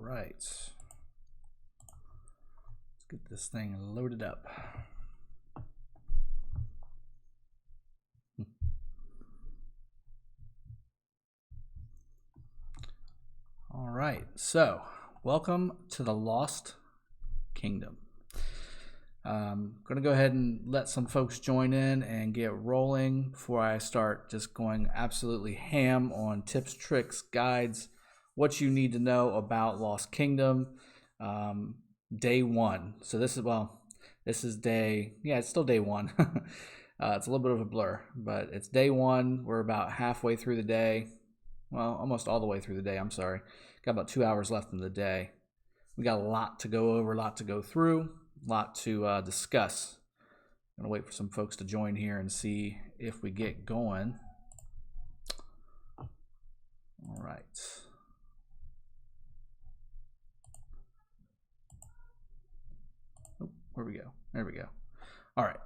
right. Let's get this thing loaded up. All right, so welcome to the Lost Kingdom. I'm going to go ahead and let some folks join in and get rolling before I start just going absolutely ham on tips, tricks, guides, what you need to know about Lost Kingdom. Day one. So this is day, it's still day one. It's a little bit of a blur, but it's day one. We're about halfway through the day. Well, almost all the way through the day, I'm sorry. Got about 2 hours left in the day. We got a lot to go over, a lot to go through, a lot to discuss. I'm going to wait for some folks to join here and see if we get going. All right. Oh, where we go? There we go. All right.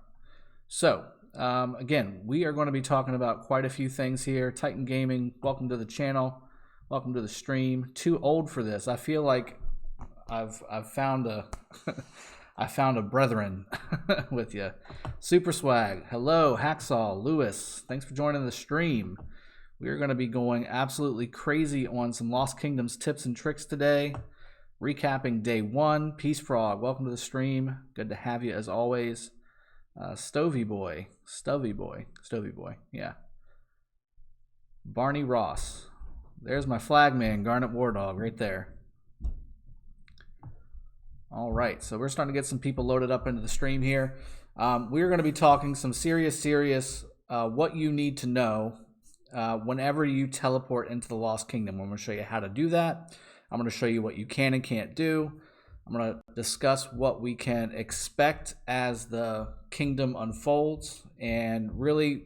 So, again, we are going to be talking about quite a few things here. Titan Gaming, welcome to the channel. Welcome to the stream. Too old for this. I feel like I've found a I found a brethren with you. Super Swag, hello. Hacksaw, Lewis, thanks for joining the stream. We are going to be going absolutely crazy on some Lost Kingdoms tips and tricks today. Recapping day one. Peace Frog, welcome to the stream. Good to have you as always. Stovey Boy, yeah. Barney Ross. There's my flagman, Garnet War Dog, right there. All right, so we're starting to get some people loaded up into the stream here. We're going to be talking some serious what you need to know whenever you teleport into the Lost Kingdom. I'm going to show you how to do that. I'm going to show you what you can and can't do. I'm going to discuss what we can expect as the kingdom unfolds, and really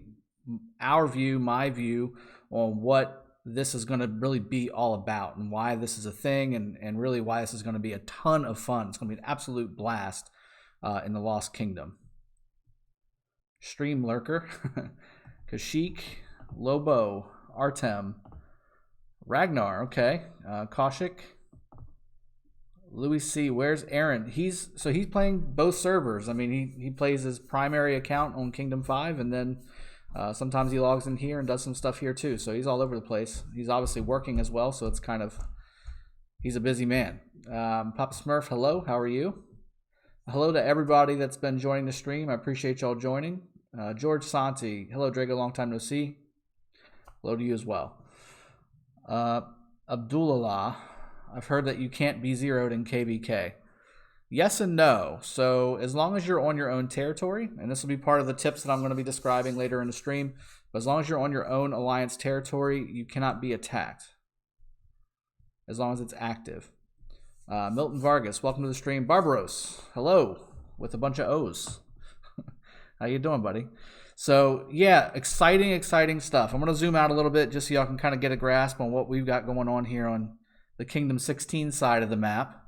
our view, my view, on what this is going to really be all about and why this is a thing, and really why this is going to be a ton of fun. It's going to be an absolute blast in the Lost Kingdom. Stream Lurker, Kashik, Lobo, Artem, Ragnar, okay, Kaushik, Louis C. Where's Aaron? He's playing both servers. I mean, he plays his primary account on Kingdom 5, and then sometimes he logs in here and does some stuff here too. So he's all over the place. He's obviously working as well, so it's kind of, he's a busy man. Papa Smurf, hello. How are you? Hello to everybody that's been joining the stream. I appreciate y'all joining. George Santi, hello Drago, long time no see. Hello to you as well. Abdullah, I've heard that you can't be zeroed in KBK. Yes and no. So as long as you're on your own territory, and this will be part of the tips that I'm going to be describing later in the stream, but as long as you're on your own alliance territory, you cannot be attacked. As long as it's active. Milton Vargas, welcome to the stream. Barbaros, hello, with a bunch of O's. How you doing, buddy? So yeah, exciting stuff. I'm going to zoom out a little bit just so y'all can kind of get a grasp on what we've got going on here on the Kingdom 16 side of the map.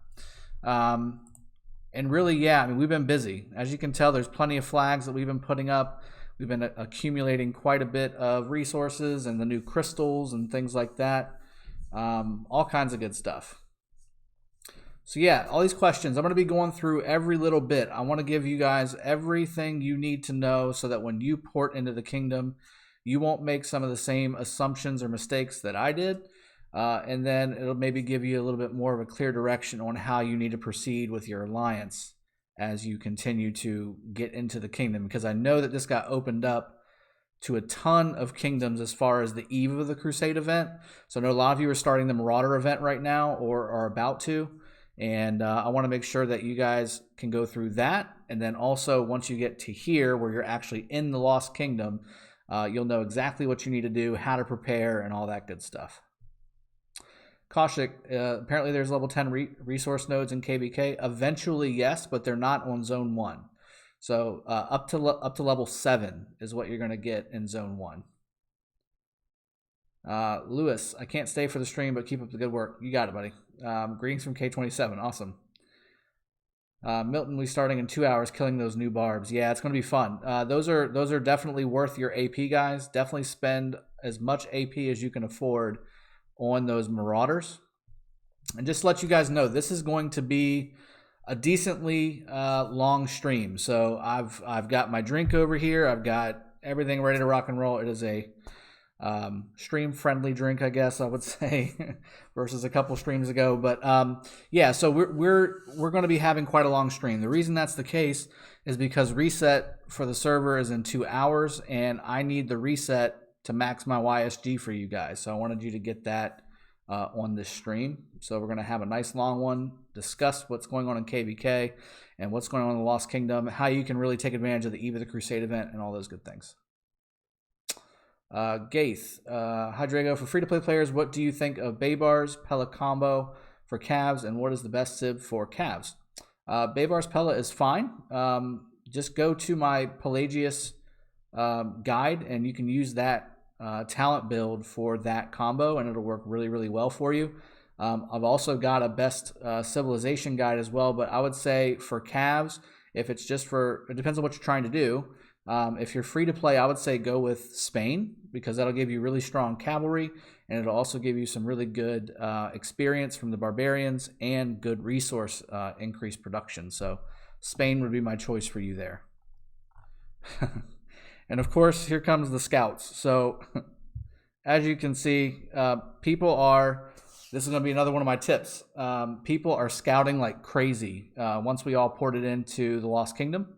And really, yeah, I mean, we've been busy. As you can tell, there's plenty of flags that we've been putting up. We've been accumulating quite a bit of resources and the new crystals and things like that. All kinds of good stuff. So yeah, all these questions, I'm going to be going through every little bit. I want to give you guys everything you need to know so that when you port into the kingdom, you won't make some of the same assumptions or mistakes that I did. And then it'll maybe give you a little bit more of a clear direction on how you need to proceed with your alliance as you continue to get into the kingdom. Because I know that this got opened up to a ton of kingdoms as far as the eve of the Crusade event. So I know a lot of you are starting the Marauder event right now or are about to. And I want to make sure that you guys can go through that. And then also once you get to here where you're actually in the Lost Kingdom, you'll know exactly what you need to do, how to prepare, and all that good stuff. Kaushik, apparently there's level 10 resource nodes in KBK. Eventually, yes, but they're not on Zone 1. So up to level 7 is what you're going to get in Zone 1. Lewis, I can't stay for the stream, but keep up the good work. You got it, buddy. Greetings from K27. Awesome. Milton, we starting in 2 hours killing those new barbs. Yeah, it's going to be fun. Those are definitely worth your AP, guys. Definitely spend as much AP as you can afford on those Marauders. And just to let you guys know, this is going to be a decently long stream. So I've got my drink over here. I've got everything ready to rock and roll. It is a stream friendly drink, I guess I would say, versus a couple streams ago. But yeah, so we're going to be having quite a long stream. The reason that's the case is because reset for the server is in 2 hours, and I need the reset to max my YSG for you guys. So I wanted you to get that on this stream. So we're going to have a nice long one, discuss what's going on in KVK and what's going on in the Lost Kingdom, how you can really take advantage of the Eve of the Crusade event, and all those good things. Gaith, hi Drago. For free-to-play players, what do you think of Baybar's Pella combo for Cavs, and what is the best sib for Cavs? Baybar's Pella is fine. Just go to my Pelagius guide, and you can use that talent build for that combo, and it'll work really, really well for you. I've also got a best civilization guide as well, but I would say for Cavs, if it's just for, it depends on what you're trying to do. If you're free to play, I would say go with Spain, because that'll give you really strong cavalry, and it'll also give you some really good experience from the barbarians and good resource increased production. So Spain would be my choice for you there. And of course, here comes the scouts. So as you can see, people are, this is going to be another one of my tips. People are scouting like crazy. Once we all ported into the Lost Kingdom,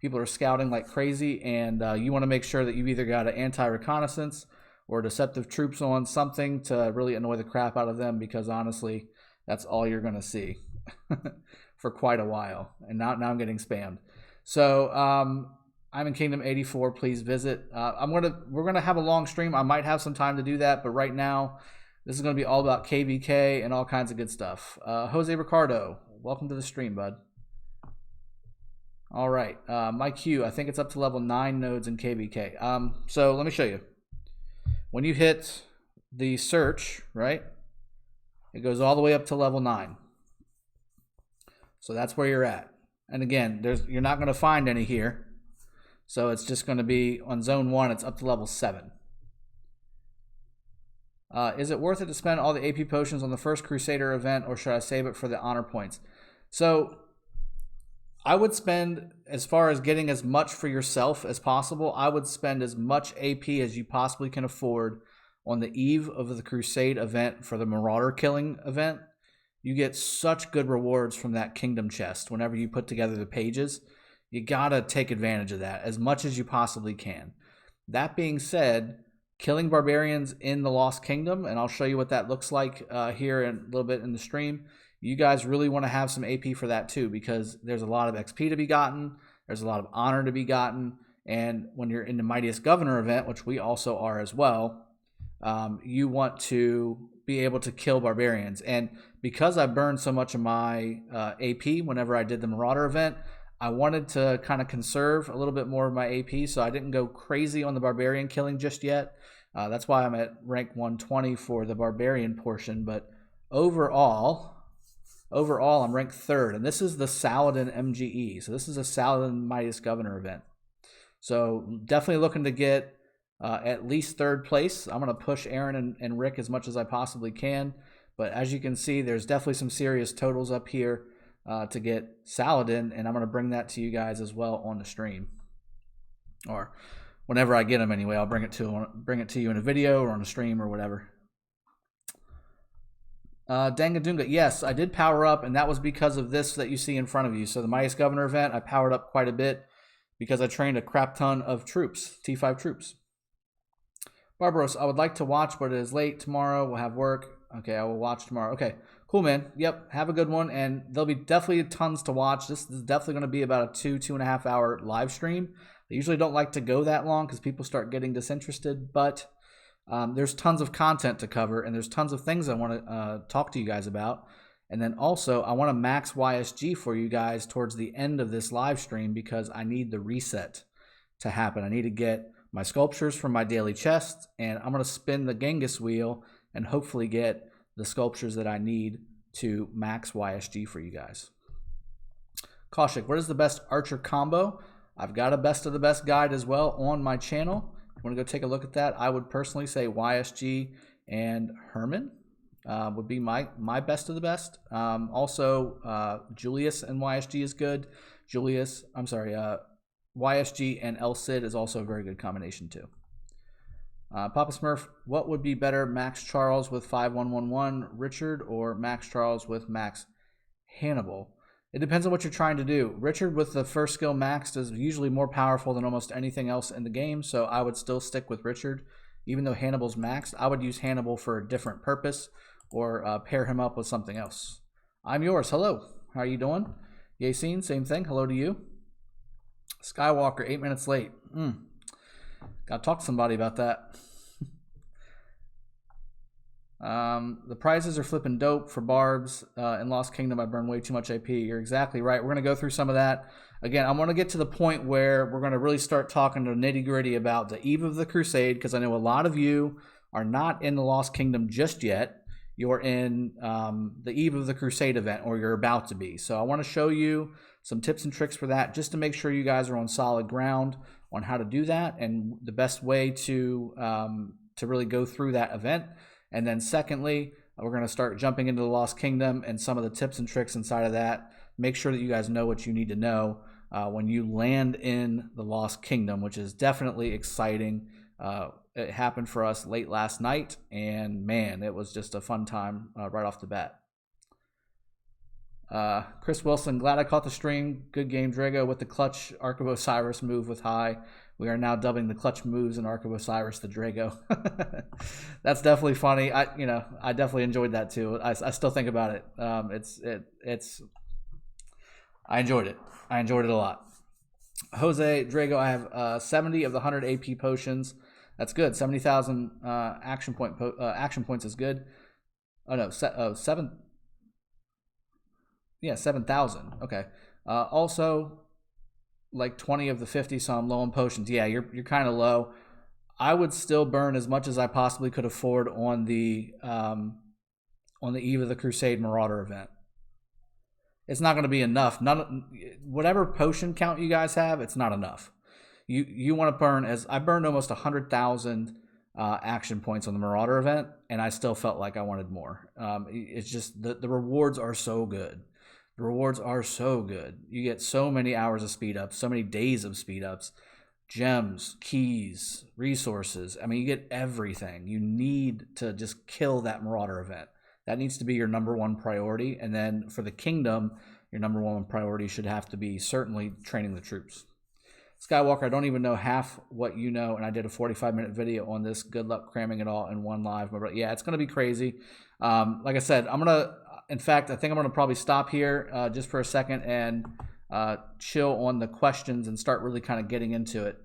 people are scouting like crazy, and you want to make sure that you've either got an anti-reconnaissance or deceptive troops on, something to really annoy the crap out of them, because honestly, that's all you're going to see for quite a while. And now I'm getting spammed. So I'm in Kingdom 84. Please visit. We're gonna have a long stream. I might have some time to do that, but right now, this is gonna be all about KVK and all kinds of good stuff. Jose Ricardo, welcome to the stream, bud. All right, my queue, I think it's up to level 9 nodes in KVK. So let me show you. When you hit the search, right, it goes all the way up to level 9. So that's where you're at. And again, you're not going to find any here. So it's just going to be on zone 1, it's up to level 7. Is it worth it to spend all the AP potions on the first Crusader event, or should I save it for the honor points? So I would spend, as far as getting as much for yourself as possible, I would spend as much AP as you possibly can afford on the eve of the Crusade event for the Marauder killing event. You get such good rewards from that kingdom chest whenever you put together the pages. You gotta take advantage of that as much as you possibly can. That being said, killing barbarians in the Lost Kingdom, and I'll show you what that looks like here in a little bit in the stream, you guys really want to have some AP for that too, because there's a lot of XP to be gotten, there's a lot of honor to be gotten, and when you're in the Mightiest Governor event, which we also are as well, you want to be able to kill barbarians. And because I burned so much of my AP whenever I did the Marauder event, I wanted to kind of conserve a little bit more of my AP, so I didn't go crazy on the barbarian killing just yet. That's why I'm at rank 120 for the barbarian portion, but overall I'm ranked 3rd, and this is the Saladin MGE. So this is a Saladin Mightiest Governor event. So definitely looking to get at least 3rd place. I'm going to push Aaron and Rick as much as I possibly can, but as you can see, there's definitely some serious totals up here to get Saladin, and I'm going to bring that to you guys as well on the stream, or whenever I get them anyway. I'll bring it to you in a video or on a stream or whatever. Dangadunga, yes, I did power up, and that was because of this that you see in front of you. So the Mightiest Governor event, I powered up quite a bit because I trained a crap ton of troops, T5 troops. Barbaros, I would like to watch, but it is late tomorrow. We'll have work. Okay, I will watch tomorrow. Okay, cool, man. Yep, have a good one, and there'll be definitely tons to watch. This is definitely going to be about a 2.5 hour live stream. I usually don't like to go that long because people start getting disinterested, but there's tons of content to cover, and there's tons of things I want to talk to you guys about. And then also, I want to max YSG for you guys towards the end of this live stream because I need the reset to happen. I need to get my sculptures from my daily chest, and I'm going to spin the Genghis wheel and hopefully get the sculptures that I need to max YSG for you guys. Kaushik, what is the best archer combo? I've got a best of the best guide as well on my channel. If you want to go take a look at that, I would personally say YSG and Herman. would be my best of the best. Also, Julius and YSG is good. YSG and El Cid is also a very good combination too. Papa Smurf, what would be better, Max Charles with 5111 Richard or Max Charles with Max Hannibal? It depends on what you're trying to do. Richard with the first skill maxed is usually more powerful than almost anything else in the game, so I would still stick with Richard. Even though Hannibal's maxed, I would use Hannibal for a different purpose or pair him up with something else. I'm yours. Hello. How are you doing? Yasin, same thing. Hello to you. Skywalker, 8 minutes late. Gotta talk to somebody about that. The prizes are flipping dope for Barbs. In Lost Kingdom, I burned way too much AP. You're exactly right. We're going to go through some of that. Again, I want to get to the point where we're going to really start talking to nitty gritty about the Eve of the Crusade, because I know a lot of you are not in the Lost Kingdom just yet. You're in the Eve of the Crusade event, or you're about to be. So I want to show you some tips and tricks for that, just to make sure you guys are on solid ground on how to do that and the best way to really go through that event. And then secondly, we're going to start jumping into the Lost Kingdom and some of the tips and tricks inside of that. Make sure that you guys know what you need to know when you land in the Lost Kingdom, which is definitely exciting. It happened for us late last night, and man, it was just a fun time right off the bat. Chris Wilson, glad I caught the stream. Good game, Drago, with the clutch Ark of Osiris move with high. We are now dubbing the clutch moves in Ark of Osiris the Drago. That's definitely funny. I definitely enjoyed that too. I still think about it. I enjoyed it. I enjoyed it a lot. Jose, Drago, I have 70 of the 100 AP potions. That's good. 70,000 action points is good. Oh no, 7. Yeah, 7,000. Okay. Also, like 20 of the 50, so I'm low on potions. Yeah, you're kind of low. I would still burn as much as I possibly could afford on the Eve of the Crusade Marauder event. It's not going to be enough. Whatever potion count you guys have, it's not enough. You want to burn, as I burned almost 100,000 action points on the Marauder event, and I still felt like I wanted more. It's just the rewards are so good. The rewards are so good. You get so many hours of speed ups, so many days of speed ups, gems, keys, resources. I mean, you get everything. You need to just kill that Marauder event. That needs to be your number one priority. And then for the kingdom, your number one priority should have to be certainly training the troops. Skywalker, I don't even know half what you know, and I did a 45-minute video on this. Good luck cramming it all in one live. Yeah, it's going to be crazy. Like I said, in fact, I think I'm going to probably stop here just for a second and chill on the questions and start really kind of getting into it.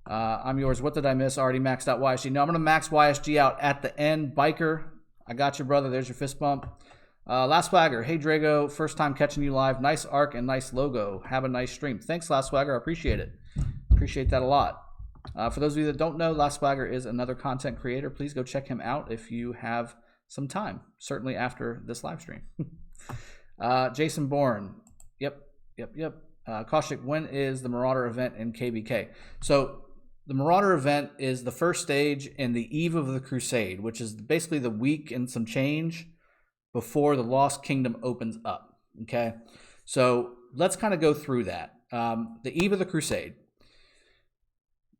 I'm yours. What did I miss? Already maxed out YSG. No, I'm going to max YSG out at the end. Biker, I got you, brother. There's your fist bump. Last Swagger. Hey, Drago. First time catching you live. Nice arc and nice logo. Have a nice stream. Thanks, Last Swagger. I appreciate it. Appreciate that a lot. For those of you that don't know, Last Swagger is another content creator. Please go check him out if you have some time, certainly after this live stream. Jason Bourne. Yep. Kaushik, when is the Marauder event in KBK? So the Marauder event is the first stage in the Eve of the Crusade, which is basically the week and some change before the Lost Kingdom opens up. Okay, so let's kind of go through that. The Eve of the Crusade.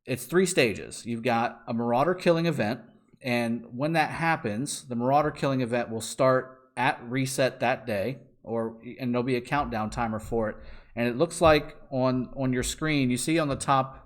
It's 3 stages. You've got a Marauder killing event, and when that happens, the Marauder killing event will start at reset that day, and there'll be a countdown timer for it. And it looks like on your screen, you see on the top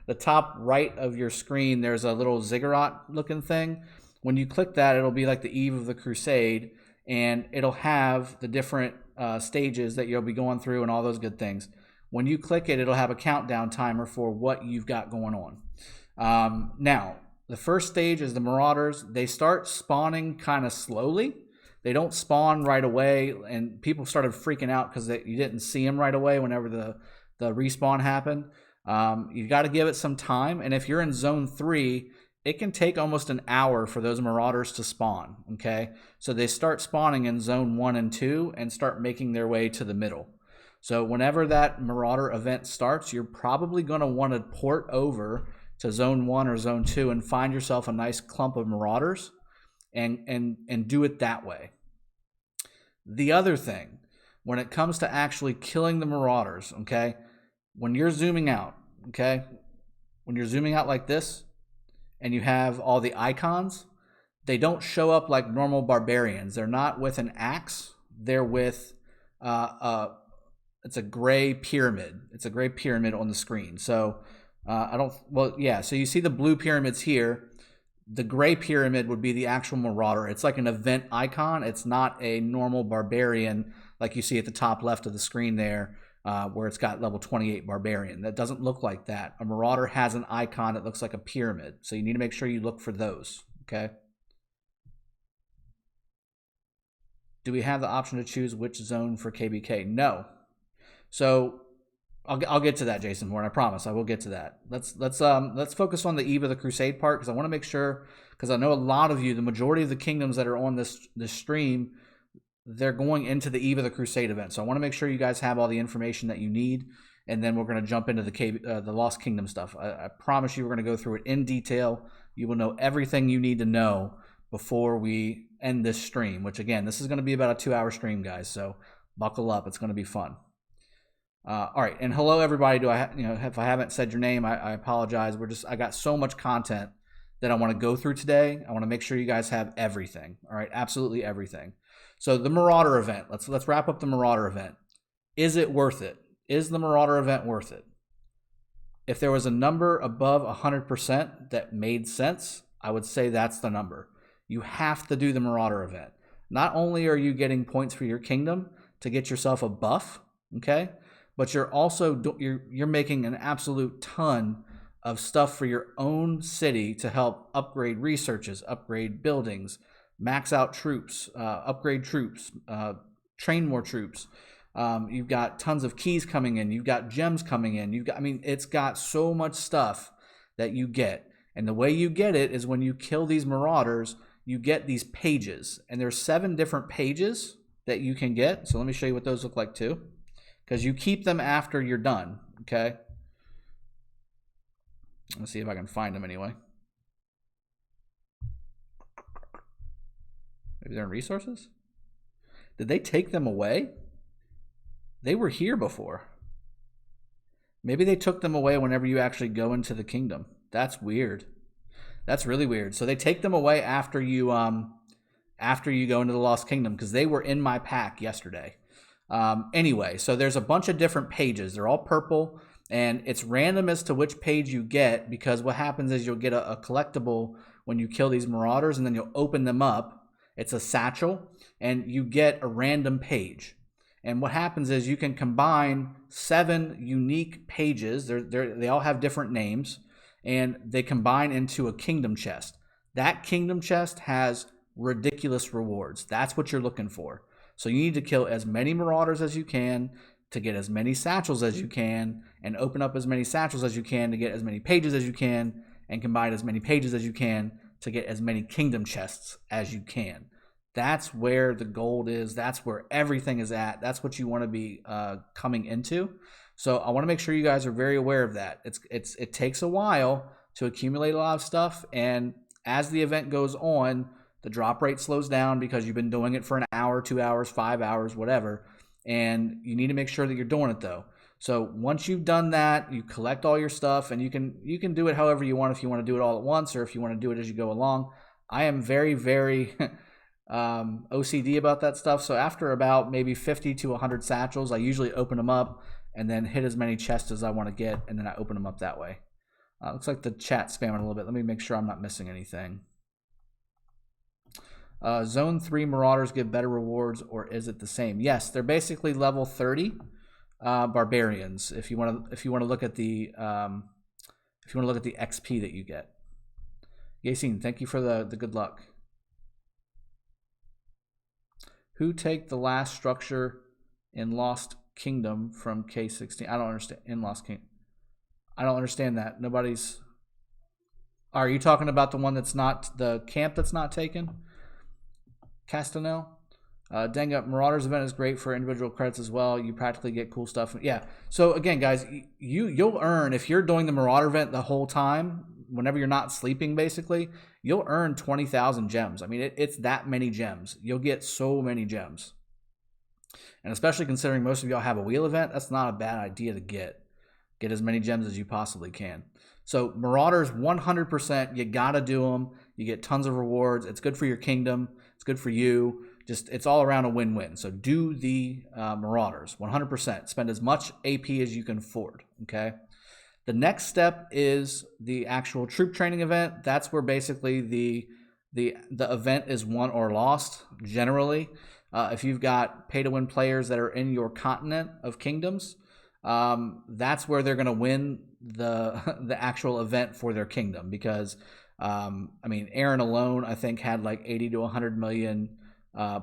the top right of your screen, there's a little ziggurat looking thing. When you click that, it'll be like the Eve of the Crusade, and it'll have the different stages that you'll be going through and all those good things. When you click it, it'll have a countdown timer for what you've got going on. Now, the first stage is the Marauders. They start spawning kind of slowly. They don't spawn right away, and people started freaking out because you didn't see them right away whenever the respawn happened. You got to give it some time, and if you're in Zone 3, it can take almost an hour for those Marauders to spawn, okay? So they start spawning in Zone 1 and 2 and start making their way to the middle. So whenever that Marauder event starts, you're probably going to want to port over to Zone 1 or Zone 2 and find yourself a nice clump of Marauders and do it that way. The other thing, when it comes to actually killing the Marauders, okay, when you're zooming out, okay, when you're zooming out like this and you have all the icons, they don't show up like normal barbarians. They're not with an axe. They're with it's a gray pyramid. It's a gray pyramid on the screen. So so you see the blue pyramids here. The gray pyramid would be the actual Marauder. It's like an event icon. It's not a normal barbarian like you see at the top left of the screen there, where it's got level 28 barbarian. That doesn't look like that. A Marauder has an icon that looks like a pyramid. So you need to make sure you look for those, okay? Do we have the option to choose which zone for KBK? No. So I'll get to that, Jason Horn. I promise I will get to that. Let's focus on the Eve of the Crusade part, because I want to make sure, because I know a lot of you, the majority of the kingdoms that are on this stream, they're going into the Eve of the Crusade event. So I want to make sure you guys have all the information that you need, and then we're going to jump into the Lost Kingdom stuff. I promise you we're going to go through it in detail. You will know everything you need to know before we end this stream, which again, this is going to be about a 2-hour stream, guys. So buckle up. It's going to be fun. All right, and hello everybody. If I haven't said your name, I apologize. I got so much content that I want to go through today. I want to make sure you guys have everything. All right, absolutely everything. So the Marauder event. Let's wrap up the Marauder event. Is it worth it? Is the Marauder event worth it? If there was a number above 100% that made sense, I would say that's the number. You have to do the Marauder event. Not only are you getting points for your kingdom to get yourself a buff, okay, but you're also you're making an absolute ton of stuff for your own city to help upgrade researches, upgrade buildings, max out troops, upgrade troops, train more troops. You've got tons of keys coming in. You've got gems coming in. It's got so much stuff that you get. And the way you get it is when you kill these Marauders, you get these pages. And there's 7 different pages that you can get. So let me show you what those look like too, because you keep them after you're done, okay? Let's see if I can find them anyway. Maybe they're in resources? Did they take them away? They were here before. Maybe they took them away whenever you actually go into the kingdom. That's weird. That's really weird. So they take them away after you go into the Lost Kingdom, because they were in my pack yesterday. Anyway, so there's a bunch of different pages. They're all purple, and it's random as to which page you get, because what happens is you'll get a collectible when you kill these Marauders, and then you'll open them up. It's a satchel, and you get a random page. And what happens is you can combine 7 unique pages. They all have different names, and they combine into a kingdom chest. That kingdom chest has ridiculous rewards. That's what you're looking for. So you need to kill as many Marauders as you can to get as many satchels as you can, and open up as many satchels as you can to get as many pages as you can, and combine as many pages as you can to get as many kingdom chests as you can. That's where the gold is. That's where everything is at. That's what you want to be coming into. So I want to make sure you guys are very aware of that. It takes a while to accumulate a lot of stuff, and as the event goes on, the drop rate slows down because you've been doing it for an hour, 2 hours, 5 hours, whatever. And you need to make sure that you're doing it though. So once you've done that, you collect all your stuff, and you can do it however you want. If you want to do it all at once, or if you want to do it as you go along. I am very, very OCD about that stuff. So after about maybe 50 to 100 satchels, I usually open them up and then hit as many chests as I want to get, and then I open them up that way. Looks like the chat's spamming a little bit. Let me make sure I'm not missing anything. Zone 3 Marauders give better rewards, or is it the same? Yes, they're basically level 30 barbarians. If you want to look at the XP that you get. Yasin, thank you for the good luck. Who take the last structure in Lost Kingdom from K16? I don't understand. In Lost Kingdom, I don't understand that. Nobody's. Are you talking about the one that's not the camp that's not taken? Castanel? Denga, Marauders event is great for individual credits as well. You practically get cool stuff. Yeah. So again, guys, you'll earn, if you're doing the Marauder event the whole time, whenever you're not sleeping, basically, you'll earn 20,000 gems. I mean, it's that many gems. You'll get so many gems. And especially considering most of y'all have a wheel event, that's not a bad idea to get. Get as many gems as you possibly can. So Marauders, 100%, you gotta do them. You get tons of rewards. It's good for your kingdom. It's good for you. Just, it's all around a win-win. So do the Marauders, 100%. Spend as much AP as you can afford, okay? The next step is the actual troop training event. That's where basically the event is won or lost, generally. If you've got pay-to-win players that are in your continent of kingdoms, that's where they're going to win the actual event for their kingdom. Because, I mean, Aaron alone, I think, had like 80 to 100 million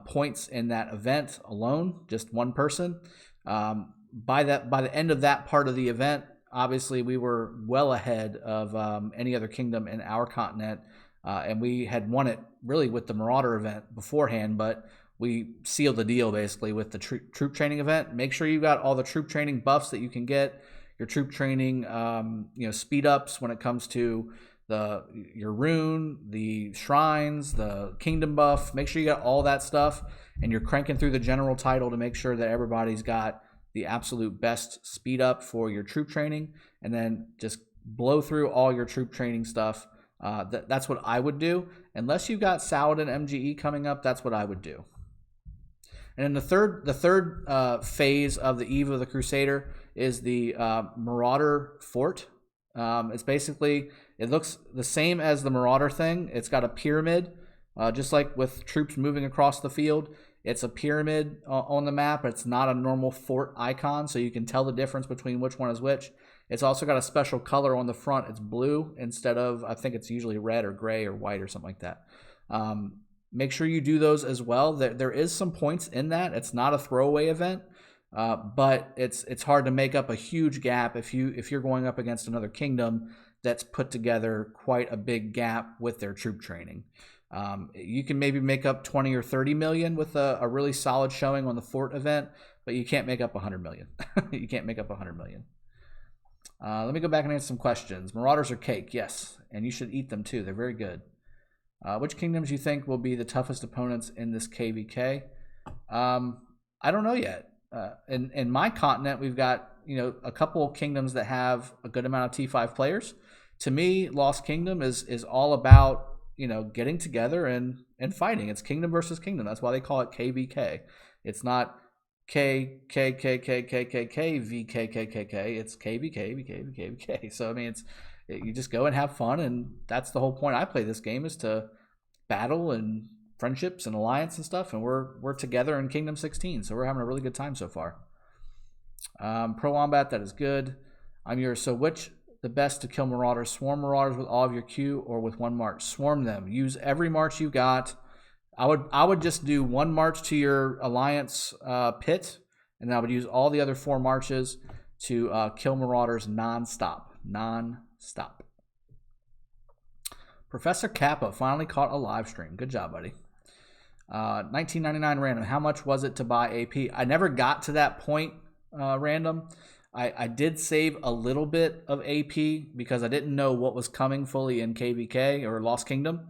points in that event alone, just one person. By the end of that part of the event, obviously we were well ahead of any other kingdom in our continent, and we had won it really with the Marauder event beforehand, but we sealed the deal basically with the troop training event. Make sure you've got all the troop training buffs that you can get, your troop training speed ups when it comes to your rune, the shrines, the kingdom buff. Make sure you got all that stuff, and you're cranking through the general title to make sure that everybody's got the absolute best speed up for your troop training, and then just blow through all your troop training stuff. That's what I would do. Unless you've got Saladin MGE coming up, that's what I would do. And then the third phase of the Eve of the Crusader is the Marauder Fort. It's basically, it looks the same as the Marauder thing. It's got a pyramid, just like with troops moving across the field. It's a pyramid on the map. It's not a normal fort icon, so you can tell the difference between which one is which. It's also got a special color on the front. It's blue instead of, I think it's usually red or gray or white or something like that. Make sure you do those as well. There is some points in that. It's not a throwaway event, but it's hard to make up a huge gap if you're going up against another kingdom that's put together quite a big gap with their troop training. You can maybe make up 20 or 30 million with a really solid showing on the fort event, but you can't make up 100 million. You can't make up 100 million. Let me go back and answer some questions. Marauders are cake, yes, and you should eat them too. They're very good. Which kingdoms you think will be the toughest opponents in this KVK? I don't know yet. In my continent, we've got a couple kingdoms that have a good amount of T5 players. To me, Lost Kingdom is all about getting together and fighting. It's kingdom versus kingdom. That's why they call it KVK. It's not K K K K K K K V K K K K. It's KVK V K V K V K. So I mean, you just go and have fun, and that's the whole point. I play this game is to battle and friendships and alliance and stuff, and we're together in Kingdom 16, so we're having a really good time so far. Pro Wombat, that is good. I'm yours. So which the best to kill Marauders? Swarm Marauders with all of your Q or with one march? Swarm them. Use every march you got. I would just do one march to your alliance pit, and then I would use all the other 4 marches to kill Marauders non-stop. Non-stop. Professor Kappa finally caught a live stream. Good job, buddy. 1999 random. How much was it to buy AP? I never got to that point, random. I did save a little bit of AP because I didn't know what was coming fully in KVK or Lost Kingdom.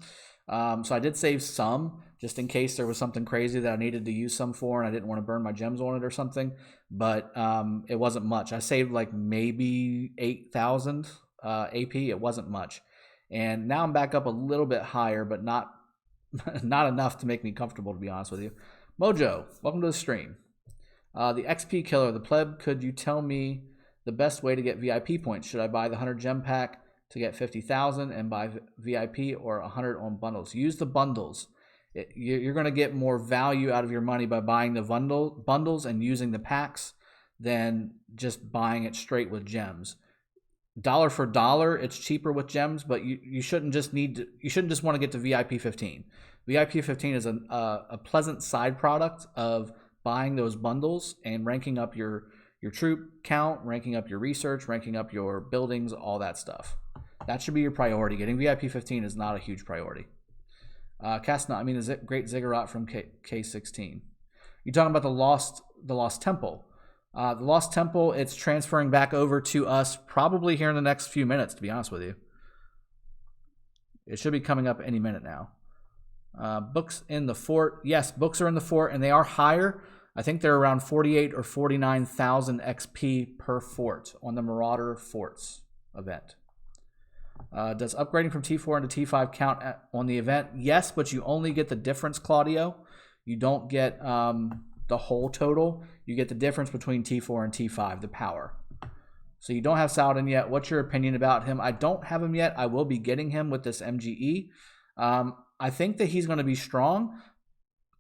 So I did save some just in case there was something crazy that I needed to use some for and I didn't want to burn my gems on it or something. But it wasn't much. I saved like maybe 8,000 AP. It wasn't much. And now I'm back up a little bit higher, but not enough to make me comfortable, to be honest with you. Mojo, welcome to the stream. The XP killer, the pleb, could you tell me the best way to get VIP points? Should I buy the 100 gem pack to get 50,000 and buy VIP, or 100 on bundles? Use the bundles. You're going to get more value out of your money by buying the bundles and using the packs than just buying it straight with gems. Dollar for dollar, it's cheaper with gems, but you shouldn't just want to get to VIP 15. VIP 15 is a pleasant side product of buying those bundles and ranking up your troop count, ranking up your research, ranking up your buildings, all that stuff. That should be your priority. Getting VIP 15 is not a huge priority. Is it Great Ziggurat from K16? You're talking about the Lost Temple. The Lost Temple, it's transferring back over to us probably here in the next few minutes, to be honest with you. It should be coming up any minute now. Books in the fort. Yes, books are in the fort, and they are higher. I think they're around 48 or 49,000 XP per fort on the Marauder Forts event. Does upgrading from T4 into T5 count on the event? Yes, but you only get the difference, Claudio. You don't get the whole total. You get the difference between T4 and T5, the power. So you don't have Saladin yet. What's your opinion about him? I don't have him yet. I will be getting him with this MGE. I think that he's going to be strong.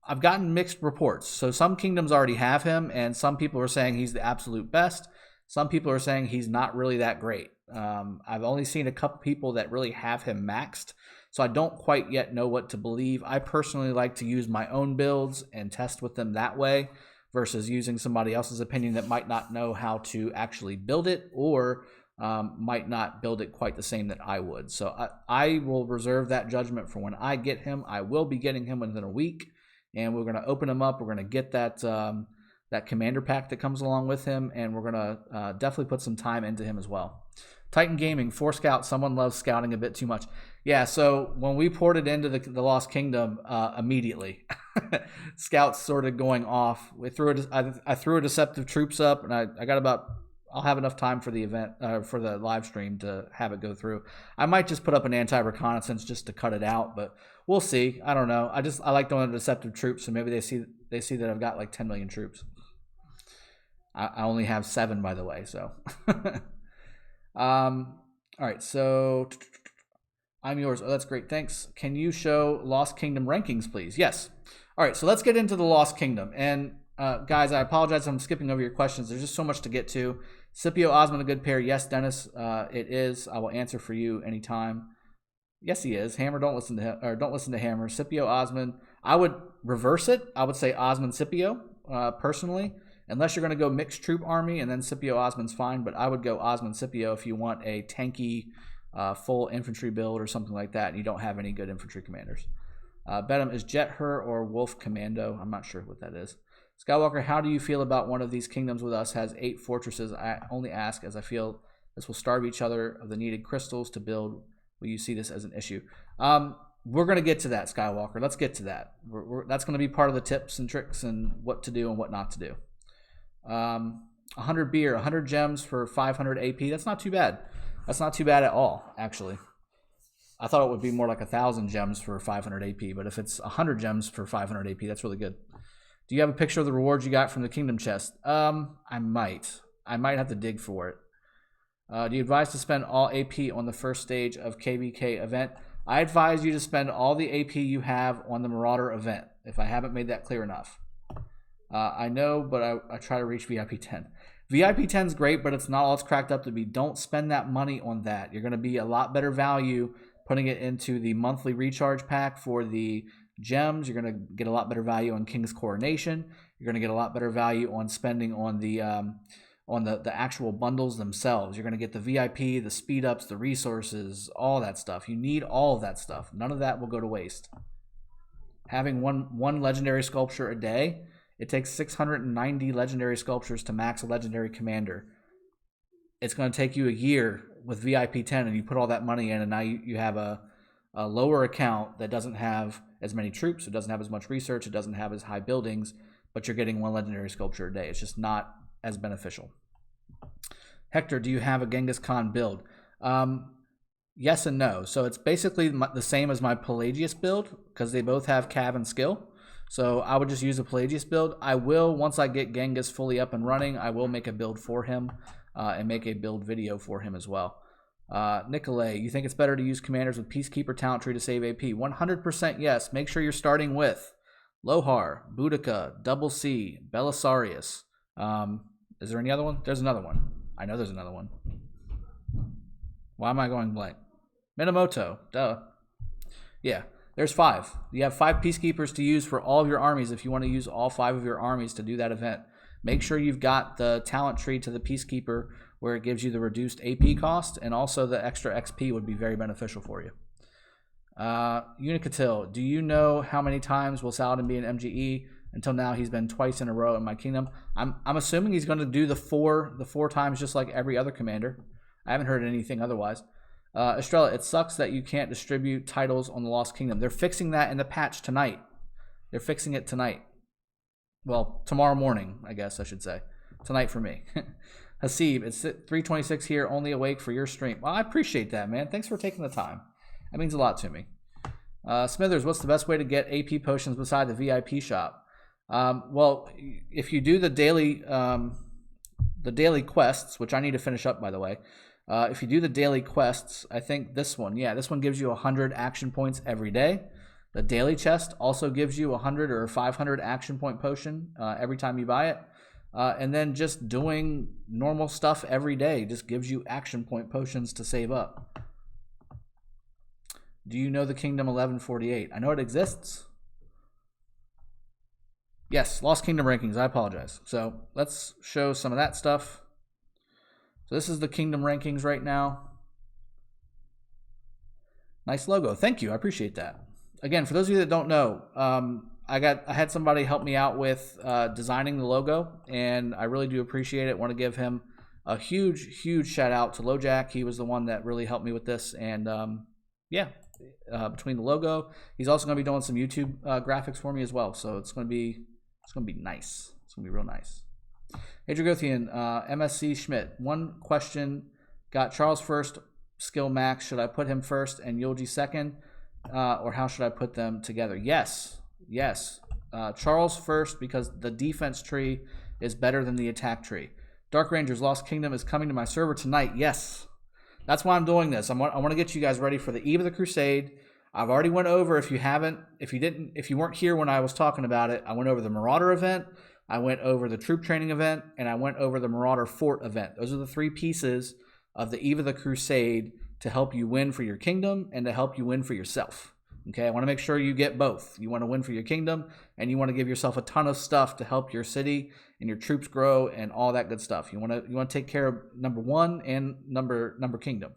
I've gotten mixed reports. So some kingdoms already have him, and some people are saying he's the absolute best. Some people are saying he's not really that great. I've only seen a couple people that really have him maxed, so I don't quite yet know what to believe. I personally like to use my own builds and test with them that way versus using somebody else's opinion that might not know how to actually build it or might not build it quite the same that I would. So I will reserve that judgment for when I get him. I will be getting him within a week, and we're going to open him up. We're going to get that that commander pack that comes along with him, and we're going to definitely put some time into him as well. Titan Gaming, 4 Scout. Someone loves scouting a bit too much. Yeah, so when we ported into the Lost Kingdom, immediately, scouts started going off. I threw a Deceptive Troops up, and I got about, I'll have enough time for the event, for the live stream to have it go through. I might just put up an anti-reconnaissance just to cut it out, but we'll see. I don't know. I like doing the Deceptive Troops, so maybe they see that I've got like 10 million troops. I only have 7, by the way, so. All right, so I'm yours. Oh, that's great. Thanks. Can you show Lost Kingdom rankings, please? Yes. All right, so let's get into the Lost Kingdom. And guys, I apologize if I'm skipping over your questions. There's just so much to get to. Scipio Osmond, a good pair. Yes, Dennis, it is. I will answer for you anytime. Yes, he is. Hammer, don't listen to him, or don't listen to Hammer. Scipio Osmond. I would reverse it. I would say Osmond Scipio, personally. Unless you're going to go mixed troop army, and then Scipio Osmond's fine, but I would go Osmond Scipio if you want a tanky, full infantry build or something like that, and you don't have any good infantry commanders. Bedham, is Jet Her or Wolf Commando? I'm not sure what that is. Skywalker, how do you feel about one of these kingdoms with us has 8 fortresses? I only ask as I feel this will starve each other of the needed crystals to build. Will you see this as an issue? We're going to get to that, Skywalker. Let's get to that. That's going to be part of the tips and tricks and what to do and what not to do. 100 beer, 100 gems for 500 AP. That's not too bad. That's not too bad at all, actually. I thought it would be more like 1,000 gems for 500 AP, but if it's 100 gems for 500 AP, that's really good. Do you have a picture of the rewards you got from the Kingdom chest? I might have to dig for it. Do you advise to spend all AP on the first stage of KVK event? I advise you to spend all the AP you have on the Marauder event, if I haven't made that clear enough. I know, but I try to reach VIP 10. VIP 10 is great, but it's not all it's cracked up to be. Don't spend that money on that. You're going to be a lot better value putting it into the monthly recharge pack for the gems. You're going to get a lot better value on King's Coronation. You're going to get a lot better value on spending on the actual bundles themselves. You're going to get the VIP, the speed ups, the resources, all that stuff. You need all of that stuff. None of that will go to waste. Having one legendary sculpture a day. It takes 690 legendary sculptures to max a legendary commander. It's going to take you a year with VIP 10, and you put all that money in, and now you have a lower account that doesn't have as many troops, it doesn't have as much research, it doesn't have as high buildings, but you're getting 1 legendary sculpture a day. It's just not as beneficial. Hector, do you have a Genghis Khan build? Yes and no. So it's basically the same as my Pelagius build, because they both have cav and skill. So I would just use a Pelagius build. I will, once I get Genghis fully up and running, I will make a build for him and make a build video for him as well. Nicolay, you think it's better to use commanders with Peacekeeper talent tree to save AP? 100% yes. Make sure you're starting with Lohar, Boudica, Double C, Belisarius. Is there any other one? There's another one. I know there's another one. Why am I going blank? Minamoto, duh. Yeah. There's 5. You have 5 Peacekeepers to use for all of your armies if you want to use all 5 of your armies to do that event. Make sure you've got the talent tree to the Peacekeeper where it gives you the reduced AP cost, and also the extra XP would be very beneficial for you. Unicatil, do you know how many times will Saladin be an MGE? Until now, he's been twice in a row in my kingdom. I'm assuming he's going to do the four times just like every other commander. I haven't heard anything otherwise. Estrella, it sucks that you can't distribute titles on the Lost Kingdom. They're fixing that in the patch tonight. They're fixing it tonight. Well, tomorrow morning, I guess I should say. Tonight for me. Hasib, it's 3:26 here, only awake for your stream. Well, I appreciate that, man. Thanks for taking the time. That means a lot to me. Smithers, what's the best way to get AP potions beside the VIP shop? Well, if you do the daily quests, which I need to finish up, by the way. If you do the daily quests, I think this one gives you 100 action points every day. The daily chest also gives you 100 or 500 action point potion every time you buy it. And then just doing normal stuff every day just gives you action point potions to save up. Do you know the Kingdom 1148? I know it exists. Yes, Lost Kingdom rankings. I apologize. So let's show some of that stuff. So this is the Kingdom rankings right now. Nice logo. Thank you. I appreciate that. Again, for those of you that don't know, I had somebody help me out with designing the logo, and I really do appreciate it. Want to give him a huge shout out to LoJack. He was the one that really helped me with this, and between the logo, he's also going to be doing some YouTube graphics for me as well. So it's going to be nice. It's going to be real nice. Hey, Dragothian, MSC Schmidt. One question. Got Charles first, skill max. Should I put him first and Yulji second? Or how should I put them together? Yes. Charles first because the defense tree is better than the attack tree. Dark Rangers Lost Kingdom is coming to my server tonight. Yes. That's why I'm doing this. I want to get you guys ready for the Eve of the Crusade. I've already went over, if you weren't here when I was talking about it, I went over the Marauder event, I went over the troop training event, and I went over the Marauder Fort event. Those are the three pieces of the Eve of the Crusade to help you win for your kingdom and to help you win for yourself. Okay, I want to make sure you get both. You want to win for your kingdom, and you want to give yourself a ton of stuff to help your city and your troops grow and all that good stuff. You want to take care of number one and number kingdom.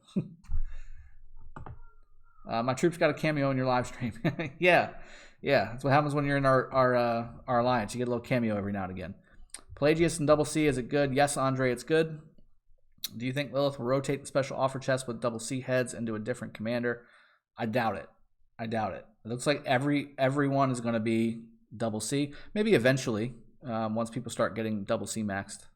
My troops got a cameo in your live stream. yeah, that's what happens when you're in our alliance. You get a little cameo every now and again. Pelagius and Double C, is it good? Yes, Andre, it's good. Do you think Lilith will rotate the special offer chest with Double C heads into a different commander? I doubt it. It looks like everyone is going to be Double C. Maybe eventually, once people start getting Double C maxed.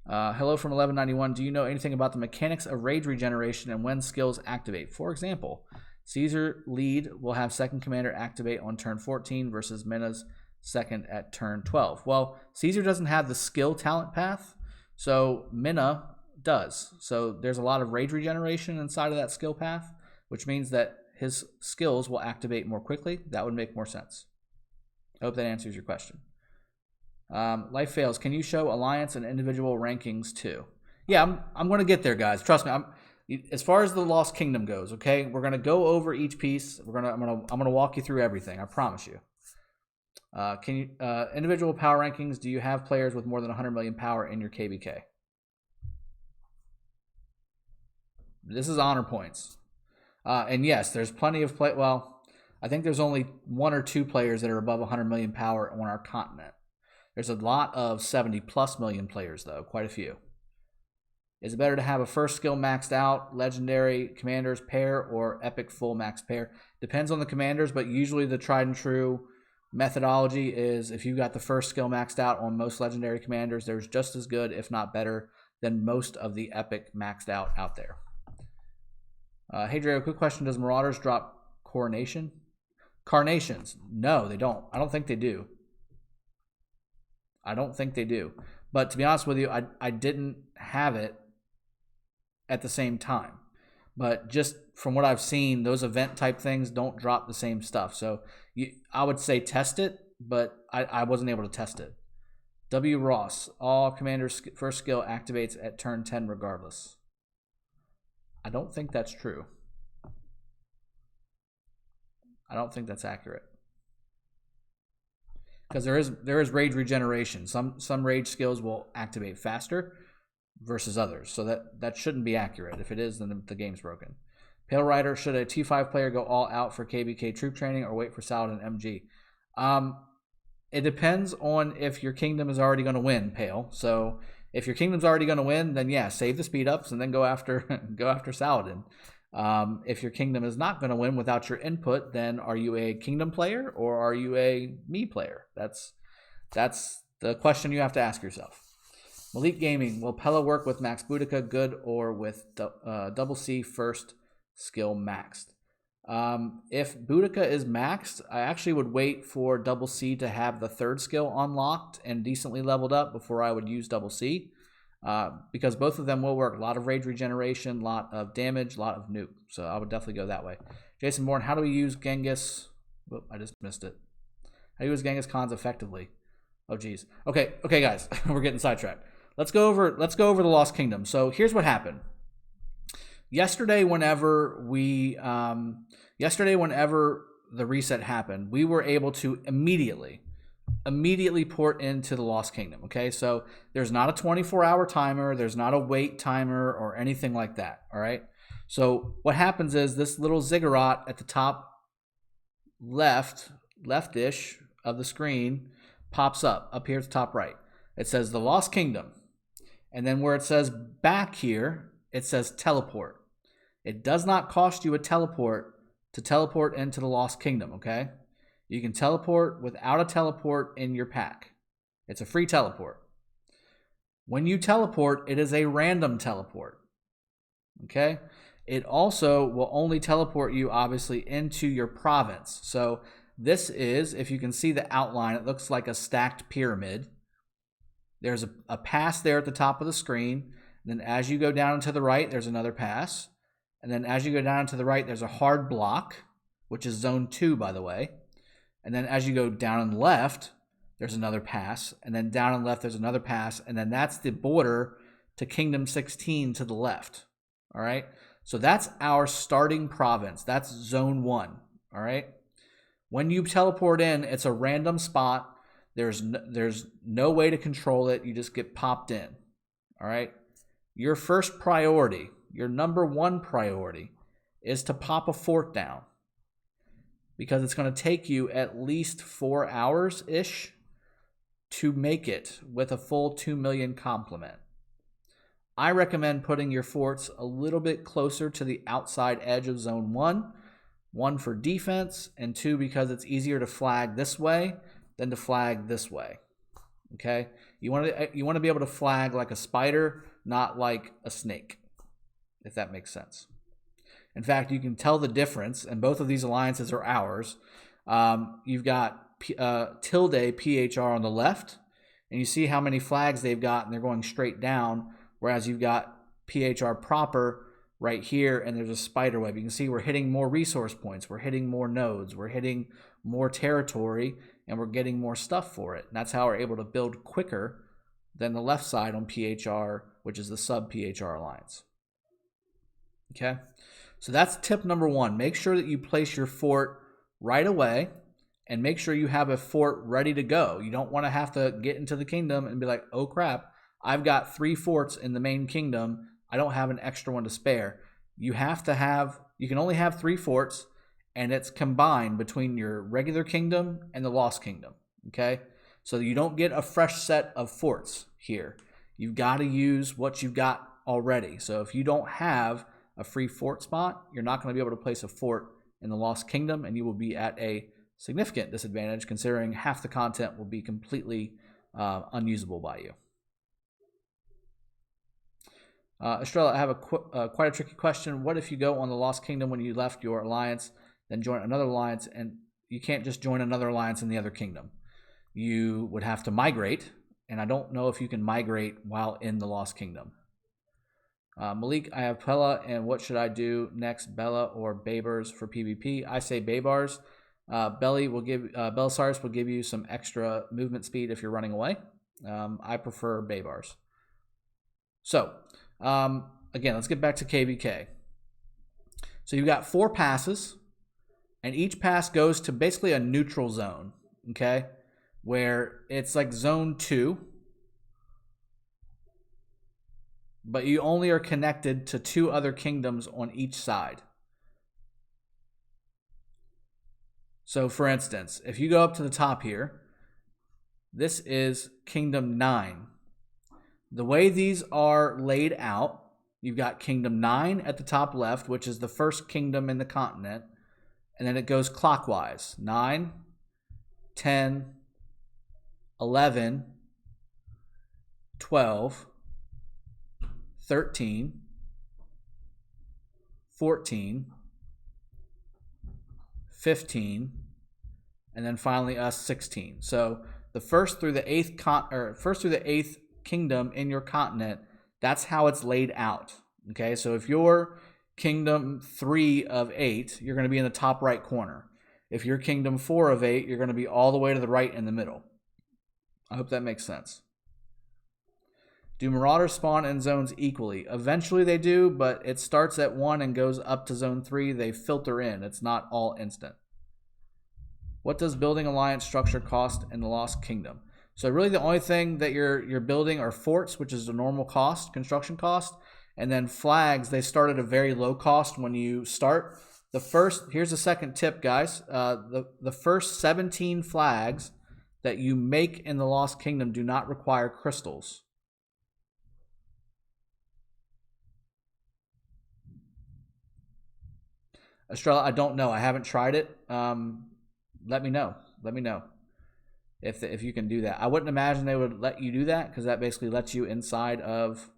Hello from 1191. Do you know anything about the mechanics of rage regeneration and when skills activate? For example, Caesar lead will have second commander activate on turn 14 versus Minna's second at turn 12. Well, Caesar doesn't have the skill talent path, so Minna does. So there's a lot of rage regeneration inside of that skill path, which means that his skills will activate more quickly. That would make more sense. I hope that answers your question. Life fails. Can you show alliance and individual rankings too? Yeah, I'm going to get there, guys. Trust me. As far as the Lost Kingdom goes, okay, we're going to go over each piece. I'm going to walk you through everything. I promise you. Can you individual power rankings? Do you have players with more than 100 million power in your KBK? This is honor points. And yes, there's plenty of well, I think there's only one or two players that are above 100 million power on our continent. There's a lot of 70+ million players, though, quite a few. Is it better to have a first skill maxed out, legendary commanders pair, or epic full max pair? Depends on the commanders, but usually the tried and true methodology is if you got the first skill maxed out on most legendary commanders, there's just as good, if not better, than most of the epic maxed out there. Hey, Dre, quick question. Does Marauders drop coronation? Carnations? No, they don't. I don't think they do. But to be honest with you, I didn't have it at the same time. But just from what I've seen, those event type things don't drop the same stuff. So I would say test it, but I wasn't able to test it. W. Ross, all commanders' first skill activates at turn 10 regardless. I don't think that's true. I don't think that's accurate. Because there is rage regeneration. Some rage skills will activate faster versus others. So that shouldn't be accurate. If it is, then the game's broken. Pale Rider, should a T5 player go all out for KBK troop training or wait for Saladin MG? It depends on if your kingdom is already going to win, Pale. So if your kingdom's already going to win, then yeah, save the speed ups and then go after Saladin. If your kingdom is not going to win without your input, then are you a kingdom player or are you a me player? That's the question you have to ask yourself. Malik Gaming, will Pella work with Max Boudica good or with double C first skill maxed? If Boudica is maxed, I actually would wait for double C to have the third skill unlocked and decently leveled up before I would use double C. Because both of them will work. A lot of rage regeneration, a lot of damage, a lot of nuke. So I would definitely go that way. Jason Bourne, how do we use Genghis? Whoop, I just missed it. How do you use Genghis Khans effectively? Oh, geez. Okay, guys. We're getting sidetracked. Let's go over the Lost Kingdom. So here's what happened. Yesterday, whenever the reset happened, we were able to immediately port into the Lost Kingdom. Okay, so there's not a 24-hour timer, there's not a wait timer or anything like that. All right, so what happens is this little ziggurat at the top leftish of the screen pops up here at the top right. It says the Lost Kingdom, and then where it says back here, it says teleport. It does not cost you a teleport to teleport into the Lost Kingdom. Okay, you can teleport without a teleport in your pack. It's a free teleport. When you teleport, it is a random teleport. Okay? It also will only teleport you, obviously, into your province. So this is, if you can see the outline, it looks like a stacked pyramid. There's a pass there at the top of the screen. And then as you go down to the right, there's another pass. And then as you go down to the right, there's a hard block, which is zone 2, by the way. And then as you go down and left, there's another pass. And then down and left, there's another pass. And then that's the border to Kingdom 16 to the left. All right. So that's our starting province. That's zone 1. All right. When you teleport in, it's a random spot. There's no way to control it. You just get popped in. All right. Your first priority, your number 1 priority, is to pop a fort down. Because it's going to take you at least 4 hours-ish to make it with a full 2 million complement. I recommend putting your forts a little bit closer to the outside edge of zone 1. 1 for defense, and 2 because it's easier to flag this way than to flag this way. Okay? You want to be able to flag like a spider, not like a snake, if that makes sense. In fact, you can tell the difference, and both of these alliances are ours. You've got tilde PHR on the left, and you see how many flags they've got, and they're going straight down, whereas you've got PHR proper right here, and there's a spider web. You can see we're hitting more resource points, we're hitting more nodes, we're hitting more territory, and we're getting more stuff for it. And that's how we're able to build quicker than the left side on PHR, which is the sub-PHR alliance. Okay? So that's tip number 1. Make sure that you place your fort right away and make sure you have a fort ready to go. You don't want to have to get into the kingdom and be like, oh crap, I've got 3 forts in the main kingdom. I don't have an extra one to spare. You can only have 3 forts, and it's combined between your regular kingdom and the Lost Kingdom. Okay? So you don't get a fresh set of forts here. You've got to use what you've got already. So if you don't have a free fort spot, you're not going to be able to place a fort in the Lost Kingdom, and you will be at a significant disadvantage considering half the content will be completely unusable by you. Estrella, I have quite a tricky question. What if you go on the Lost Kingdom when you left your alliance, then join another alliance, and you can't just join another alliance in the other kingdom? You would have to migrate, and I don't know if you can migrate while in the Lost Kingdom. Malik, I have Pella, and what should I do next, Bella or Babers for PvP? I say Babars. Belisarius will give you some extra movement speed if you're running away. I prefer Babars. So, again, let's get back to KVK. So you've got 4 passes, and each pass goes to basically a neutral zone, okay, where it's like zone 2. But you only are connected to 2 other kingdoms on each side. So, for instance, if you go up to the top here, this is Kingdom 9. The way these are laid out, You've got Kingdom 9 at the top left, which is the first kingdom in the continent. And then it goes clockwise. 9, 10, 11, 12, 13, 14, 15, and then finally us 16. So the first through the eighth kingdom in your continent, that's how it's laid out. Okay, so if you're kingdom 3 of 8, you're going to be in the top right corner. If you're kingdom 4 of 8, you're going to be all the way to the right in the middle. I hope that makes sense. Do Marauders spawn in zones equally? Eventually they do, but it starts at 1 and goes up to zone 3. They filter in. It's not all instant. What does building alliance structure cost in the Lost Kingdom? So really the only thing that you're building are forts, which is the normal cost, construction cost, and then flags. They start at a very low cost when you start. Here's the second tip, guys. The first 17 flags that you make in the Lost Kingdom do not require crystals. Estrella, I don't know. I haven't tried it. Let me know. Let me know if you can do that. I wouldn't imagine they would let you do that because that basically lets you inside of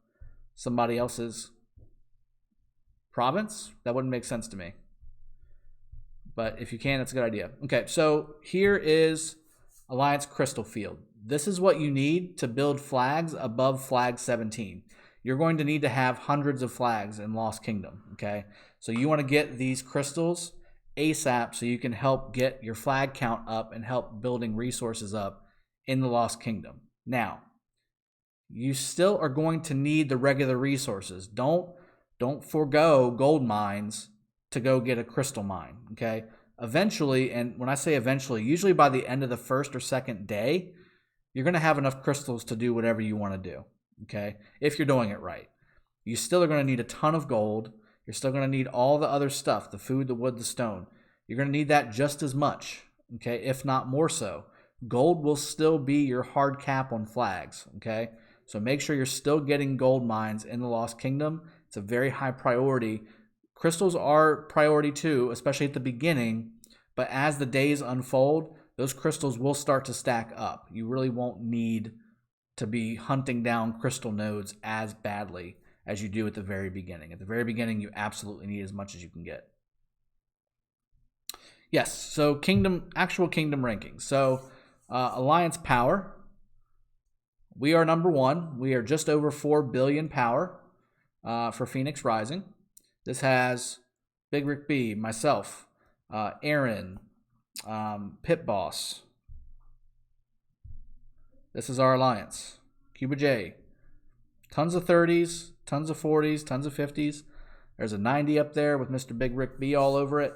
somebody else's province. That wouldn't make sense to me. But if you can, it's a good idea. Okay, so here is Alliance Crystal Field. This is what you need to build flags above flag 17. You're going to need to have hundreds of flags in Lost Kingdom, okay? So you want to get these crystals ASAP so you can help get your flag count up and help building resources up in the Lost Kingdom. Now, you still are going to need the regular resources. Don't forego gold mines to go get a crystal mine, okay? Eventually, and when I say eventually, usually by the end of the first or second day, you're going to have enough crystals to do whatever you want to do, okay? If you're doing it right. You still are going to need a ton of gold. You're still going to need all the other stuff, the food, the wood, the stone. You're going to need that just as much, okay, if not more so. Gold will still be your hard cap on flags, okay? So make sure you're still getting gold mines in the Lost Kingdom. It's a very high priority. Crystals are priority too, especially at the beginning, but as the days unfold, those crystals will start to stack up. You really won't need to be hunting down crystal nodes as badly as you do at the very beginning. At the very beginning, you absolutely need as much as you can get. Yes, so actual kingdom rankings. So Alliance power, we are number 1. We are just over 4 billion power for Phoenix Rising. This has Big Rick B, myself, Aaron, Pit Boss. This is our alliance. Cuba J. Tons of 30s, tons of 40s, tons of 50s. There's a 90 up there with Mr. Big Rick B all over it.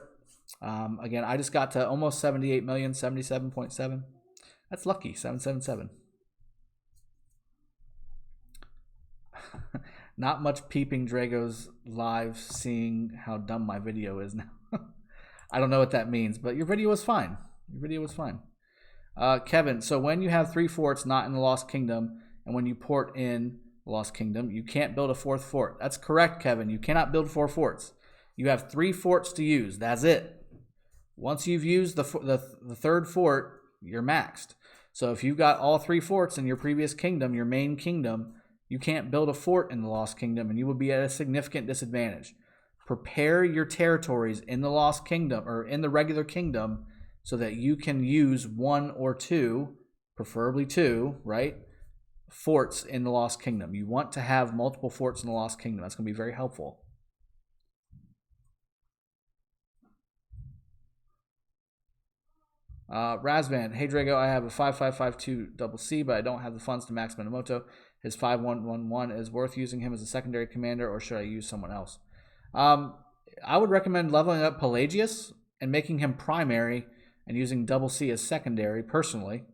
Again, I just got to almost 78 million, 77.7. That's lucky, 777. Not much peeping Drago's live, seeing how dumb my video is now. I don't know what that means, but your video was fine. Your video was fine. Kevin, so when you have 3 forts not in the Lost Kingdom, and when you port in the Lost Kingdom, you can't build a 4th fort. That's correct, Kevin. You cannot build 4 forts. You have 3 forts to use. That's it. Once you've used the 3rd fort, you're maxed. So if you've got all 3 forts in your previous kingdom, your main kingdom, you can't build a fort in the Lost Kingdom, and you will be at a significant disadvantage. Prepare your territories in the Lost Kingdom, or in the regular kingdom, so that you can use 1 or 2, preferably 2, right, forts in the Lost Kingdom. You want to have multiple forts in the Lost Kingdom. That's going to be very helpful. Razvan, hey Drago, I have a 5552 double C, but I don't have the funds to max Minamoto. His 5111 is worth using him as a secondary commander, or should I use someone else? I would recommend leveling up Pelagius and making him primary and using double C as secondary, personally.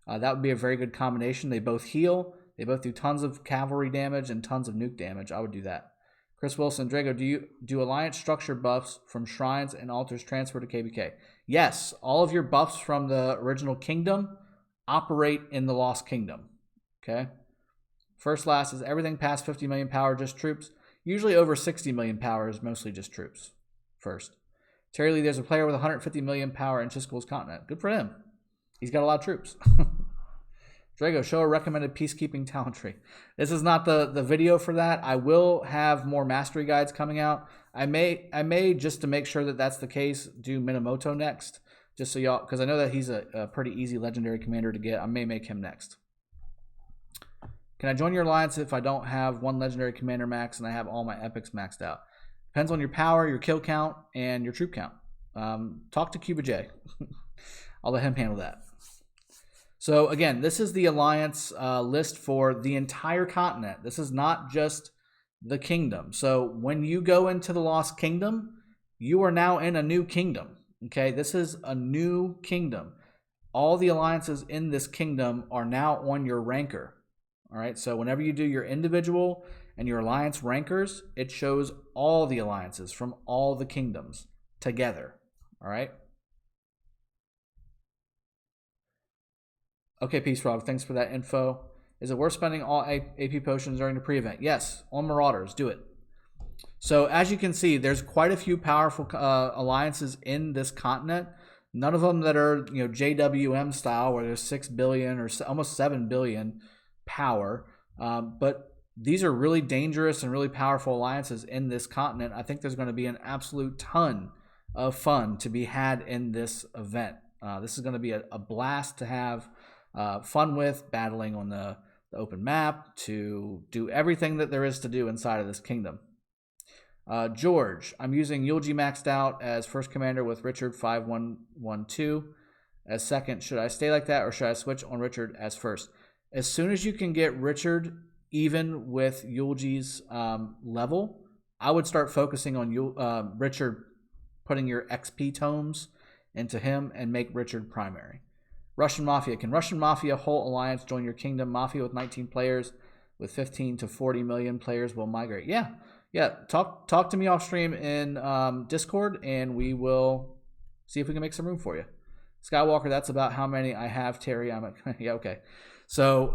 That would be a very good combination. They both heal. They both do tons of cavalry damage and tons of nuke damage. I would do that. Chris Wilson, Drago, do alliance structure buffs from shrines and altars transfer to KBK? Yes, all of your buffs from the original kingdom operate in the Lost Kingdom. Okay. First last is everything past 50 million power, just troops. Usually over 60 million power is mostly just troops first. Terry Lee, there's a player with 150 million power in Chisco's continent. Good for him. He's got a lot of troops. Drago, show a recommended peacekeeping talent tree. This is not the video for that. I will have more mastery guides coming out. I may just to make sure that that's the case, do Minamoto next. Just so y'all, because I know that he's a pretty easy legendary commander to get. I may make him next. Can I join your alliance if I don't have one legendary commander max and I have all my epics maxed out? Depends on your power, your kill count, and your troop count. Talk to Cuba J. I'll let him handle that. So again, this is the alliance list for the entire continent. This is not just the kingdom. So when you go into the Lost Kingdom, you are now in a new kingdom. Okay, this is a new kingdom. All the alliances in this kingdom are now on your ranker. All right, so whenever you do your individual and your alliance rankers, it shows all the alliances from all the kingdoms together. All right. Okay, Peace Frog, thanks for that info. Is it worth spending all AP potions during the pre-event? Yes, on Marauders, do it. So as you can see, there's quite a few powerful alliances in this continent. None of them that are JWM style, where there's 6 billion or almost 7 billion power. But these are really dangerous and really powerful alliances in this continent. I think there's going to be an absolute ton of fun to be had in this event. This is going to be a blast to have fun with, battling on the open map, to do everything that there is to do inside of this kingdom. George, I'm using Eulogy maxed out as first commander with Richard 5112 as second. Should I stay like that or should I switch on Richard as first? As soon as you can get Richard even with Eulogy's level, I would start focusing on Richard, putting your XP tomes into him and make Richard primary. Russian Mafia. Can Russian Mafia whole alliance join your kingdom? Mafia with 19 players with 15 to 40 million players will migrate. Yeah. Talk to me off stream in Discord, and we will see if we can make some room for you. Skywalker, that's about how many I have, Terry. Yeah, okay. So,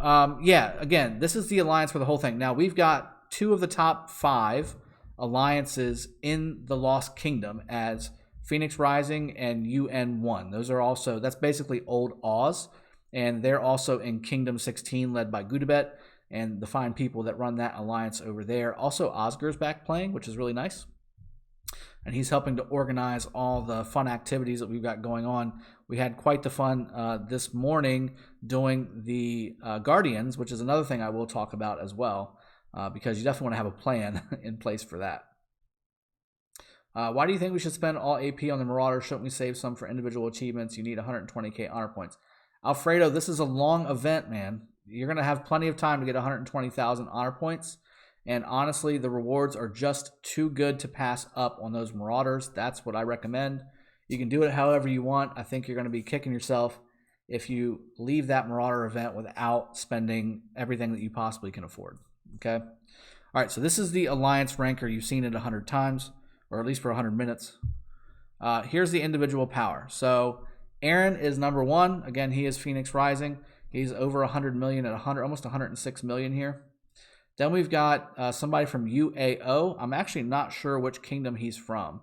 again, this is the alliance for the whole thing. Now, we've got 2 of the top 5 alliances in the Lost Kingdom as Phoenix Rising and UN1. Those are also, that's basically old Oz, and they're also in Kingdom 16 led by Gudabet and the fine people that run that alliance over there. Also, Oscar's back playing, which is really nice. And he's helping to organize all the fun activities that we've got going on. We had quite the fun this morning doing the Guardians, which is another thing I will talk about as well, because you definitely want to have a plan in place for that. Why do you think we should spend all AP on the Marauder? Shouldn't we save some for individual achievements? You need 120k honor points. Alfredo, this is a long event, man. You're going to have plenty of time to get 120,000 honor points. And honestly, the rewards are just too good to pass up on those Marauders. That's what I recommend. You can do it however you want. I think you're going to be kicking yourself if you leave that Marauder event without spending everything that you possibly can afford. Okay? All right, so this is the Alliance ranker. You've seen it 100 times, or at least for 100 minutes. Here's the individual power. So Aaron is number 1. Again, he is Phoenix Rising. He's over 100 million at 100, almost 106 million here. Then we've got somebody from UAO. I'm actually not sure which kingdom he's from,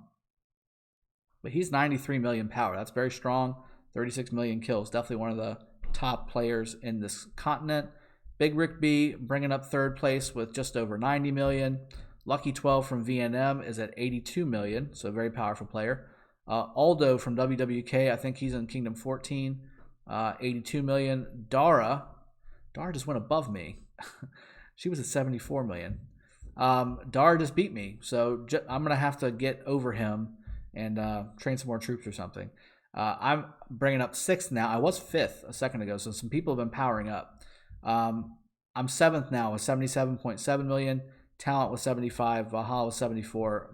but he's 93 million power. That's very strong. 36 million kills. Definitely one of the top players in this continent. Big Rick B bringing up 3rd place with just over 90 million. Lucky 12 from VNM is at 82 million, so a very powerful player. Aldo from WWK, I think he's in Kingdom 14, 82 million. Dara just went above me. She was at 74 million. Dara just beat me, so I'm going to have to get over him and train some more troops or something. I'm bringing up 6th now. I was 5th a second ago, so some people have been powering up. I'm 7th now with 77.7 million. Talent with 75. Valhalla with 74.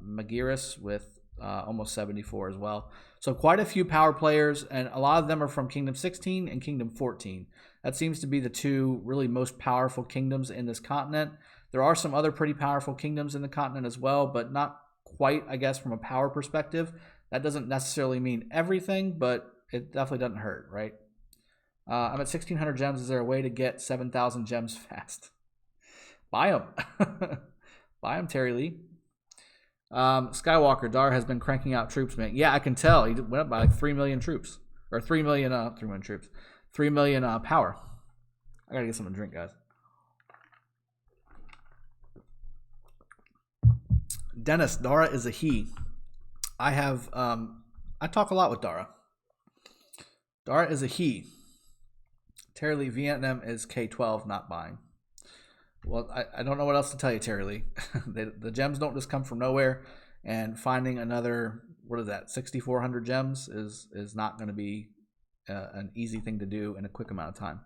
Magiris with almost 74 as well. So quite a few power players, and a lot of them are from Kingdom 16 and Kingdom 14. That seems to be the 2 really most powerful kingdoms in this continent. There are some other pretty powerful kingdoms in the continent as well, but not quite, I guess, from a power perspective. That doesn't necessarily mean everything, but it definitely doesn't hurt, right? I'm at 1,600 gems. Is there a way to get 7,000 gems fast? Buy them. Buy him, Terry Lee. Skywalker, Dar has been cranking out troops, man. Yeah, I can tell. He went up by like 3 million troops. Or 3 million, 3 million troops. 3 million power. I gotta get something to drink, guys. Dennis, Dara is a he. I have, I talk a lot with Dara. Dara is a he. Terry Lee, Vietnam is K-12, not buying. Well, I don't know what else to tell you, Terry Lee. The gems don't just come from nowhere, and finding another, what is that, 6,400 gems is not going to be an easy thing to do in a quick amount of time.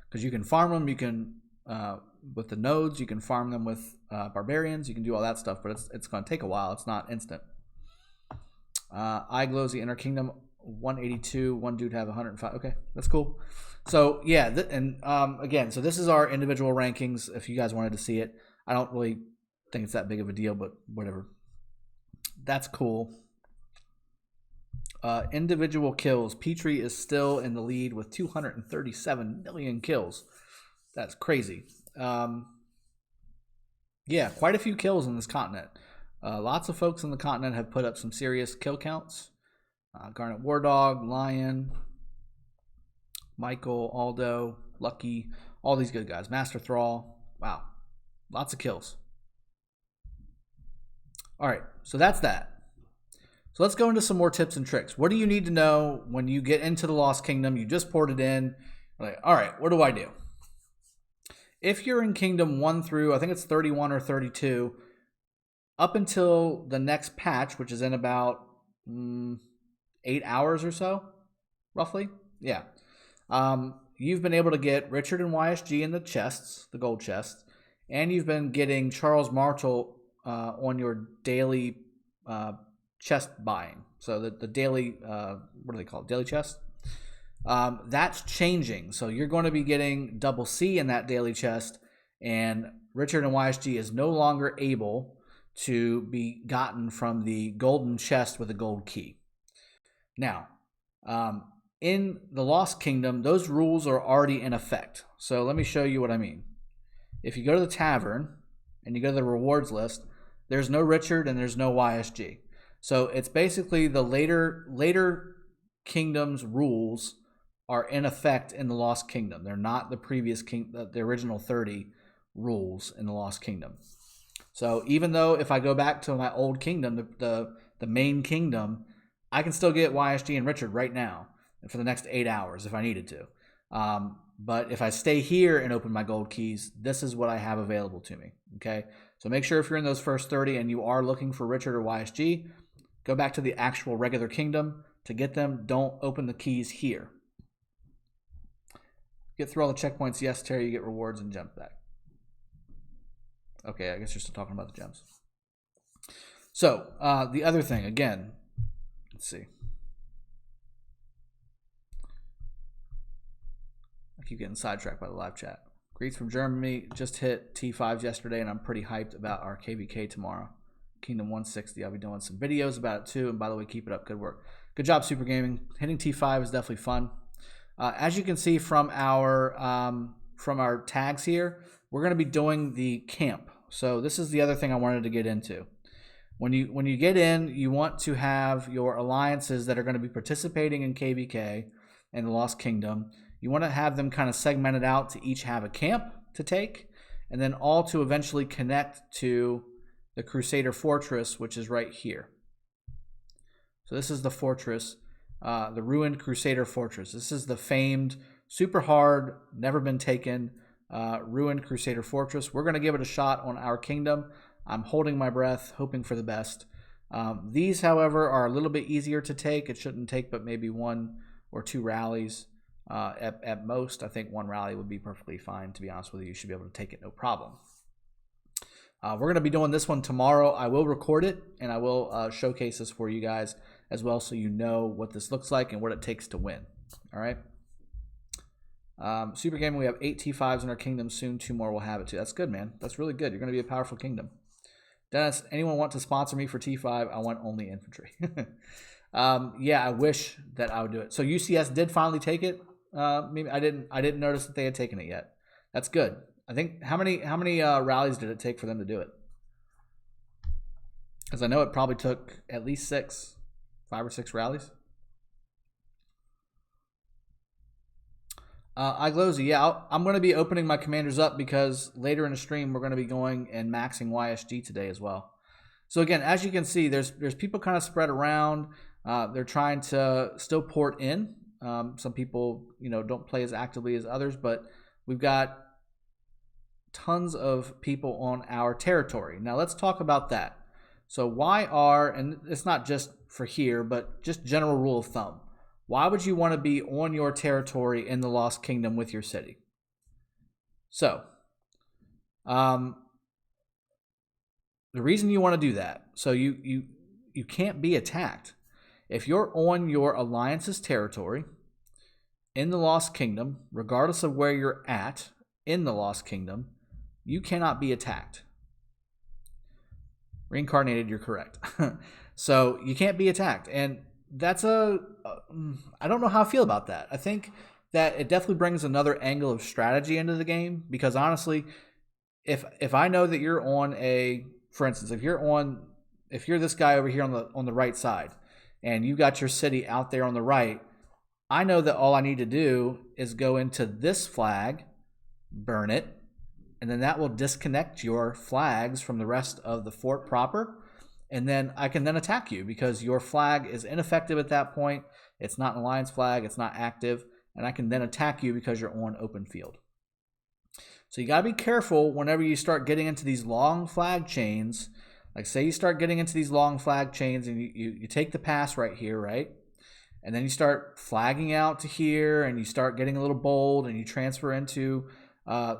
Because you can farm them, you can, with the nodes, you can farm them with barbarians, you can do all that stuff, but it's going to take a while. It's not instant. iGlows, the Inner Kingdom, 182, one dude have 105. Okay, that's cool. So yeah, again, so this is our individual rankings. If you guys wanted to see it, I don't really think it's that big of a deal, but whatever. That's cool. Individual kills. Petrie is still in the lead with 237 million kills. That's crazy. Yeah, quite a few kills in this continent. Lots of folks in the continent have put up some serious kill counts. Garnet War Dog, Lion, Michael, Aldo, Lucky, all these good guys. Master Thrall. Wow. Lots of kills. All right, so that's that. So let's go into some more tips and tricks. What do you need to know when you get into the Lost Kingdom? You just ported in. Like, all right, what do I do? If you're in Kingdom 1 through, I think it's 31 or 32, up until the next patch, which is in about 8 hours or so, roughly. Yeah. You've been able to get Richard and YSG in the chests, the gold chests, and you've been getting Charles Martel on your daily chest buying. So the daily, what do they call it? Daily chest? That's changing. So you're going to be getting double C in that daily chest, and Richard and YSG is no longer able to be gotten from the golden chest with a gold key. Now, in the Lost Kingdom, those rules are already in effect. So let me show you what I mean. If you go to the tavern and you go to the rewards list, there's no Richard and there's no YSG. So it's basically the later kingdoms rules are in effect in the Lost Kingdom. They're not the previous the original 30 rules in the Lost Kingdom. So even though if I go back to my old kingdom, the main kingdom, I can still get YSG and Richard right now for the next 8 hours if I needed to. But if I stay here and open my gold keys, this is what I have available to me. Okay, so make sure if you're in those first 30 and you are looking for Richard or YSG, go back to the actual regular kingdom to get them. Don't open the keys here. Get through all the checkpoints. Yes, Terry, you get rewards and gems back. Okay, I guess you're still talking about the gems. So the other thing, again, let's see. I keep getting sidetracked by the live chat. Greets from Germany. Just hit T5s yesterday, and I'm pretty hyped about our KVK tomorrow. Kingdom 160. I'll be doing some videos about it too. And by the way, keep it up. Good work. Good job, Super Gaming. Hitting T5 is definitely fun. As you can see from our tags here, we're going to be doing the camp. So this is the other thing I wanted to get into. When you get in, you want to have your alliances that are going to be participating in KVK and the Lost Kingdom. You want to have them kind of segmented out to each have a camp to take, and then all to eventually connect to the Crusader Fortress, which is right here. So this is the fortress, the ruined Crusader Fortress. This is the famed, super hard, never been taken, ruined Crusader Fortress. We're going to give it a shot on our kingdom. I'm holding my breath, hoping for the best. These, however, are a little bit easier to take. It shouldn't take but maybe 1 or 2 rallies at most. I think 1 rally would be perfectly fine, to be honest with you. You should be able to take it, no problem. We're going to be doing this one tomorrow. I will record it, and I will showcase this for you guys as well, so you know what this looks like and what it takes to win. All right. Super Gaming, we have 8 T5s in our kingdom. Soon 2 more will have it too. That's good, man. That's really good. You're going to be a powerful kingdom. Dennis, anyone want to sponsor me for T5? I want only infantry. Yeah, I wish that I would do it. So UCS did finally take it. Maybe I didn't notice that they had taken it yet. That's good. I think how many rallies did it take for them to do it? Because I know it probably took at least 5 or 6 rallies. Iglosy, yeah, I'm going to be opening my commanders up because later in the stream we're going to be going and maxing YSG today as well. So again, as you can see, there's people kind of spread around. They're trying to still port in. Some people, don't play as actively as others, but we've got tons of people on our territory. Now let's talk about that. So why and it's not just for here, but just general rule of thumb. Why would you want to be on your territory in the Lost Kingdom with your city? So, the reason you want to do that, so you can't be attacked. If you're on your alliance's territory in the Lost Kingdom, regardless of where you're at in the Lost Kingdom, you cannot be attacked. Reincarnated, you're correct. So you can't be attacked. And that's I don't know how I feel about that. I think that it definitely brings another angle of strategy into the game, because honestly, if I know that you're on for instance, if you're this guy over here on the right side and you got your city out there on the right, I know that all I need to do is go into this flag, burn it, and then that will disconnect your flags from the rest of the fort proper. And then I can then attack you because your flag is ineffective at that point. It's not an alliance flag. It's not active. And I can then attack you because you're on open field. So you got to be careful whenever you start getting into these long flag chains. Like say you start getting into these long flag chains and you take the pass right here, right? And then you start flagging out to here and you start getting a little bold and you transfer into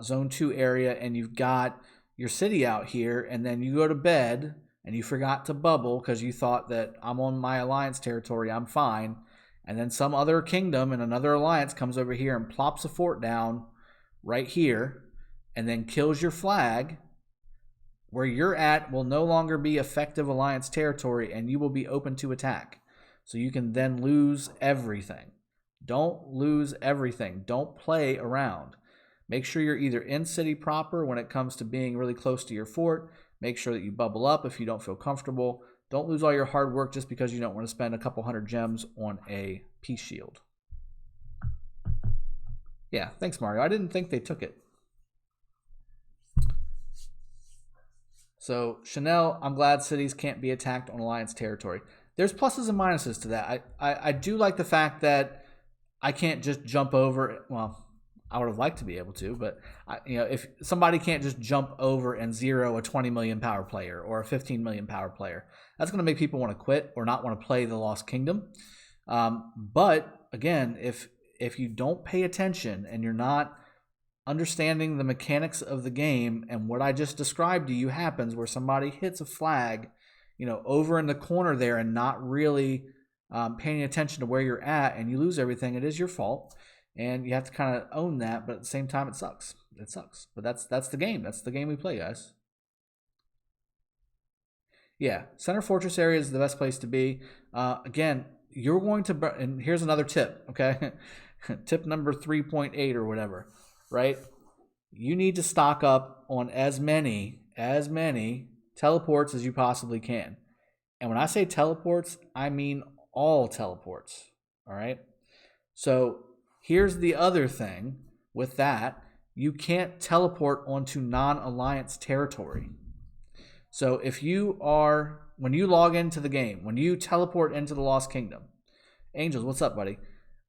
zone 2 area and you've got your city out here, and then you go to bed and you forgot to bubble because you thought that I'm on my alliance territory, I'm fine. And then some other kingdom and another alliance comes over here and plops a fort down right here and then kills your flag. Where you're at will no longer be effective alliance territory and you will be open to attack. So you can then lose everything. Don't lose everything. Don't play around. Make sure you're either in city proper when it comes to being really close to your fort. Make sure that you bubble up if you don't feel comfortable. Don't lose all your hard work just because you don't want to spend a couple hundred gems on a peace shield. Yeah, thanks, Mario. I didn't think they took it. So, Chanel, I'm glad cities can't be attacked on alliance territory. There's pluses and minuses to that. I do like the fact that I can't just jump over. Well, I would have liked to be able to, but if somebody can't just jump over and zero a 20 million power player or a 15 million power player, that's going to make people want to quit or not want to play the Lost Kingdom. But again, if you don't pay attention and you're not understanding the mechanics of the game, and what I just described to you happens where somebody hits a flag, over in the corner there and not really paying attention to where you're at, and you lose everything, it is your fault. And you have to kind of own that, but at the same time, it sucks. It sucks. But that's the game. That's the game we play, guys. Yeah, center fortress area is the best place to be. Again, you're going to, and here's another tip, okay? Tip number 3.8 or whatever, right? You need to stock up on as many teleports as you possibly can. And when I say teleports, I mean all teleports, all right? So here's the other thing with that. You can't teleport onto non-alliance territory. So when you log into the game, when you teleport into the Lost Kingdom, Angels, what's up, buddy?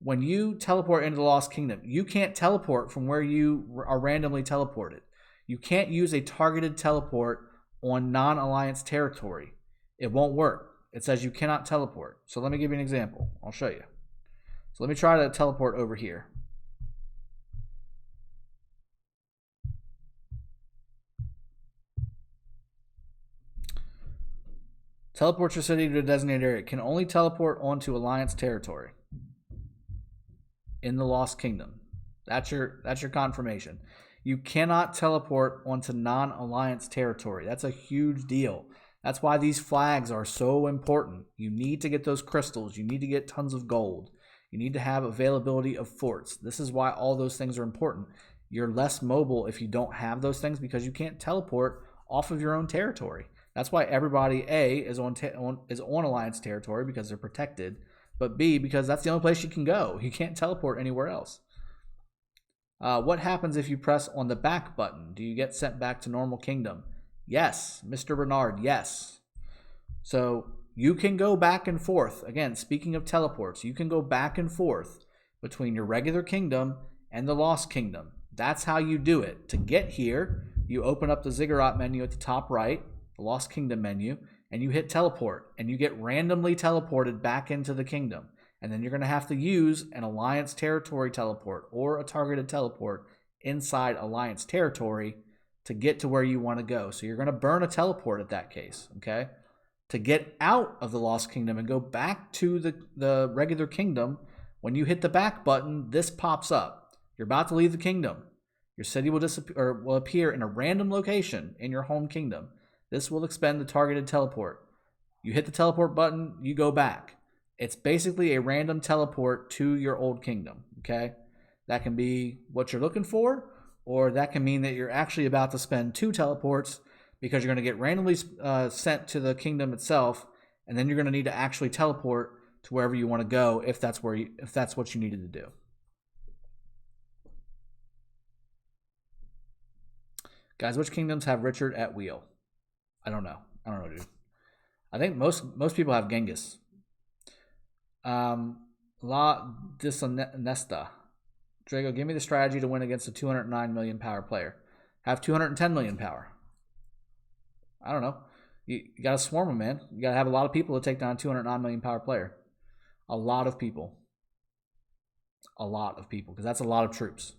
When you teleport into the Lost Kingdom, you can't teleport from where you are randomly teleported. You can't use a targeted teleport on non-alliance territory. It won't work. It says you cannot teleport. So let me give you an example. I'll show you. So let me try to teleport over here. Teleport your city to a designated area. It can only teleport onto alliance territory in the Lost Kingdom. That's your confirmation. You cannot teleport onto non-alliance territory. That's a huge deal. That's why these flags are so important. You need to get those crystals. You need to get tons of gold. You need to have availability of forts. This is why all those things are important. You're less mobile if you don't have those things because you can't teleport off of your own territory. That's why everybody, A, is on Alliance territory because they're protected, but B, because that's the only place you can go. You can't teleport anywhere else. What happens if you press on the back button? Do you get sent back to normal kingdom? Yes, Mr. Bernard, yes. So you can go back and forth. Again, speaking of teleports, you can go back and forth between your regular kingdom and the Lost Kingdom. That's how you do it. To get here, you open up the ziggurat menu at the top right, the Lost Kingdom menu, and you hit teleport, and you get randomly teleported back into the kingdom. And then you're going to have to use an Alliance territory teleport or a targeted teleport inside Alliance territory to get to where you want to go. So you're going to burn a teleport at that case, okay? To get out of the Lost Kingdom and go back to the regular kingdom, when you hit the back button, this pops up. You're about to leave the kingdom. Your city will disappear or will appear in a random location in your home kingdom. This will expend the targeted teleport. You hit the teleport button, you go back. It's basically a random teleport to your old kingdom, okay? That can be what you're looking for, or that can mean that you're actually about to spend 2 teleports because you're going to get randomly sent to the kingdom itself, and then you're going to need to actually teleport to wherever you want to go if that's what you needed to do. Guys, which kingdoms have Richard at wheel? I don't know, dude. I think most people have Genghis. La Disonesta. Drago, give me the strategy to win against a 209 million power player. Have 210 million power. I don't know. You got to swarm them, man. You got to have a lot of people to take down a 209 million power player. A lot of people. Because that's a lot of troops.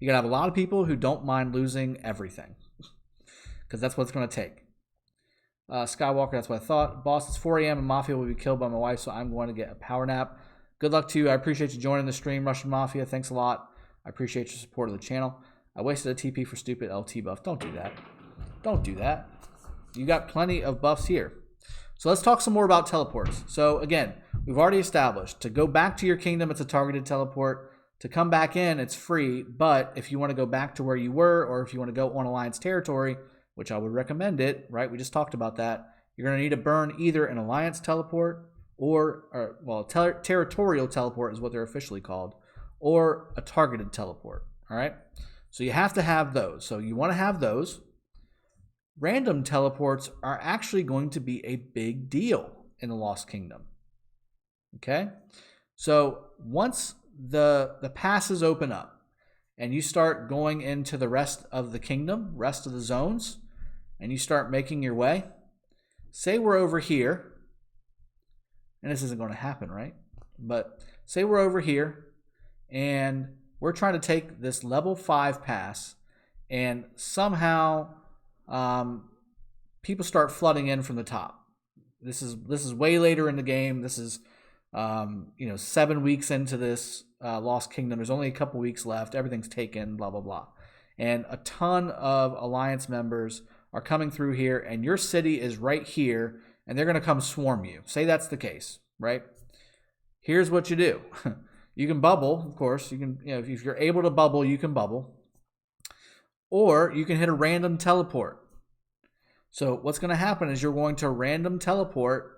You got to have a lot of people who don't mind losing everything. Because that's what it's going to take. Skywalker, that's what I thought. Boss, it's 4 a.m. and Mafia will be killed by my wife, so I'm going to get a power nap. Good luck to you. I appreciate you joining the stream, Russian Mafia. Thanks a lot. I appreciate your support of the channel. I wasted a TP for stupid LT buff. Don't do that. You got plenty of buffs here. So let's talk some more about teleports. So again, we've already established to go back to your kingdom, it's a targeted teleport. To come back in, it's free. But if you want to go back to where you were, or if you want to go on Alliance territory, which I would recommend it, right? We just talked about that. You're going to need to burn either an Alliance teleport territorial teleport is what they're officially called, or a targeted teleport, all right? So you have to have those. So you want to have those. Random teleports are actually going to be a big deal in the Lost Kingdom, okay? So once the passes open up and you start going into the rest of the kingdom, rest of the zones, and you start making your way, say we're over here, and this isn't going to happen, right? But say we're over here, and we're trying to take this level 5 pass, and somehow people start flooding in from the top. This is way later in the game. This is 7 weeks into this Lost Kingdom. There's only a couple weeks left. Everything's taken, blah, blah, blah. And a ton of Alliance members are coming through here, and your city is right here, and they're going to come swarm you. Say that's the case, right? Here's what you do. You can bubble, of course. You can, if you're able to bubble, you can bubble. Or you can hit a random teleport. So what's going to happen is you're going to random teleport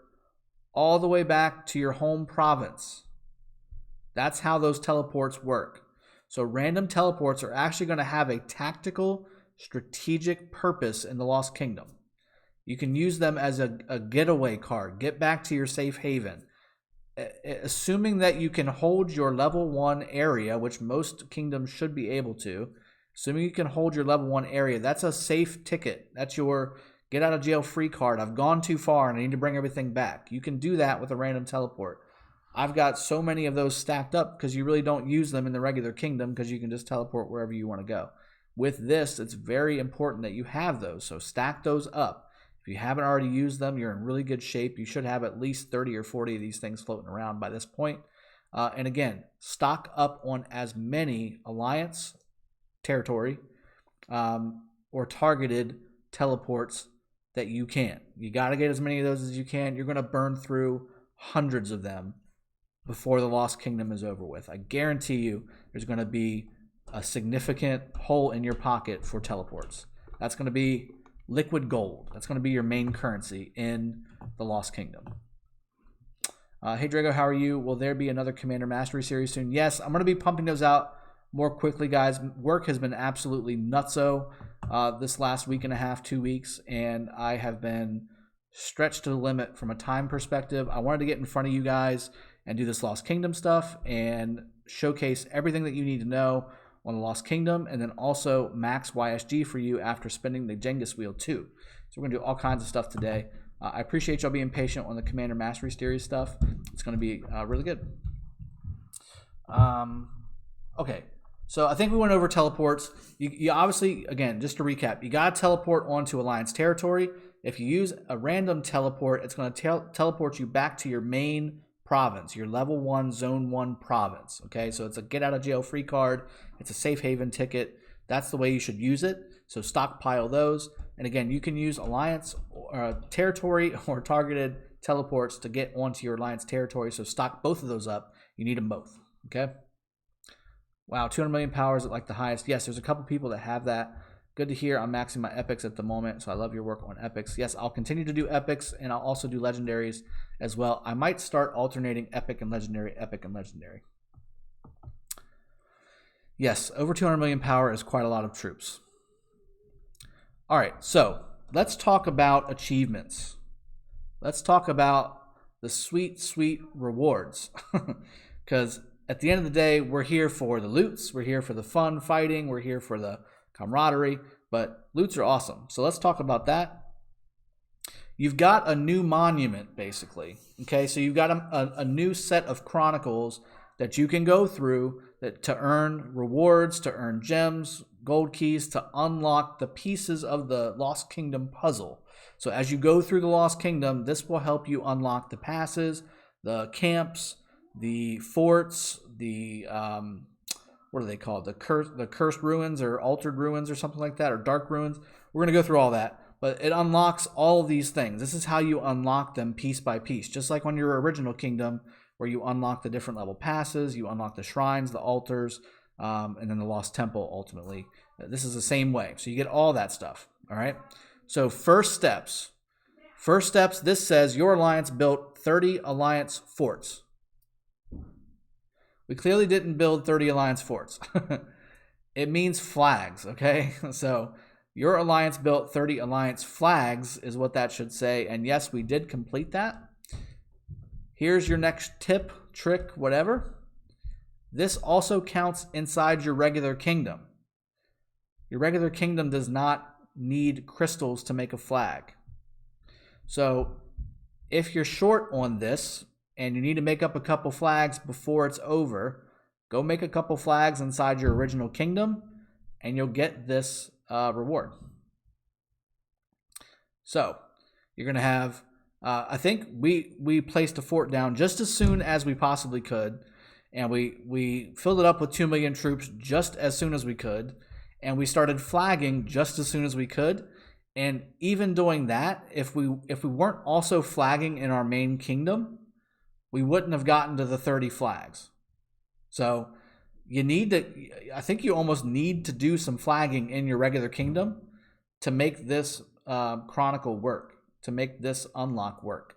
all the way back to your home province. That's how those teleports work. So random teleports are actually going to have a tactical, strategic purpose in the Lost Kingdom. You can use them as a getaway card. Get back to your safe haven. Assuming that you can hold your level 1 area, which most kingdoms should be able to, assuming you can hold your level 1 area, that's a safe ticket. That's your get out of jail free card. I've gone too far and I need to bring everything back. You can do that with a random teleport. I've got so many of those stacked up because you really don't use them in the regular kingdom because you can just teleport wherever you want to go. With this, it's very important that you have those. So stack those up. If you haven't already used them, you're in really good shape. You should have at least 30 or 40 of these things floating around by this point. And again, stock up on as many Alliance territory or targeted teleports that you can. You got to get as many of those as you can. You're going to burn through hundreds of them before the Lost Kingdom is over with. I guarantee you there's going to be a significant hole in your pocket for teleports. That's going to be liquid gold. That's going to be your main currency in the Lost Kingdom. Hey Drago, how are you? Will there be another Commander Mastery series soon? Yes, I'm going to be pumping those out more quickly, guys. Work has been absolutely nutso this last week and a half, 2 weeks, and I have been stretched to the limit from a time perspective. I wanted to get in front of you guys and do this Lost Kingdom stuff and showcase everything that you need to know on the Lost Kingdom, and then also max YSG for you after spinning the Genghis wheel too. So we're going to do all kinds of stuff today. I appreciate y'all being patient on the Commander Mastery Series stuff. It's going to be really good. Okay, so I think we went over teleports. You obviously, again, just to recap, you got to teleport onto Alliance territory. If you use a random teleport, it's going to teleport you back to your main province, your level 1, zone 1 province. Okay, so it's a get out of jail free card. It's a safe haven ticket. That's the way you should use it. So stockpile those. And again, you can use Alliance territory or targeted teleports to get onto your Alliance territory. So stock both of those up. You need them both. Okay. Wow, 200 million power is at like the highest. Yes, there's a couple people that have that. Good to hear. I'm maxing my epics at the moment, so I love your work on epics. Yes, I'll continue to do epics, and I'll also do legendaries as well. I might start alternating epic and legendary, epic and legendary. Yes, over 200 million power is quite a lot of troops. All right, so let's talk about achievements. Let's talk about the sweet, sweet rewards. Because at the end of the day, we're here for the loots. We're here for the fun fighting. We're here for the camaraderie. But loots are awesome. So let's talk about that. You've got a new monument, basically. Okay, so you've got a new set of chronicles that you can go through to earn rewards, to earn gems, gold keys, to unlock the pieces of the Lost Kingdom puzzle. So as you go through the Lost Kingdom, this will help you unlock the passes, the camps, the forts, the what are they called? The cursed ruins or altered ruins or something like that, or dark ruins. We're going to go through all that, but it unlocks all of these things. This is how you unlock them piece by piece, just like on your original kingdom, where you unlock the different level passes, you unlock the shrines, the altars, and then the Lost Temple ultimately. This is the same way. So you get all that stuff, all right? So first steps. First steps, this says your alliance built 30 alliance forts. We clearly didn't build 30 alliance forts. It means flags, okay? So your alliance built 30 alliance flags is what that should say. And yes, we did complete that. Here's your next tip, trick, whatever. This also counts inside your regular kingdom. Your regular kingdom does not need crystals to make a flag. So if you're short on this and you need to make up a couple flags before it's over, go make a couple flags inside your original kingdom and you'll get this reward. So you're going to have, I think we placed a fort down just as soon as we possibly could. And we filled it up with 2 million troops just as soon as we could. And we started flagging just as soon as we could. And even doing that, if we weren't also flagging in our main kingdom, we wouldn't have gotten to the 30 flags. So you need to, I think you almost need to do some flagging in your regular kingdom to make this chronicle work, to make this unlock work.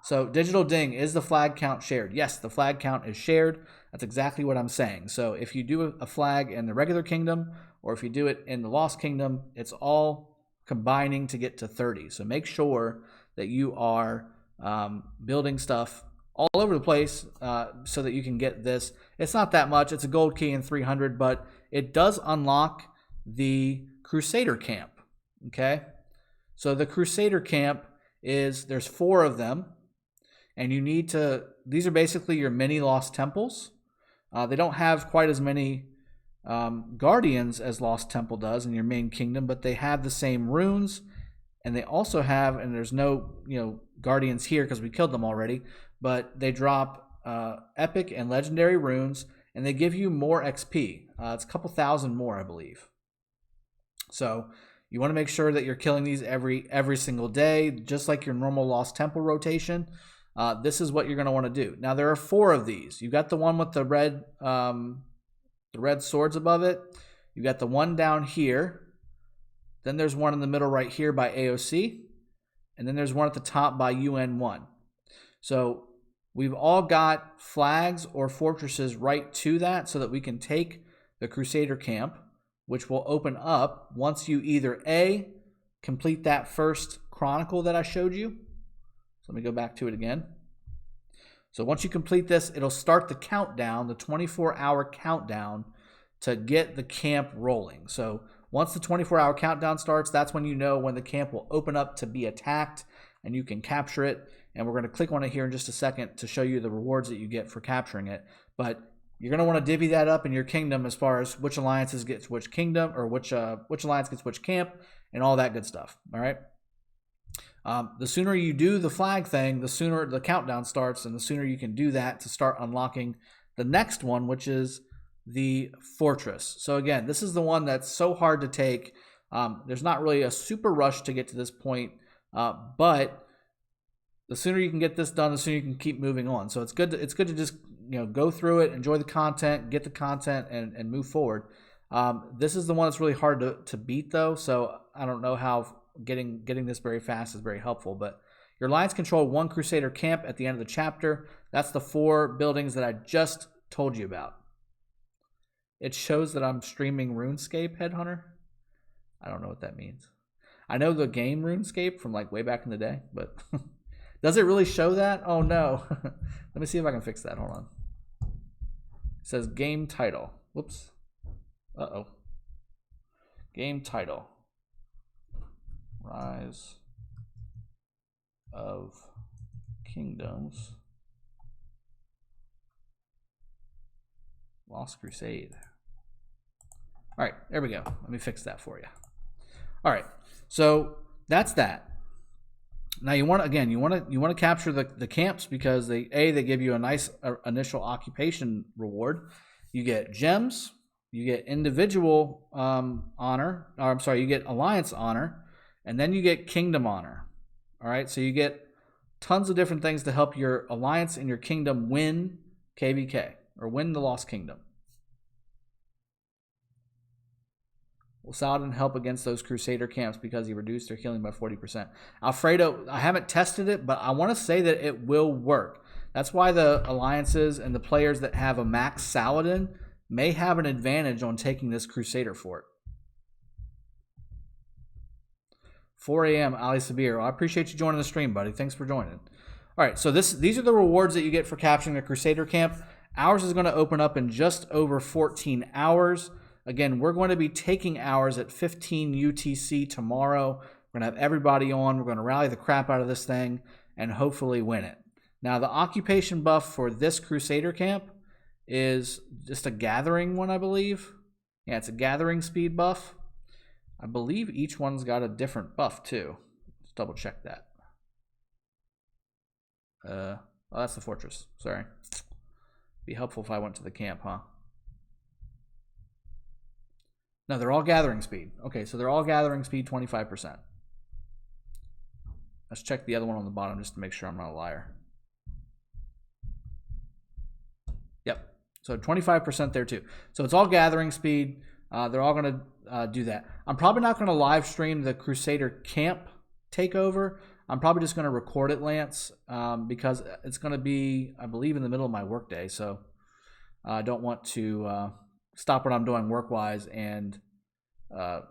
So digital ding, is the flag count shared? Yes, the flag count is shared. That's exactly what I'm saying. So if you do a flag in the regular kingdom, or if you do it in the Lost Kingdom, it's all combining to get to 30. So make sure that you are building stuff all over the place so that you can get this. It's not that much. It's a gold key in 300, but it does unlock the Crusader camp. Okay? So the Crusader camp is, there's 4 of them. And you need to, these are basically your mini Lost Temples. They don't have quite as many guardians as Lost Temple does in your main kingdom, but they have the same runes. And they also have, and there's no guardians here because we killed them already, but they drop epic and legendary runes, and they give you more XP. It's a couple thousand more, I believe. So you want to make sure that you're killing these every single day, just like your normal Lost Temple rotation. This is what you're going to want to do. Now there are 4 of these. You got the one with the red swords above it. You got the one down here, Then there's one in the middle right here by AOC. And then there's one at the top by UN1. So we've all got flags or fortresses right to that so that we can take the Crusader camp, which will open up once you either A, complete that first chronicle that I showed you. So let me go back to it again. So once you complete this, it'll start the countdown, the 24-hour countdown to get the camp rolling. So once the 24-hour countdown starts, that's when you know when the camp will open up to be attacked and you can capture it. And we're going to click on it here in just a second to show you the rewards that you get for capturing it. But you're going to want to divvy that up in your kingdom as far as which alliances gets which kingdom, or which alliance gets which camp, and all that good stuff. All right. The sooner you do the flag thing, the sooner the countdown starts, and the sooner you can do that to start unlocking the next one, which is the fortress. So again, this is the one that's so hard to take. There's not really a super rush to get to this point, but the sooner you can get this done, the sooner you can keep moving on. So it's good to just go through it, enjoy the content, get the content, and move forward. This is the one that's really hard to beat, though. So I don't know how getting this very fast is very helpful, but your alliance control one Crusader camp at the end of the chapter. That's the 4 buildings that I just told you about. It shows that I'm streaming RuneScape, Headhunter. I don't know what that means. I know the game RuneScape from like way back in the day, but does it really show that? Oh no. Let me see if I can fix that. Hold on. It says game title. Whoops. Uh-oh. Game title. Rise of Kingdoms. Lost Crusade. All right, there we go. Let me fix that for you. All right, so that's that. Now you want to capture the camps because they give you a nice initial occupation reward. You get gems, you get individual honor, or I'm sorry, you get alliance honor, and then you get kingdom honor. All right, so you get tons of different things to help your alliance and your kingdom win KVK, or win the Lost Kingdom. Will Saladin help against those Crusader camps because he reduced their healing by 40%? Alfredo, I haven't tested it, but I want to say that it will work. That's why the alliances and the players that have a max Saladin may have an advantage on taking this Crusader fort. 4 a.m. Ali Sabir. Well, I appreciate you joining the stream, buddy. Thanks for joining. All right, so these are the rewards that you get for capturing the Crusader camp. Ours is going to open up in just over 14 hours. Again, we're going to be taking ours at 15 UTC tomorrow. We're going to have everybody on. We're going to rally the crap out of this thing and hopefully win it. Now, the occupation buff for this Crusader camp is just a gathering one, I believe. Yeah, it's a gathering speed buff. I believe each one's got a different buff, too. Let's double check that. Oh, that's the fortress. Sorry. Be helpful if I went to the camp, huh? No, they're all gathering speed. Okay, so they're all gathering speed 25%. Let's check the other one on the bottom just to make sure I'm not a liar. Yep, so 25% there too. So it's all gathering speed. They're all going to do that. I'm probably not going to live stream the Crusader camp takeover. I'm probably just going to record it, Lance, because it's going to be, I believe, in the middle of my workday. So I don't want to stop what I'm doing work-wise, and that's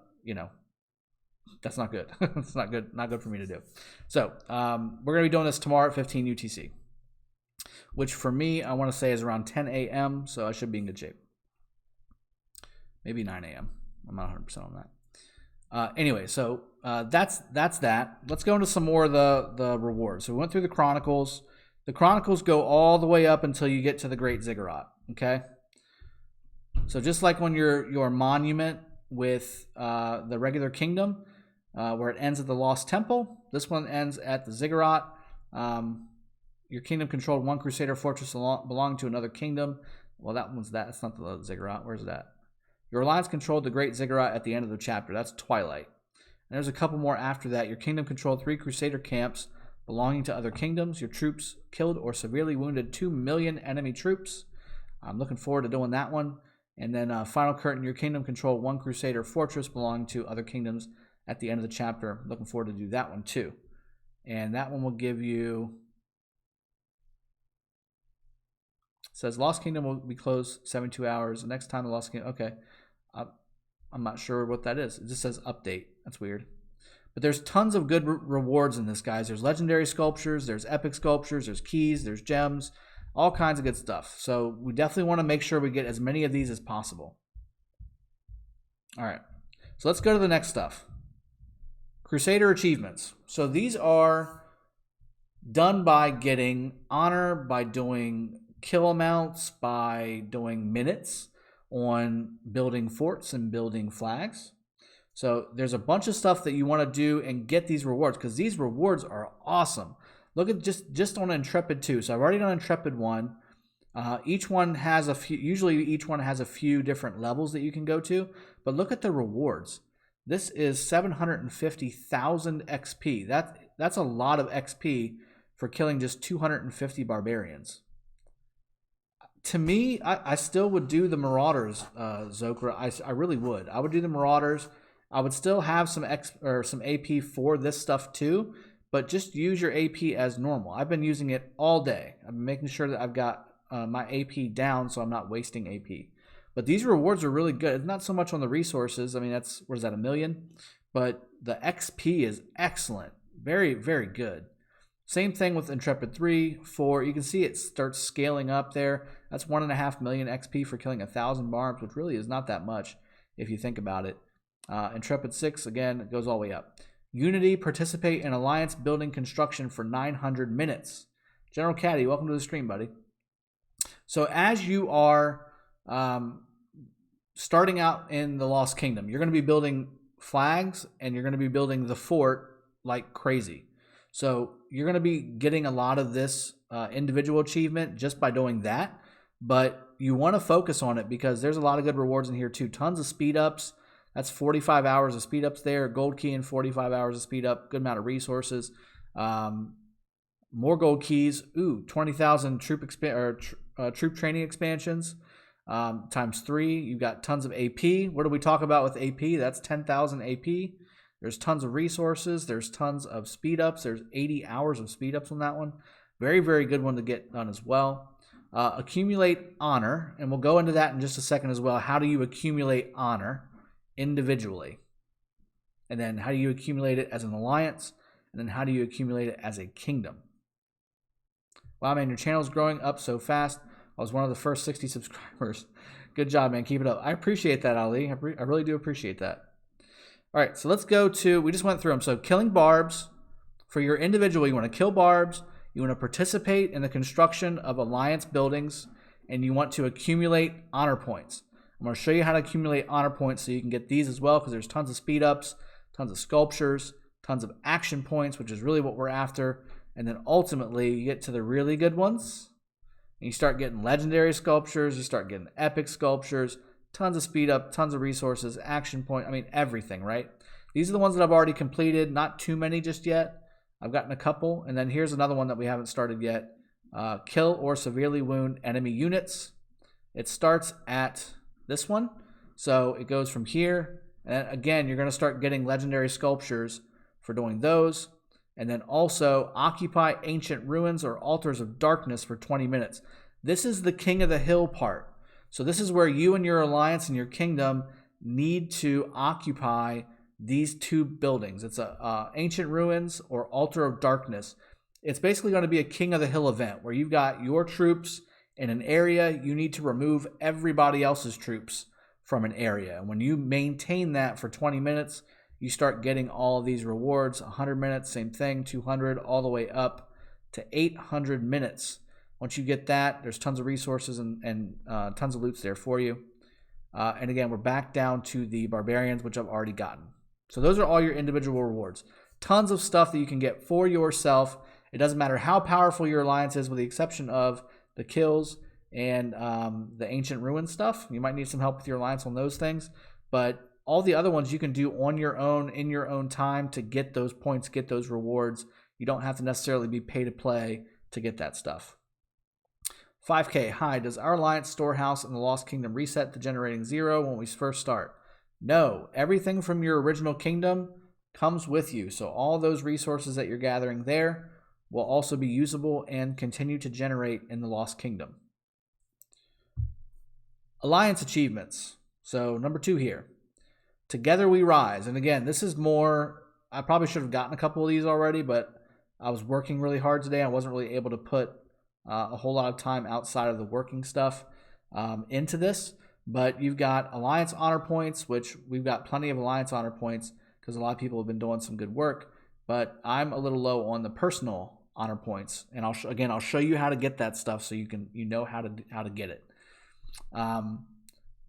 not good. It's not good for me to do. So we're going to be doing this tomorrow at 15 UTC, which for me, I want to say is around 10 a.m., so I should be in good shape. Maybe 9 a.m. I'm not 100% on that. Anyway, so that's that. Let's go into some more of the rewards. So we went through the Chronicles. The Chronicles go all the way up until you get to the Great Ziggurat, okay? So just like on your monument with the regular kingdom, where it ends at the Lost Temple, this one ends at the Ziggurat. Your kingdom controlled one Crusader fortress belonging to another kingdom. Well, that's not the Ziggurat. Where's that? Your alliance controlled the Great Ziggurat at the end of the chapter. That's Twilight. And there's a couple more after that. Your kingdom controlled 3 Crusader camps belonging to other kingdoms. Your troops killed or severely wounded 2 million enemy troops. I'm looking forward to doing that one. And then Final Curtain, your kingdom controlled 1 Crusader fortress belonging to other kingdoms at the end of the chapter. Looking forward to do that one too. And that one will give you, it says Lost Kingdom will be closed 72 hours. The next time the Lost Kingdom, okay. I'm not sure what that is. It just says update. That's weird. But there's tons of good rewards in this, guys. There's legendary sculptures, there's epic sculptures, there's keys, there's gems, all kinds of good stuff. So we definitely want to make sure we get as many of these as possible. All right. So let's go to the next stuff. Crusader achievements. So these are done by getting honor, by doing kill amounts, by doing minutes on building forts and building flags. So there's a bunch of stuff that you want to do and get these rewards, because these rewards are awesome. Look at just on Intrepid 2. So I've already done Intrepid 1. Each one has a few, usually each one has a few different levels that you can go to, but look at the rewards. This is 750,000 XP. That's a lot of XP for killing just 250 barbarians. To me, I still would do the Marauders, Zokra. I really would. I would do the Marauders. I would still have some AP for this stuff too, but just use your AP as normal. I've been using it all day. I've been making sure that I've got my AP down so I'm not wasting AP. But these rewards are really good. It's not so much on the resources. I mean, that's, what is that, 1 million? But the XP is excellent. Very, very good. Same thing with Intrepid 3, 4. You can see it starts scaling up there. That's 1.5 million XP for killing 1,000 barbs, which really is not that much if you think about it. Intrepid 6, again, it goes all the way up. Unity, participate in alliance building construction for 900 minutes. General Caddy, welcome to the stream, buddy. So as you are starting out in the Lost Kingdom, you're going to be building flags and you're going to be building the fort like crazy. So you're going to be getting a lot of this individual achievement just by doing that. But you want to focus on it because there's a lot of good rewards in here too. Tons of speed ups. That's 45 hours of speed ups there. Gold key and 45 hours of speed up. Good amount of resources. More gold keys. Ooh, 20,000 troop training expansions times 3. You've got tons of AP. What do we talk about with AP? That's 10,000 AP. There's tons of resources. There's tons of speed ups. There's 80 hours of speed ups on that one. Very, very good one to get done as well. Accumulate honor, and we'll go into that in just a second as well. How do you accumulate honor individually? And then how do you accumulate it as an alliance? And then how do you accumulate it as a kingdom? Wow, man, your channel's growing up so fast. I was one of the first 60 subscribers. Good job, man. Keep it up. I appreciate that, Ali. I really do appreciate that. All right, so let's go to, we just went through them. So killing barbs, for your individual, you want to kill barbs, you want to participate in the construction of alliance buildings, and you want to accumulate honor points. I'm going to show you how to accumulate honor points so you can get these as well, because there's tons of speed ups, tons of sculptures, tons of action points, which is really what we're after. And then ultimately, you get to the really good ones, and you start getting legendary sculptures, you start getting epic sculptures, tons of speed up, tons of resources, action point, I mean, everything, right? These are the ones that I've already completed, not too many just yet. I've gotten a couple, and then here's another one that we haven't started yet. Kill or severely wound enemy units. It starts at this one, so it goes from here, and again, you're going to start getting legendary sculptures for doing those, and then also occupy ancient ruins or altars of darkness for 20 minutes. This is the King of the Hill part. So this is where you and your alliance and your kingdom need to occupy these two buildings. It's a ancient ruins or altar of darkness. It's basically going to be a King of the Hill event where you've got your troops in an area. You need to remove everybody else's troops from an area. And when you maintain that for 20 minutes, you start getting all of these rewards. 100 minutes, same thing, 200, all the way up to 800 minutes. Once you get that, there's tons of resources and tons of loots there for you. And again, we're back down to the barbarians, which I've already gotten. So those are all your individual rewards. Tons of stuff that you can get for yourself. It doesn't matter how powerful your alliance is, with the exception of the kills and the ancient ruin stuff. You might need some help with your alliance on those things. But all the other ones you can do on your own, in your own time, to get those points, get those rewards. You don't have to necessarily be pay to play to get that stuff. 5K, hi, does our alliance storehouse in the Lost Kingdom reset to generating 0 when we first start? No, everything from your original kingdom comes with you. So all those resources that you're gathering there will also be usable and continue to generate in the Lost Kingdom. Alliance achievements. So number 2 here. Together we rise. And again, this is more, I probably should have gotten a couple of these already, but I was working really hard today. I wasn't really able to put a whole lot of time outside of the working stuff into this. But you've got Alliance honor points, which we've got plenty of Alliance honor points because a lot of people have been doing some good work. But I'm a little low on the personal honor points, and I'll show you how to get that stuff so you know how to get it.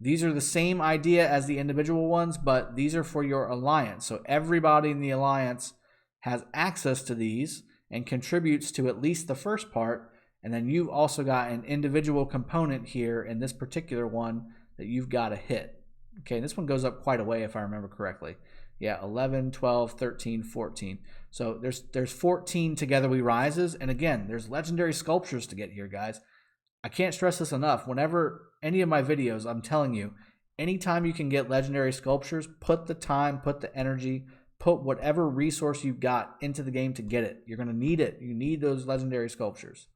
These are the same idea as the individual ones, but these are for your alliance. So everybody in the alliance has access to these and contributes to at least the first part. And then you've also got an individual component here in this particular one that you've got to hit. Okay, this one goes up quite a way if I remember correctly. Yeah, 11, 12, 13, 14. So there's 14 Together We Rises. And again, there's legendary sculptures to get here, guys. I can't stress this enough. Whenever any of my videos, I'm telling you, anytime you can get legendary sculptures, put the time, put the energy, put whatever resource you've got into the game to get it. You're going to need it. You need those legendary sculptures.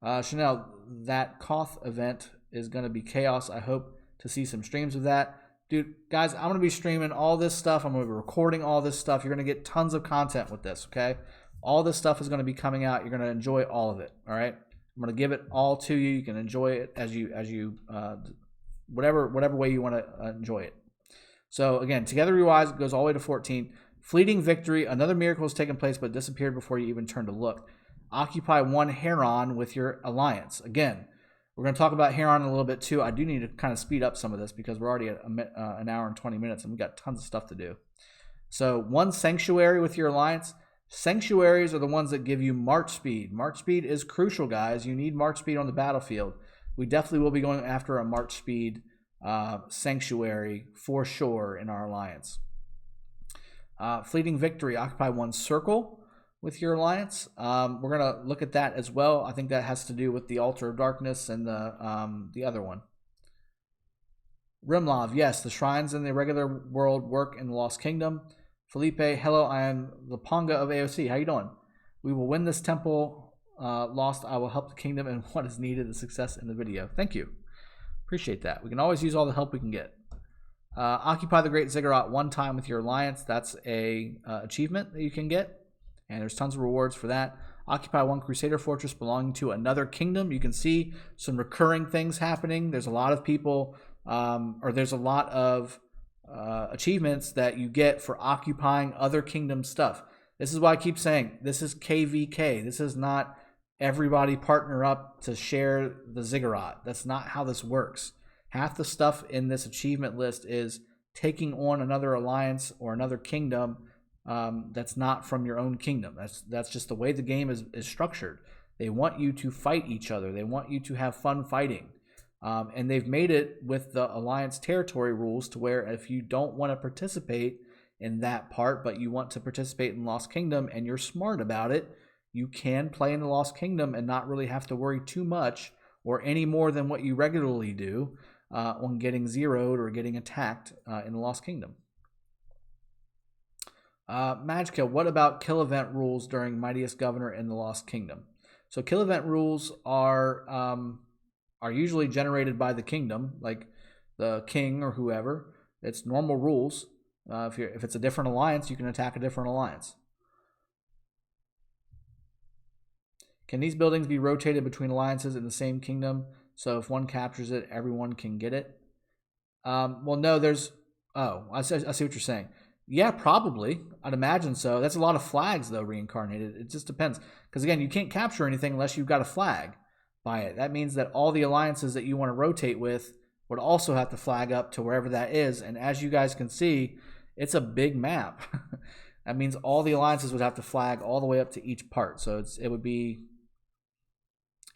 Chanel, that Koth event is going to be chaos. I hope to see some streams of that. Dude, guys, I'm going to be streaming all this stuff. I'm going to be recording all this stuff. You're going to get tons of content with this, okay? All this stuff is going to be coming out. You're going to enjoy all of it, all right? I'm going to give it all to you. You can enjoy it as you whatever way you want to enjoy it. So again, Together We Rise goes all the way to 14. Fleeting Victory, another miracle has taken place but disappeared before you even turn to look. Occupy 1 Heron with your alliance. Again, we're going to talk about Heron a little bit too. I do need to kind of speed up some of this because we're already at an hour and 20 minutes and we've got tons of stuff to do. So 1 Sanctuary with your alliance. Sanctuaries are the ones that give you march speed. March speed is crucial, guys. You need march speed on the battlefield. We definitely will be going after a march speed sanctuary for sure in our alliance. Fleeting Victory, occupy 1 circle with your alliance. We're going to look at that as well. I think that has to do with the Altar of Darkness and the other one. Rimlov, yes, the shrines in the regular world work in the Lost Kingdom. Felipe, hello, I am the Ponga of AOC. How you doing? We will win this temple. Lost, I will help the kingdom and what is needed, the success in the video. Thank you. Appreciate that. We can always use all the help we can get. Occupy the Great Ziggurat 1 time with your alliance. That's a achievement that you can get. And there's tons of rewards for that. Occupy 1 Crusader Fortress belonging to another kingdom. You can see some recurring things happening. There's a lot of people, there's a lot of achievements that you get for occupying other kingdom stuff. This is why I keep saying this is KVK. This is not everybody partner up to share the ziggurat. That's not how this works. Half the stuff in this achievement list is taking on another alliance or another kingdom that's not from your own kingdom. That's just the way the game is structured. They want you to fight each other. They want you to have fun fighting. And they've made it with the alliance territory rules to where if you don't want to participate in that part, but you want to participate in Lost Kingdom and you're smart about it, you can play in the Lost Kingdom and not really have to worry too much or any more than what you regularly do on getting zeroed or getting attacked in the Lost Kingdom. Magicka, what about kill event rules during Mightiest Governor in the Lost Kingdom? So kill event rules are usually generated by the kingdom, like the king or whoever. It's normal rules. If it's a different alliance, you can attack a different alliance. Can these buildings be rotated between alliances in the same kingdom? So if one captures it, everyone can get it? Well, no, there's... Oh, I see what you're saying. Yeah, probably. I'd imagine so. That's a lot of flags, though, reincarnated. It just depends. Because, again, you can't capture anything unless you've got a flag by it. That means that all the alliances that you want to rotate with would also have to flag up to wherever that is. And as you guys can see, it's a big map. That means all the alliances would have to flag all the way up to each part. So it would be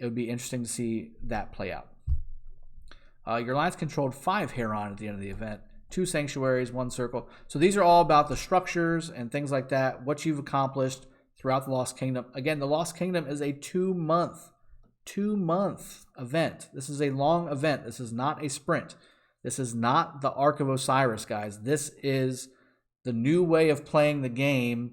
interesting to see that play out. Your alliance controlled 5 Heron at the end of the event. 2 sanctuaries, 1 circle. So these are all about the structures and things like that, what you've accomplished throughout the Lost Kingdom. Again, the Lost Kingdom is a 2-month event. This is a long event. This is not a sprint. This is not the Ark of Osiris, guys. This is the new way of playing the game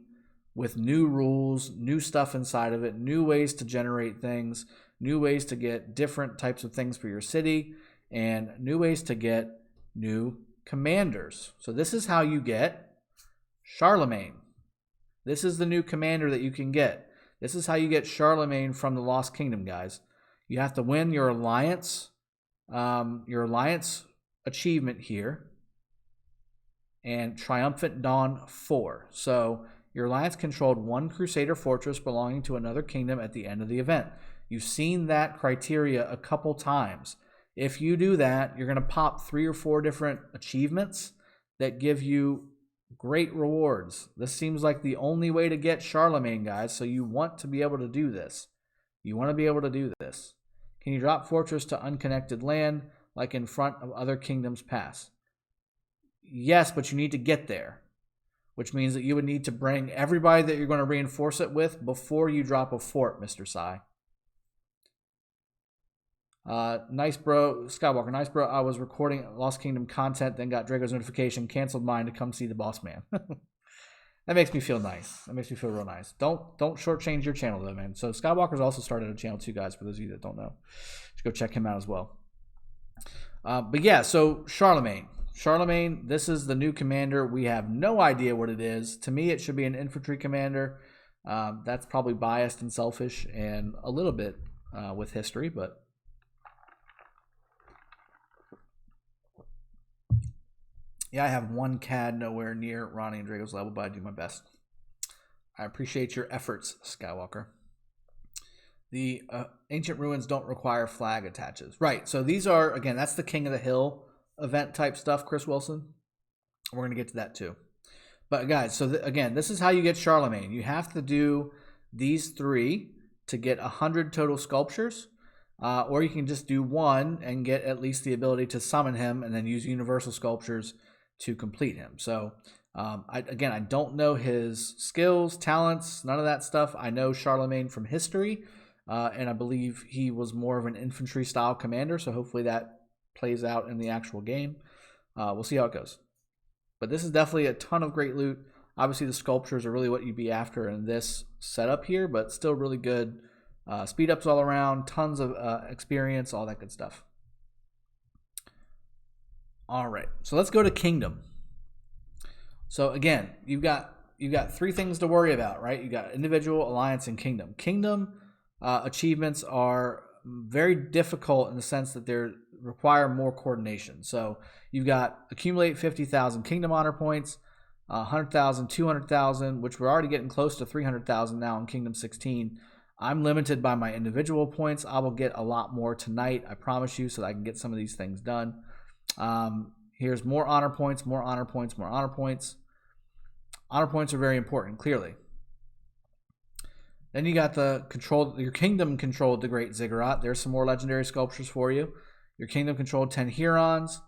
with new rules, new stuff inside of it, new ways to generate things, new ways to get different types of things for your city, and new ways to get new commanders. So this is how you get Charlemagne. This is the new commander that you can get. This is how you get Charlemagne from the Lost Kingdom, guys. You have to win your alliance achievement here, and Triumphant Dawn 4. So your alliance controlled one Crusader fortress belonging to another kingdom at the end of the event. You've seen that criteria a couple times. If you do that, you're going to pop 3 or 4 different achievements that give you great rewards. This seems like the only way to get Charlemagne, guys, so you want to be able to do this. You want to be able to do this. Can you drop fortress to unconnected land like in front of other kingdoms pass? Yes, but you need to get there, which means that you would need to bring everybody that you're going to reinforce it with before you drop a fort, Mr. Sai. Nice bro, Skywalker, nice bro. I was recording Lost Kingdom content, then got Drago's notification, canceled mine to come see the boss man. That makes me feel nice. That makes me feel real nice. Don't shortchange your channel though, man. So Skywalker's also started a channel too, guys, for those of you that don't know. Just go check him out as well. But yeah, so Charlemagne, this is the new commander. We have no idea what it is. To me, it should be an infantry commander. That's probably biased and selfish and a little bit with history, but yeah, I have 1 CAD nowhere near Ronnie and Drago's level, but I do my best. I appreciate your efforts, Skywalker. The ancient ruins don't require flag attaches. Right, so these are, again, that's the King of the Hill event type stuff, Chris Wilson. We're going to get to that too. But guys, so again, this is how you get Charlemagne. You have to do these 3 to get 100 total sculptures. Or you can just do 1 and get at least the ability to summon him and then use universal sculptures to complete him. So I don't know his skills, talents, none of that stuff. I know Charlemagne from history, and I believe he was more of an infantry style commander, so hopefully that plays out in the actual game. We'll see how it goes. But this is definitely a ton of great loot. Obviously the sculptures are really what you'd be after in this setup here, but still really good. Speed ups all around, tons of experience, all that good stuff. All right, so let's go to Kingdom. So again, you've got 3 things to worry about, right? You got individual, alliance, and kingdom. Kingdom achievements are very difficult in the sense that they require more coordination. So you've got accumulate 50,000 kingdom honor points, 100,000, 200,000, which we're already getting close to 300,000 now in Kingdom 16. I'm limited by my individual points. I will get a lot more tonight, I promise you, so that I can get some of these things done. Here's more honor points, more honor points, more honor points. Honor points are very important, clearly. Then you got your kingdom controlled the Great Ziggurat. There's some more legendary sculptures for you. Your kingdom controlled 10 Hurons,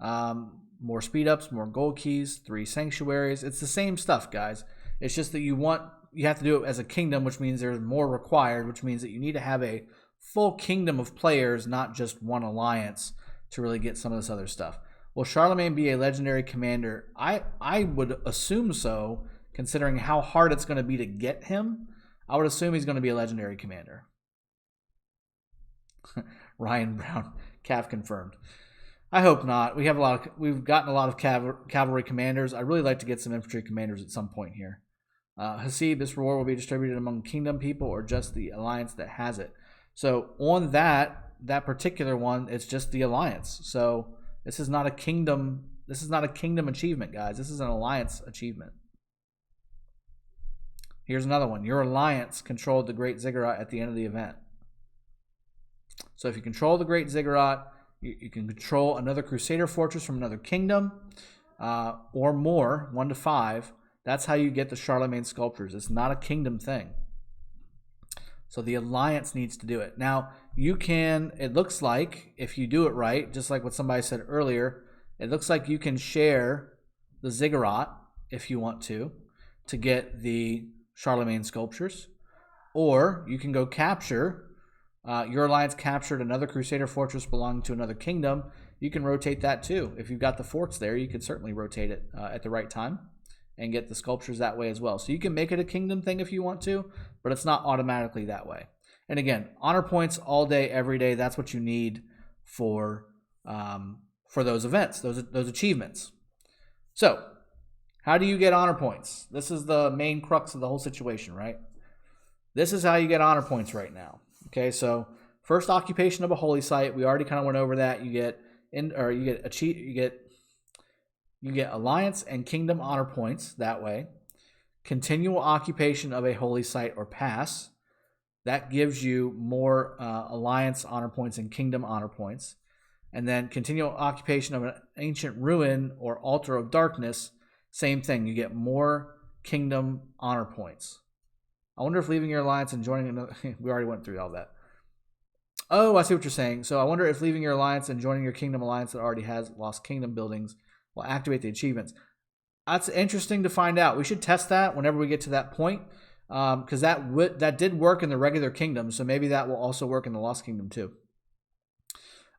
more speed ups, more gold keys, 3 sanctuaries. It's the same stuff, guys. It's just that you have to do it as a kingdom, which means there's more required, which means that you need to have a full kingdom of players, not just 1 alliance, to really get some of this other stuff. Will Charlemagne be a legendary commander? I would assume so, considering how hard it's going to be to get him. I would assume he's going to be a legendary commander. Ryan Brown, Cav confirmed. I hope not. We've gotten a lot of cavalry commanders. I really like to get some infantry commanders at some point here. Hasib, this reward will be distributed among kingdom people or just the alliance that has it. So on that particular one, it's just the alliance. So this is not a kingdom. This is not a kingdom achievement, guys. This is an alliance achievement. Here's another one. Your alliance controlled the Great Ziggurat at the end of the event. So if you control the Great Ziggurat, you can control another Crusader fortress from another kingdom, or more, 1 to 5. That's how you get the Charlemagne sculptures. It's not a kingdom thing. So the alliance needs to do it. Now, you can, it looks like, if you do it right, just like what somebody said earlier, it looks like you can share the Ziggurat, if you want to get the Charlemagne sculptures. Or you can go capture, your alliance captured another Crusader fortress belonging to another kingdom. You can rotate that too. If you've got the forts there, you could certainly rotate it at the right time. and get the sculptures that way as well. So you can make it a kingdom thing if you want to, but it's not automatically that way. And again, honor points all day, every day. That's what you need for those events, those achievements. So how do you get honor points? This is the main crux of the whole situation, right? This is how you get honor points right now. Okay, so first occupation of a holy site. We already kind of went over that. You get alliance and kingdom honor points that way. Continual occupation of a holy site or pass. That gives you more alliance honor points and kingdom honor points. And then continual occupation of an ancient ruin or altar of darkness. Same thing. You get more kingdom honor points. I wonder if leaving your alliance and joining another... we already went through all that. Oh, I see what you're saying. So I wonder if leaving your alliance and joining your kingdom alliance that already has lost kingdom buildings will activate the achievements. That's interesting to find out. We should test that whenever we get to that point, because that did work in the regular kingdom, so maybe that will also work in the lost kingdom too.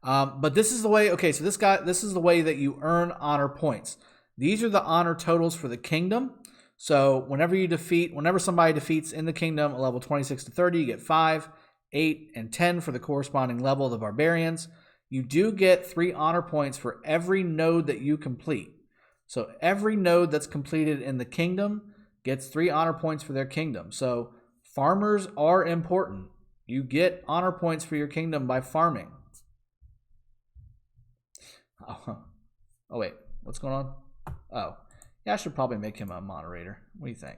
But this is the way. Okay, so this is the way that you earn honor points. These are the honor totals for the kingdom. So whenever somebody defeats in the kingdom a level 26 to 30, you get 5, 8, and 10 for the corresponding level of the barbarians. You do get 3 honor points for every node that you complete. So every node that's completed in the kingdom gets 3 honor points for their kingdom. So farmers are important. You get honor points for your kingdom by farming. Oh wait, what's going on? Oh, yeah, I should probably make him a moderator. What do you think?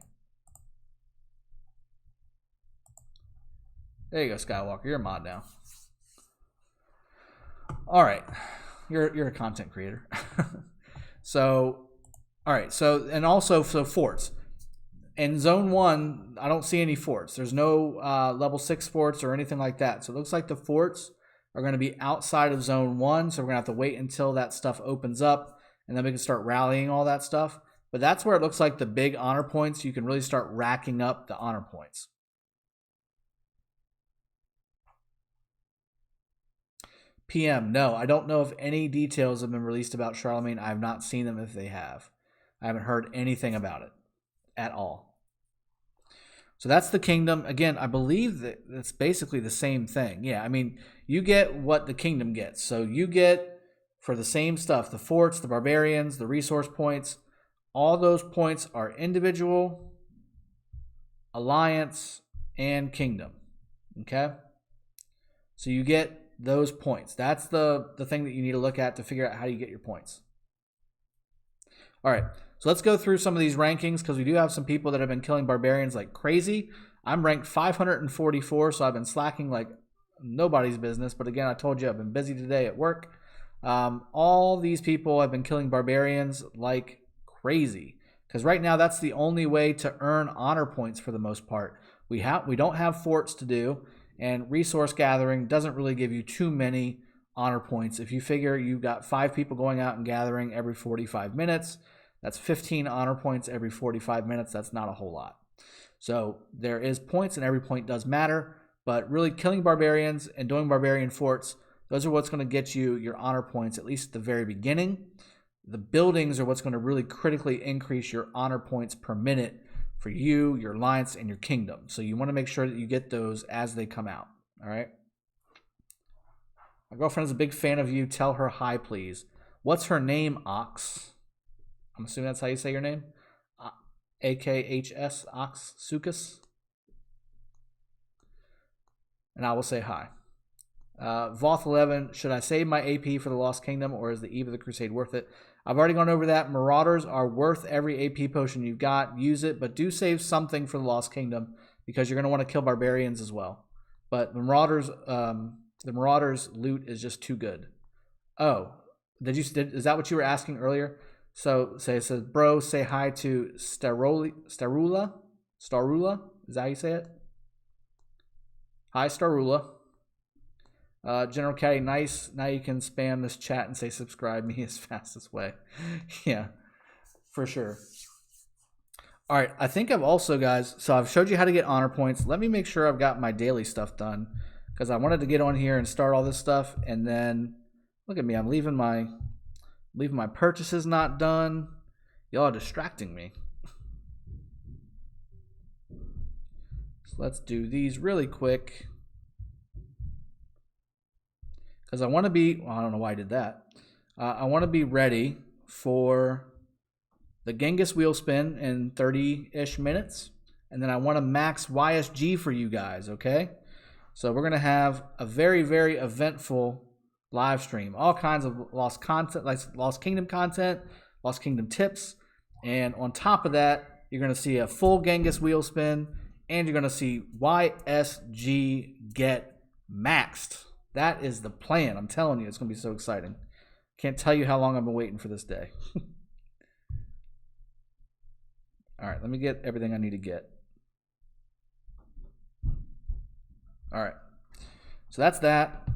There you go, Skywalker. You're a mod now. All right, you're a content creator. So, all right. So forts. In Zone 1, I don't see any forts. There's no level 6 forts or anything like that. So it looks like the forts are going to be outside of Zone 1. So we're going to have to wait until that stuff opens up, and then we can start rallying all that stuff. But that's where it looks like the big honor points. You can really start racking up the honor points. PM, no, I don't know if any details have been released about Charlemagne. I have not seen them if they have. I haven't heard anything about it at all. So that's the kingdom. Again, I believe that it's basically the same thing. Yeah, I mean, you get what the kingdom gets. So you get, for the same stuff, the forts, the barbarians, the resource points. All those points are individual, alliance, and kingdom. Okay? So you get those points. That's the thing that you need to look at to figure out how you get your points. All right, so let's go through some of these rankings, because we do have some people that have been killing barbarians like crazy. I'm ranked 544, so I've been slacking like nobody's business. But again, I told you I've been busy today at work. All these people have been killing barbarians like crazy, because right now that's the only way to earn honor points for the most part. We don't have forts to do, and resource gathering doesn't really give you too many honor points. If you figure you've got 5 people going out and gathering every 45 minutes, that's 15 honor points every 45 minutes. That's not a whole lot. So there is points, and every point does matter, but really killing barbarians and doing barbarian forts, those are what's going to get you your honor points, at least at the very beginning. The buildings are what's going to really critically increase your honor points per minute for you, your alliance, and your kingdom. So you want to make sure that you get those as they come out. All right. My girlfriend is a big fan of you. Tell her hi, please. What's her name, Ox? I'm assuming that's how you say your name. AKHS, Ox Sukas. And I will say hi. Voth11, should I save my AP for the Lost Kingdom, or is the Eve of the Crusade worth it? I've already gone over that. Marauders are worth every AP potion you've got. Use it, but do save something for the Lost Kingdom, because you're going to want to kill barbarians as well. But the Marauders loot is just too good. Oh, is that what you were asking earlier? So it says, bro, say hi to Starula. Is that how you say it? Hi, Starula. General Caddy, nice. Now you can spam this chat and say subscribe me as fastest way. Yeah, for sure. All right, I think I've also, guys, so I've showed you how to get honor points. Let me make sure I've got my daily stuff done, because I wanted to get on here and start all this stuff, and then look at me, I'm leaving my purchases not done. Y'all are distracting me. let's do these really quick. Because I want to be, well, I don't know why I did that. I want to be ready for the Genghis wheel spin in 30-ish minutes. And then I want to max YSG for you guys, okay? So we're going to have a very, very eventful live stream. All kinds of Lost content, like Lost Kingdom content, Lost Kingdom tips. And on top of that, you're going to see a full Genghis wheel spin. And you're going to see YSG get maxed. That is the plan. I'm telling you, it's going to be so exciting. Can't tell you how long I've been waiting for this day. All right, let me get everything I need to get. All right, so that's that.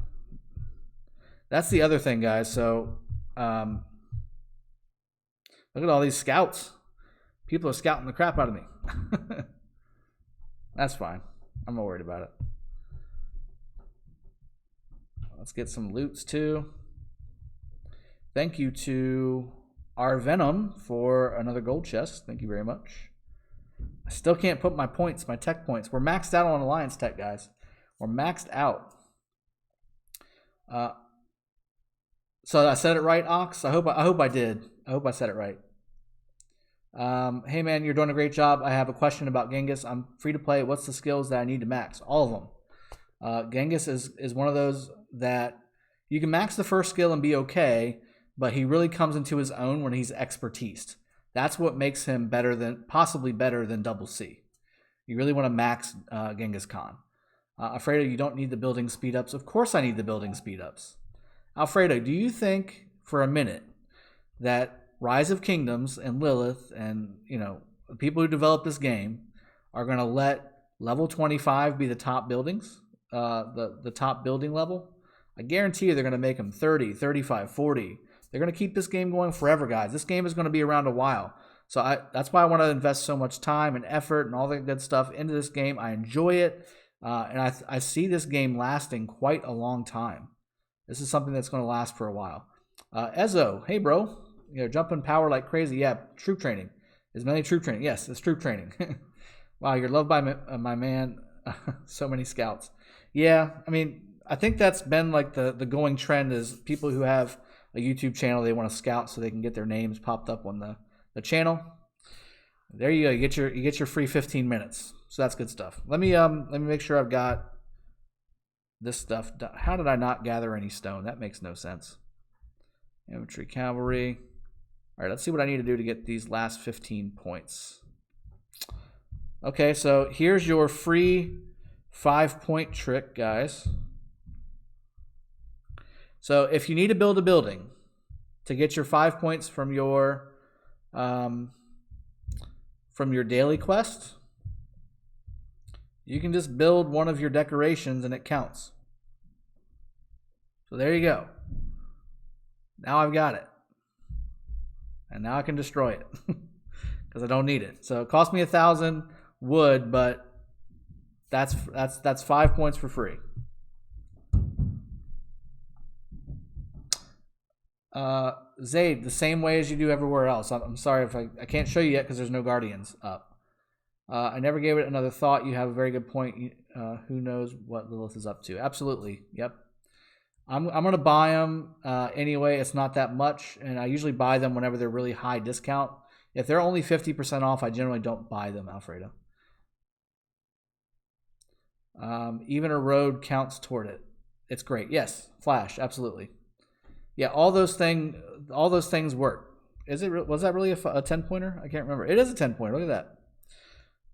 That's the other thing, guys. So look at all these scouts. People are scouting the crap out of me. That's fine. I'm not worried about it. Let's get some loots too. Thank you to our Venom for another gold chest. Thank you very much. I still can't put my points, my tech points. We're maxed out on Alliance tech, guys. We're maxed out. So I said it right, Ox? I hope I did. I hope I said it right. Hey man, you're doing a great job. I have a question about Genghis. I'm free to play. What's the skills that I need to max? All of them. Genghis is one of those that you can max the first skill and be okay, but he really comes into his own when he's expertised. That's what makes him possibly better than Double C. You really want to max Genghis Khan. Alfredo, you don't need the building speed ups. Of course I need the building speed ups. Alfredo, do you think for a minute that Rise of Kingdoms and Lilith and the people who developed this game are going to let level 25 be the top buildings, the top building level? I guarantee you they're going to make them 30, 35, 40. They're going to keep this game going forever, guys. This game is going to be around a while. So that's why I want to invest so much time and effort and all that good stuff into this game. I enjoy it. And I see this game lasting quite a long time. This is something that's going to last for a while. Ezzo, hey bro, jumping power like crazy. Yeah, troop training. Is mainly troop training. Yes, it's troop training. Wow, you're loved by my man. So many scouts. Yeah, I mean, I think that's been like the going trend is people who have a YouTube channel, they want to scout so they can get their names popped up on the channel. There you go. You get your free 15 minutes. So that's good stuff. Let me make sure I've got this stuff done. How did I not gather any stone? That makes no sense. Infantry, cavalry. All right, let's see what I need to do to get these last 15 points. Okay, so here's your free 5-point trick, guys. So if you need to build a building to get your 5 points from your daily quest, you can just build one of your decorations and it counts. So there you go. Now I've got it. And now I can destroy it because I don't need it. So it cost me 1,000 wood, but that's 5 points for free. Zaid, the same way as you do everywhere else. I'm sorry if I can't show you yet because there's no guardians up. I never gave it another thought. You have a very good point. Who knows what Lilith is up to? Absolutely. Yep. I'm going to buy them anyway. It's not that much, and I usually buy them whenever they're really high discount. If they're only 50% off, I generally don't buy them, Alfredo. Even a road counts toward it. It's great. Yes, Flash, absolutely. Yeah, all those things work. Was that really a 10-pointer? I can't remember. It is a 10-pointer. Look at that.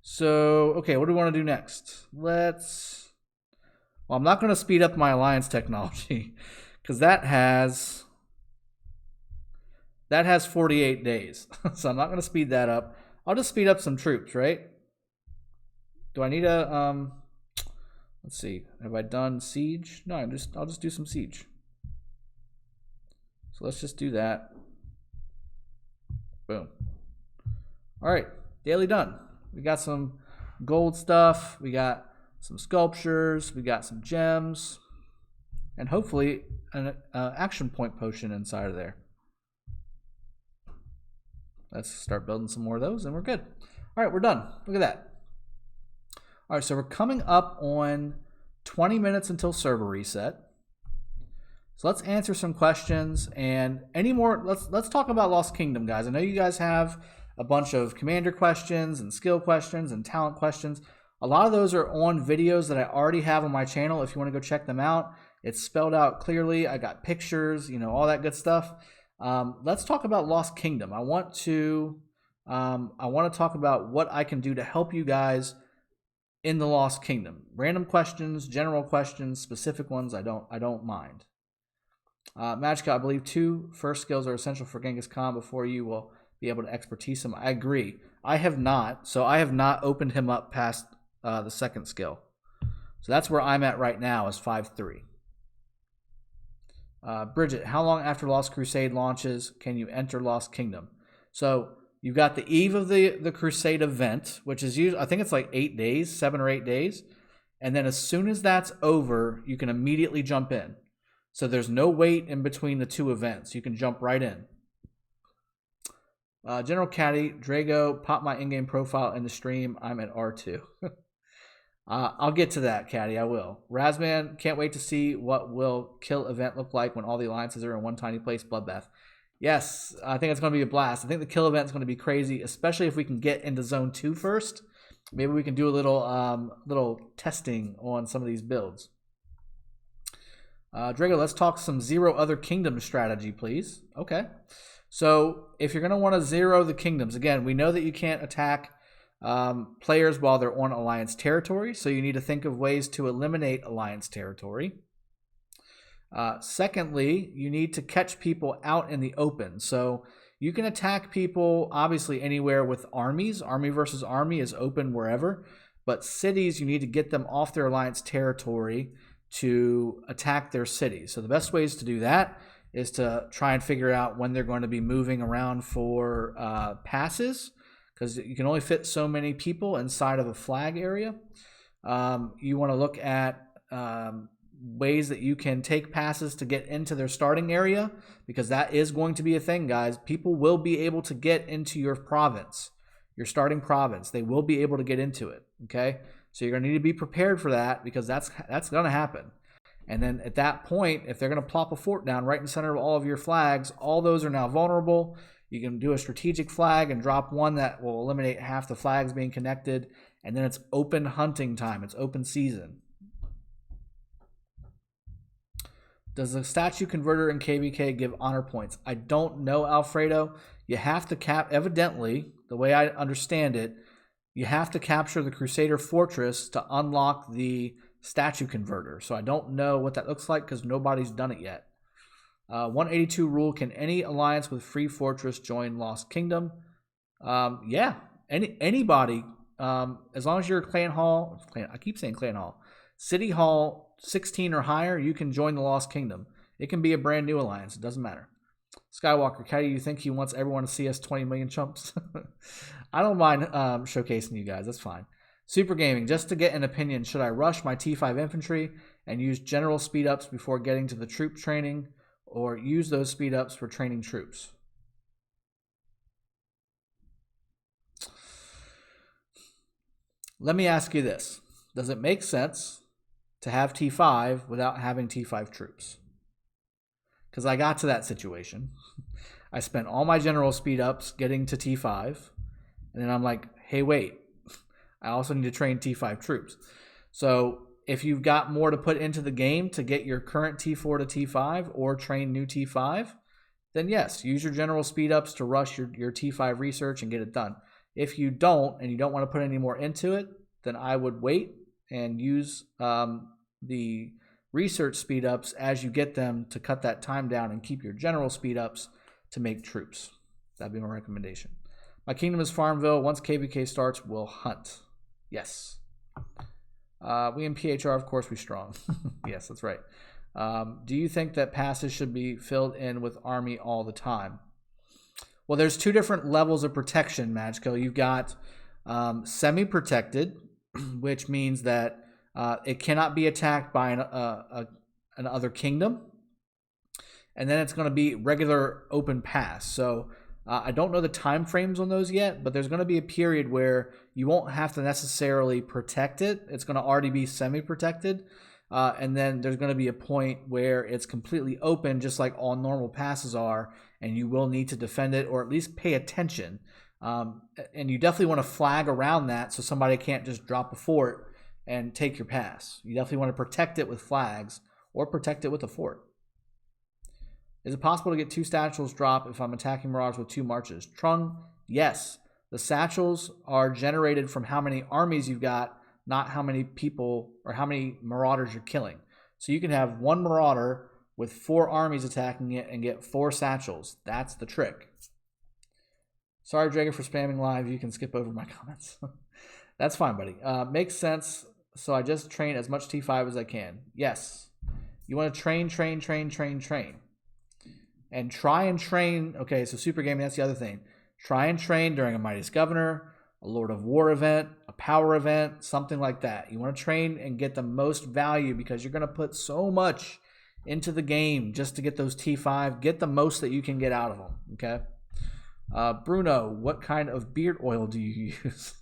So, okay, what do we want to do next? Well, I'm not going to speed up my alliance technology because that has 48 days. So I'm not going to speed that up. I'll just speed up some troops, right? Do I need a let's see. Have I done siege? No, I'll just do some siege. So let's just do that. Boom. All right, daily done. We got some gold stuff. We got some sculptures. We got some gems. And hopefully an action point potion inside of there. Let's start building some more of those and we're good. All right, we're done. Look at that. All right, so we're coming up on 20 minutes until server reset. So let's answer some questions and any more. Let's talk about Lost Kingdom, guys. I know you guys have a bunch of commander questions and skill questions and talent questions. A lot of those are on videos that I already have on my channel. If you want to go check them out, it's spelled out clearly. I got pictures, all that good stuff. Let's talk about Lost Kingdom. I want to talk about what I can do to help you guys in the Lost Kingdom. Random questions, general questions, specific ones. I don't mind. Magica, I believe 2 first skills are essential for Genghis Khan before you will be able to expertise him. I agree. I have not opened him up past the second skill. So that's where I'm at right now is 5-3. Bridget, how long after Lost Crusade launches can you enter Lost Kingdom? So you've got the eve of the Crusade event, which is usually, I think it's like 8 days, 7 or 8 days. And then as soon as that's over, you can immediately jump in. So there's no wait in between the 2 events. You can jump right in. General Caddy, Drago, pop my in-game profile in the stream. I'm at R2. I'll get to that, Caddy. I will. Razman, can't wait to see what will kill event look like when all the alliances are in one tiny place. Bloodbath. Yes, I think it's going to be a blast. I think the kill event is going to be crazy, especially if we can get into Zone 2 first. Maybe we can do a little testing on some of these builds. Drago, let's talk some Zero Other Kingdom strategy, please. Okay. So if you're going to want to zero the kingdoms, again, we know that you can't attack players while they're on Alliance territory, so you need to think of ways to eliminate Alliance territory. Secondly, you need to catch people out in the open. So you can attack people, obviously, anywhere with armies. Army versus army is open wherever. But cities, you need to get them off their Alliance territory to attack their cities. So the best ways to do that is to try and figure out when they're going to be moving around for passes, because you can only fit so many people inside of a flag area. You want to look at ways that you can take passes to get into their starting area, because that is going to be a thing, guys. People will be able to get into your province, your starting province. They will be able to get into it, okay? So you're going to need to be prepared for that, because that's going to happen. And then at that point, if they're going to plop a fort down right in the center of all of your flags, all those are now vulnerable. You can do a strategic flag and drop one that will eliminate half the flags being connected. And then it's open hunting time. It's open season. Does the statue converter in KVK give honor points? I don't know, Alfredo. You have to evidently, the way I understand it, you have to capture the Crusader Fortress to unlock the statue converter. So I don't know what that looks like because nobody's done it yet. 182 rule, can any alliance with free fortress join Lost Kingdom? Yeah, anybody, as long as you're clan hall, I keep saying clan hall, city hall 16 or higher, you can join the Lost Kingdom. It can be a brand new alliance. It doesn't matter. Skywalker, how do you think he wants everyone to see us 20 million chumps? I don't mind showcasing you guys. That's fine. Super Gaming, just to get an opinion, should I rush my T5 infantry and use general speed ups before getting to the troop training, or use those speed ups for training troops? Let me ask you this. Does it make sense to have T5 without having T5 troops? Because I got to that situation. I spent all my general speed ups getting to T5, and then I'm like, hey, wait, I also need to train T5 troops. So if you've got more to put into the game to get your current T4 to T5 or train new T5, then yes, use your general speed ups to rush your T5 research and get it done. If you don't, and you don't want to put any more into it, then I would wait and use the research speed ups as you get them to cut that time down, and keep your general speed ups to make troops. That'd be my recommendation. My kingdom is Farmville. Once KVK starts, we'll hunt. Yes. We in PHR, of course, we strong. Yes, that's right. Do you think that passes should be filled in with army all the time? Well, there's 2 different levels of protection, Magico. You've got semi-protected, which means that it cannot be attacked by another kingdom. And then it's going to be regular open pass. So I don't know the time frames on those yet, but there's going to be a period where you won't have to necessarily protect it. It's going to already be semi-protected. And then there's going to be a point where it's completely open, just like all normal passes are, and you will need to defend it or at least pay attention. And you definitely want to flag around that so somebody can't just drop a fort and take your pass. You definitely want to protect it with flags or protect it with a fort. Is it possible to get 2 satchels drop if I'm attacking Marauders with 2 marches? Trung, yes. The satchels are generated from how many armies you've got, not how many people or how many Marauders you're killing. So you can have 1 Marauder with 4 armies attacking it and get 4 satchels. That's the trick. Sorry, Dragon, for spamming live. You can skip over my comments. That's fine, buddy. Makes sense. So I just train as much T5 as I can. Yes. You want to train. And try and train. Okay, so Super Gaming, that's the other thing. Try and train during a Mightiest Governor, a Lord of War event, a Power event, something like that. You want to train and get the most value because you're going to put so much into the game just to get those T5. Get the most that you can get out of them, okay? Bruno, what kind of beard oil do you use?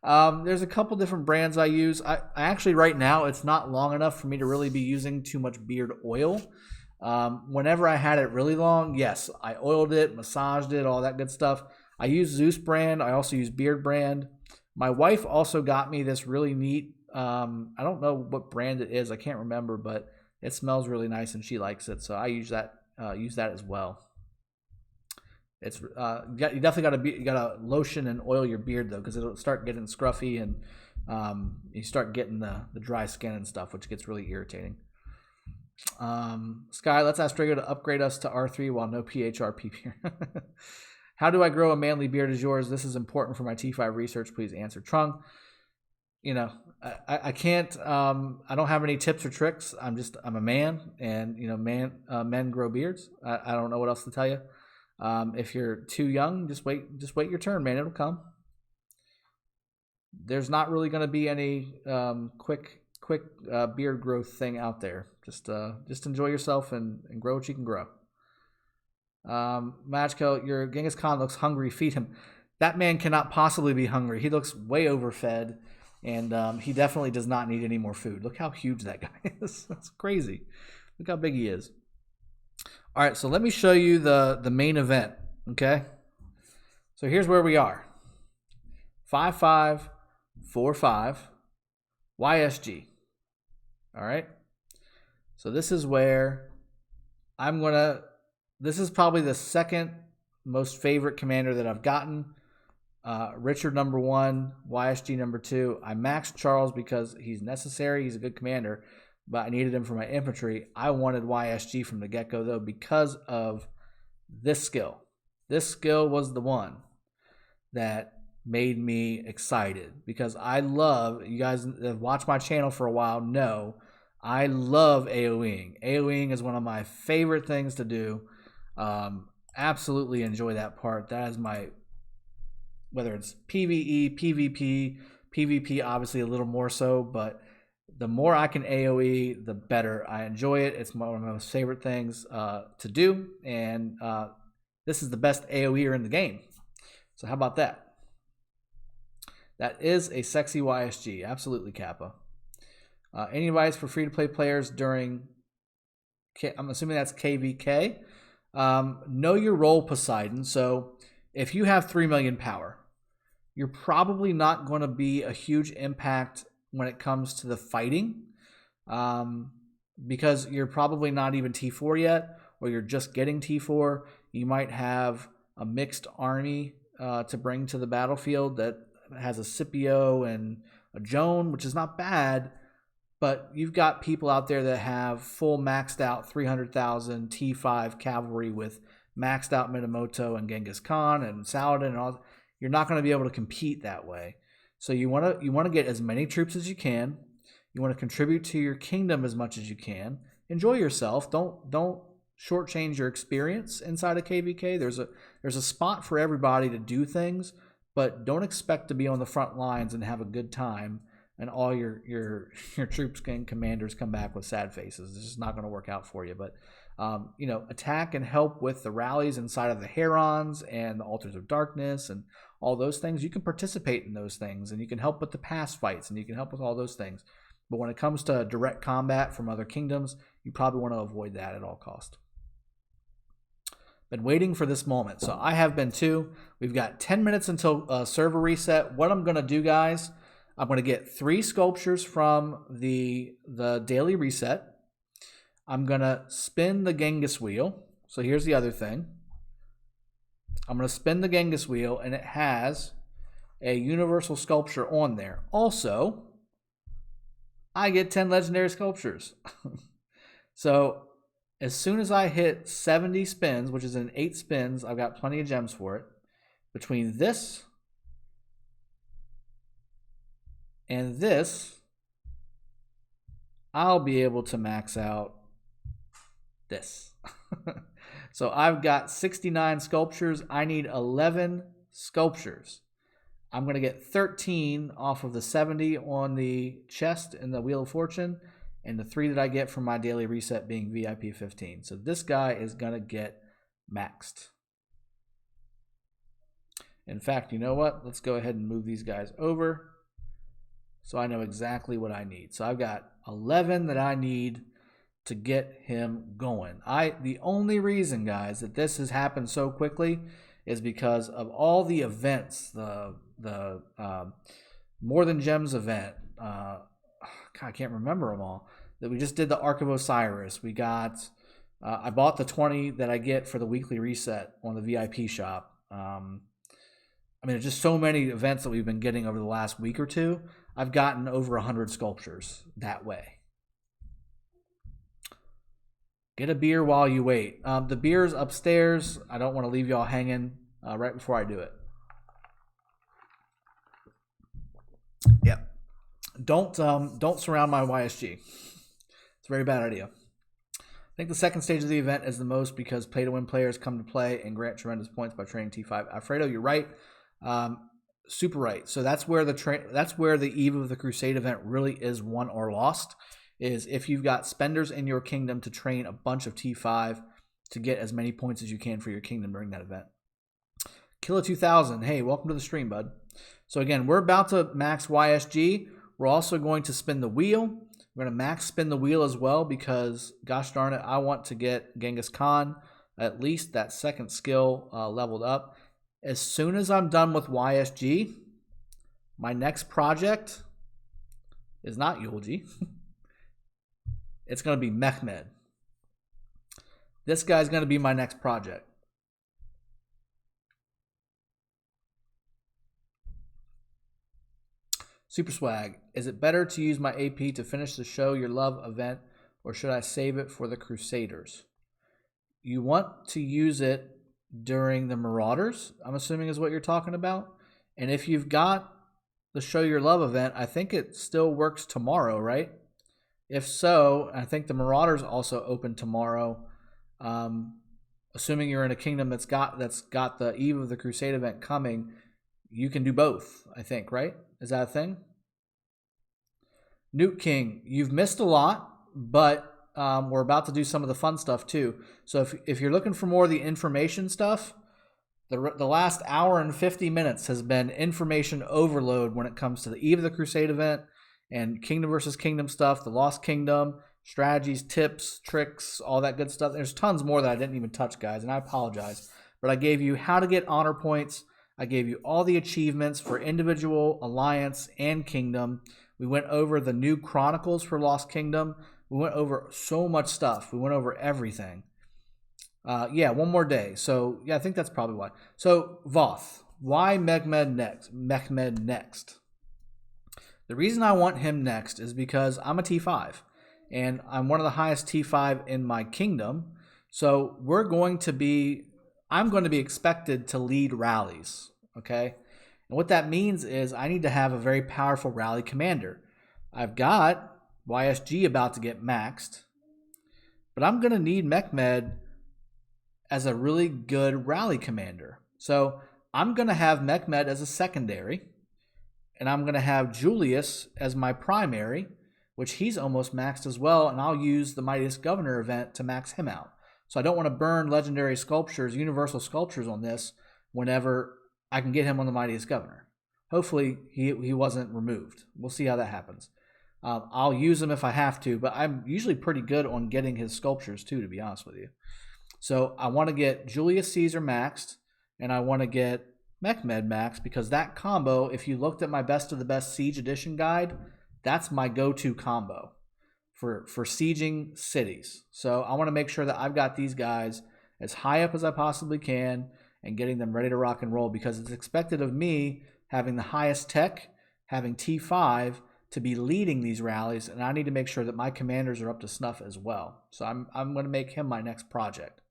There's a couple different brands I use. I actually, right now, it's not long enough for me to really be using too much beard oil. Whenever I had it really long, yes, I oiled it, massaged it, all that good stuff. I use Zeus brand. I also use Beard brand. My wife also got me this really neat, I don't know what brand it is. I can't remember, but it smells really nice and she likes it. So I use that as well. It's you definitely gotta lotion and oil your beard though, because it'll start getting scruffy and you start getting the dry skin and stuff, which gets really irritating. Sky, let's ask Drago to upgrade us to R3 while no PHRP here. How do I grow a manly beard as yours? This is important for my T5 research. Please answer. Trung, you know, I can't, I don't have any tips or tricks. I'm a man, and you know, men grow beards. I don't know what else to tell you. If you're too young, just wait your turn, man. It'll come. There's not really going to be any quick beard growth thing out there. Just enjoy yourself and grow what you can grow. Matchko, your Genghis Khan looks hungry. Feed him. That man cannot possibly be hungry. He looks way overfed, and he definitely does not need any more food. Look how huge that guy is. That's crazy. Look how big he is. All right, so let me show you the main event, okay? So here's where we are. 5-5, 4-5, YSG. All right? So this is where this is probably the second most favorite commander that I've gotten. Richard number 1, YSG number 2. I maxed Charles because he's necessary. He's a good commander, but I needed him for my infantry. I wanted YSG from the get-go, though, because of this skill. This skill was the one that made me excited because I love, you guys that have watched my channel for a while know, I love AoEing. AoEing is one of my favorite things to do. Absolutely enjoy that part. That is my, whether it's PvE, PvP, PvP obviously a little more so, but the more I can AoE, the better. I enjoy it. It's one of my most favorite things to do, and this is the best AoEer in the game. So how about that? That is a sexy YSG. Absolutely, Kappa. Any advice for free-to-play players during, I'm assuming that's KVK. Know your role, Poseidon. So if you have 3 million power, you're probably not going to be a huge impact when it comes to the fighting, because you're probably not even T4 yet, or you're just getting T4. You might have a mixed army to bring to the battlefield that has a Scipio and a Joan, which is not bad, but you've got people out there that have full maxed out 300,000 T5 cavalry with maxed out Minamoto and Genghis Khan and Saladin and all. You're not going to be able to compete that way. So you want to get as many troops as you can. You want to contribute to your kingdom as much as you can. Enjoy yourself. Don't shortchange your experience inside of KVK. There's a spot for everybody to do things, but don't expect to be on the front lines and have a good time and all your troops and commanders come back with sad faces. It's just not going to work out for you. But attack and help with the rallies inside of the Herons and the Altars of Darkness and all those things. You can participate in those things, and you can help with the past fights, and you can help with all those things. But when it comes to direct combat from other kingdoms, you probably want to avoid that at all cost. Been waiting for this moment. So I have been too. We've got 10 minutes until server reset. What I'm going to do, guys, I'm going to get 3 sculptures from the daily reset. I'm going to spin the Genghis wheel. So here's the other thing. I'm going to spin the Genghis wheel, and it has a universal sculpture on there. Also, I get 10 legendary sculptures. So as soon as I hit 70 spins, which is in 8 spins, I've got plenty of gems for it. Between this and this, I'll be able to max out this. So I've got 69 sculptures. I need 11 sculptures. I'm going to get 13 off of the 70 on the chest in the Wheel of Fortune, and the 3 that I get from my daily reset being VIP 15. So this guy is going to get maxed. In fact, you know what? Let's go ahead and move these guys over so I know exactly what I need. So I've got 11 that I need to get him going. The only reason, guys, that this has happened so quickly is because of all the events, the More Than Gems event. God, I can't remember them all. That we just did the Ark of Osiris. We got, I bought the 20 that I get for the weekly reset on the VIP shop. There's just so many events that we've been getting over the last week or two. I've gotten over 100 sculptures that way. Get a beer while you wait. The beer's upstairs. I don't want to leave y'all hanging right before I do it. Yep. Don't surround my YSG. It's a very bad idea. I think the second stage of the event is the most because pay-to-win players come to play and grant tremendous points by training T5. Alfredo, you're right. Super right. So that's where the Eve of the Crusade event really is won or lost. Is if you've got spenders in your kingdom to train a bunch of T5 to get as many points as you can for your kingdom during that event. Killer 2000, hey, welcome to the stream, bud. So again, we're about to max YSG. We're also going to spin the wheel. We're going to max spin the wheel as well because, gosh darn it, I want to get Genghis Khan, at least that second skill leveled up. As soon as I'm done with YSG, my next project is not Yulji. It's going to be Mehmed. This guy's going to be my next project. Super Swag. Is it better to use my AP to finish the Show Your Love event, or should I save it for the Crusaders? You want to use it during the Marauders, I'm assuming is what you're talking about. And if you've got the Show Your Love event, I think it still works tomorrow, right? If so, I think the Marauders also open tomorrow. Assuming you're in a kingdom that's got the Eve of the Crusade event coming, you can do both, I think, right? Is that a thing? Newt King, you've missed a lot, but we're about to do some of the fun stuff too. So if you're looking for more of the information stuff, the last hour and 50 minutes has been information overload when it comes to the Eve of the Crusade event and Kingdom versus Kingdom stuff, the Lost Kingdom, strategies, tips, tricks, all that good stuff. There's tons more that I didn't even touch, guys, and I apologize. But I gave you how to get honor points. I gave you all the achievements for individual, alliance, and kingdom. We went over the new chronicles for Lost Kingdom. We went over so much stuff. We went over everything. Yeah, one more day. So, yeah, I think that's probably why. So, Voth. Why Mehmed next? Mehmed next. The reason I want him next is because I'm a T5. And I'm one of the highest T5 in my kingdom. So, I'm going to be expected to lead rallies. Okay? And what that means is I need to have a very powerful rally commander. I've got YSG about to get maxed, but I'm going to need Mehmed as a really good rally commander. So I'm going to have Mehmed as a secondary, and I'm going to have Julius as my primary, which he's almost maxed as well, and I'll use the Mightiest Governor event to max him out. So I don't want to burn legendary sculptures, universal sculptures on this whenever I can get him on the Mightiest Governor. Hopefully he wasn't removed. We'll see how that happens. I'll use him if I have to, but I'm usually pretty good on getting his sculptures too, to be honest with you. So I want to get Julius Caesar maxed, and I want to get Mechmed maxed, because that combo, if you looked at my Best of the Best Siege Edition guide, that's my go-to combo for sieging cities. So I want to make sure that I've got these guys as high up as I possibly can and getting them ready to rock and roll, because it's expected of me, having the highest tech, having T5, to be leading these rallies, and I need to make sure that my commanders are up to snuff as well. So I'm going to make him my next project.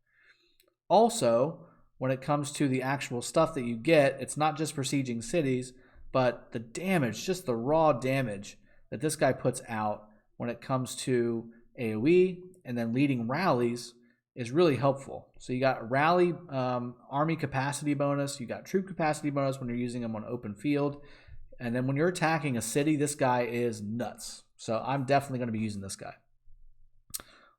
Also, when it comes to the actual stuff that you get, it's not just for sieging cities, but the damage, just the raw damage that this guy puts out when it comes to AoE and then leading rallies is really helpful. So you got rally army capacity bonus, you got troop capacity bonus when you're using them on open field, and then when you're attacking a city, this guy is nuts. So I'm definitely going to be using this guy.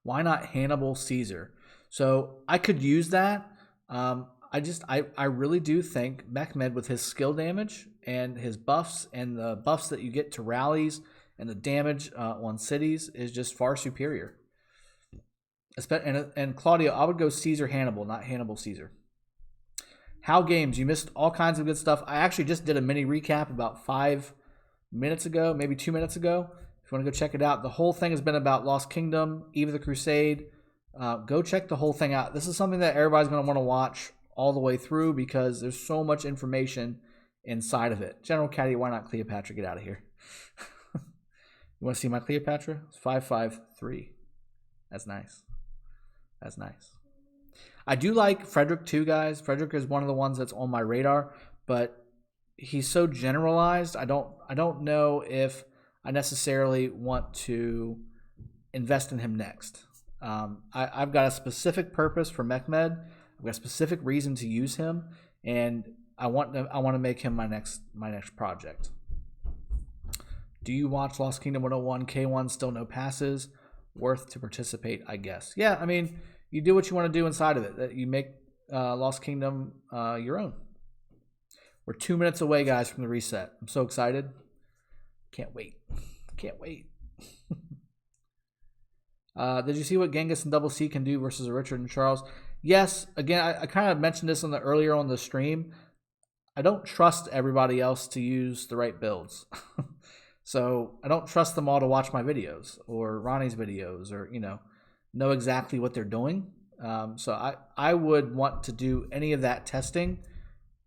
Why not Hannibal Caesar? So I could use that. I really do think Mechmed, with his skill damage and his buffs and the buffs that you get to rallies and the damage on cities, is just far superior. And Claudio, I would go Caesar Hannibal, not Hannibal Caesar. How Games, you missed all kinds of good stuff. I actually just did a mini recap about 5 minutes ago, maybe 2 minutes ago. If you want to go check it out, the whole thing has been about Lost Kingdom, Eve of the Crusade. Go check the whole thing out. This is something that everybody's going to want to watch all the way through, because there's so much information inside of it. General Caddy, why not Cleopatra? Get out of here. You want to see my Cleopatra? It's 553. That's nice. That's nice. I do like Frederick too, guys. Frederick is one of the ones that's on my radar, but he's so generalized. I don't know if I necessarily want to invest in him next. I've got a specific purpose for Mechmed. I've got a specific reason to use him, and I want to make him my next project. Do you watch Lost Kingdom 101? K1 still no passes. Worth to participate, I guess. Yeah, I mean, you do what you want to do inside of it. You make Lost Kingdom your own. We're 2 minutes away, guys, from the reset. I'm so excited. Can't wait. Can't wait. Did you see what Genghis and Double C can do versus a Richard and Charles? Yes. Again, I kind of mentioned this earlier on the stream. I don't trust everybody else to use the right builds. So I don't trust them all to watch my videos or Ronnie's videos, or know exactly what they're doing. So I would want to do any of that testing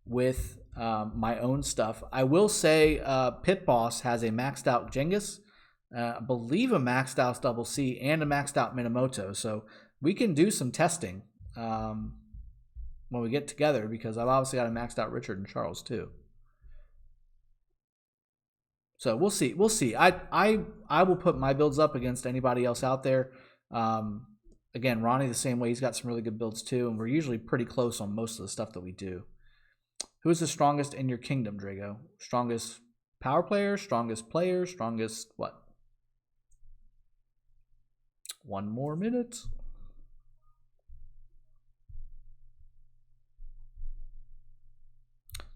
with my own stuff. I will say Pit Boss has a maxed out Genghis, I believe a maxed out Double C, and a maxed out Minamoto. So we can do some testing when we get together, because I've obviously got a maxed out Richard and Charles too. So we'll see. We'll see. I will put my builds up against anybody else out there. Again, Ronnie the same way. He's got some really good builds too, and we're usually pretty close on most of the stuff that we do. Who is the strongest in your kingdom, Drago? Strongest power player? Strongest player? Strongest what? 1 more minute.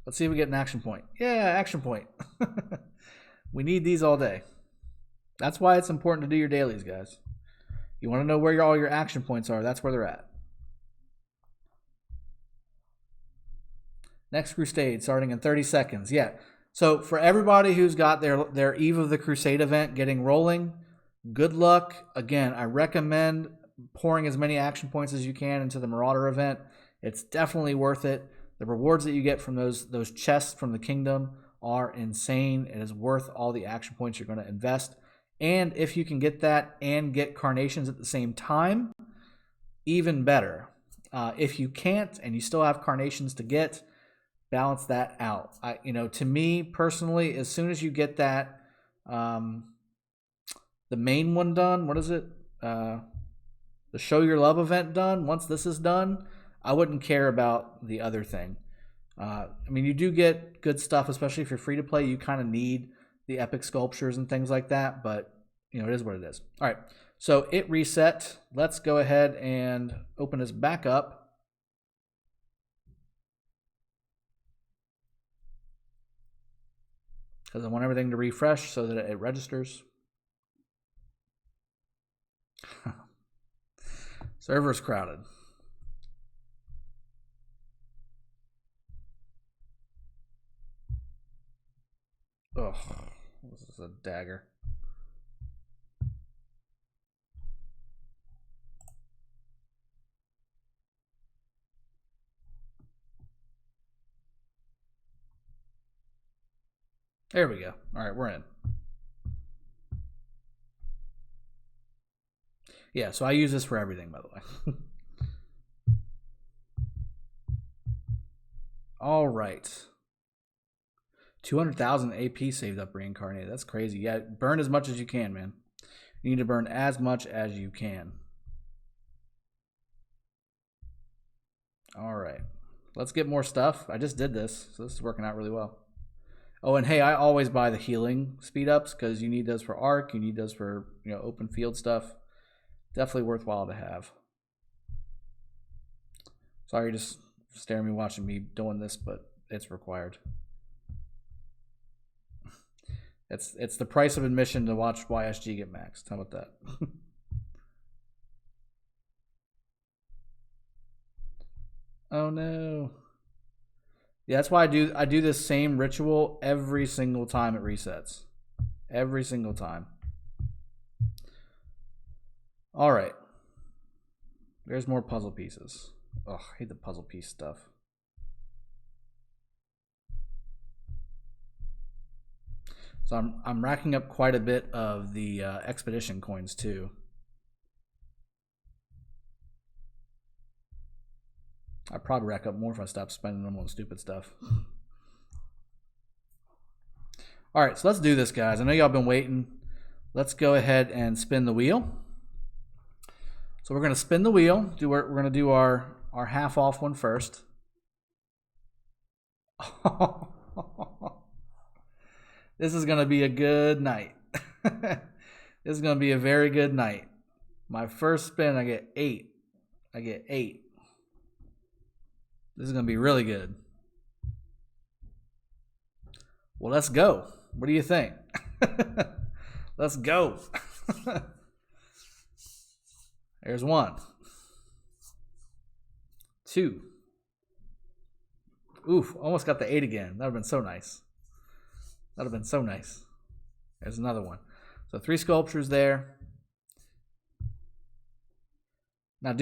Let's see if we get an action point. Yeah, action point. We need these all day. That's why it's important to do your dailies, guys. You want to know where all your action points are. That's where they're at. Next Crusade, starting in 30 seconds. Yeah. So for everybody who's got their Eve of the Crusade event getting rolling, good luck. Again, I recommend pouring as many action points as you can into the Marauder event. It's definitely worth it. The rewards that you get from those chests from the kingdom are insane. It is worth all the action points you're going to invest. And if you can get that and get carnations at the same time, even better. If you can't and you still have carnations to get, balance that out. To me personally, as soon as you get that, the main one done, what is it? The Show Your Love event done. Once this is done, I wouldn't care about the other thing. You do get good stuff, especially if you're free to play. You kind of need the epic sculptures and things like that, but it is what it is. All right, So it reset. Let's go ahead and open this back up. Because I want everything to refresh so that it registers. Server's crowded. Oh, this is a dagger. There we go. All right, we're in. Yeah, so I use this for everything, by the way. All right. 200,000 AP saved up reincarnated. That's crazy. Yeah, burn as much as you can, man. You need to burn as much as you can. All right. Let's get more stuff. I just did this, so this is working out really well. Oh, and hey, I always buy the healing speed ups because you need those for arc. You need those for, you know, open field stuff. Definitely worthwhile to have. Sorry, you're just staring at me watching me doing this, but it's required. It's the price of admission to watch YSG get maxed. How about that? Oh no. Yeah, that's why I do this same ritual every single time it resets. Every single time. All right. There's more puzzle pieces. Oh, I hate the puzzle piece stuff. So I'm racking up quite a bit of the expedition coins too. I'd probably rack up more if I stopped spending them on stupid stuff. All right, so let's do this, guys. I know y'all been waiting. Let's go ahead and spin the wheel. So we're going to spin the wheel. We're going to do our half off one first. This is going to be a good night. This is going to be a very good night. My first spin, I get 8. I get 8. This is going to be really good. Well, let's go. What do you think? Let's go. There's 1. 2. Oof, almost got the 8 again. That would have been so nice. That would have been so nice. There's another one. So 3 sculptures there. Now,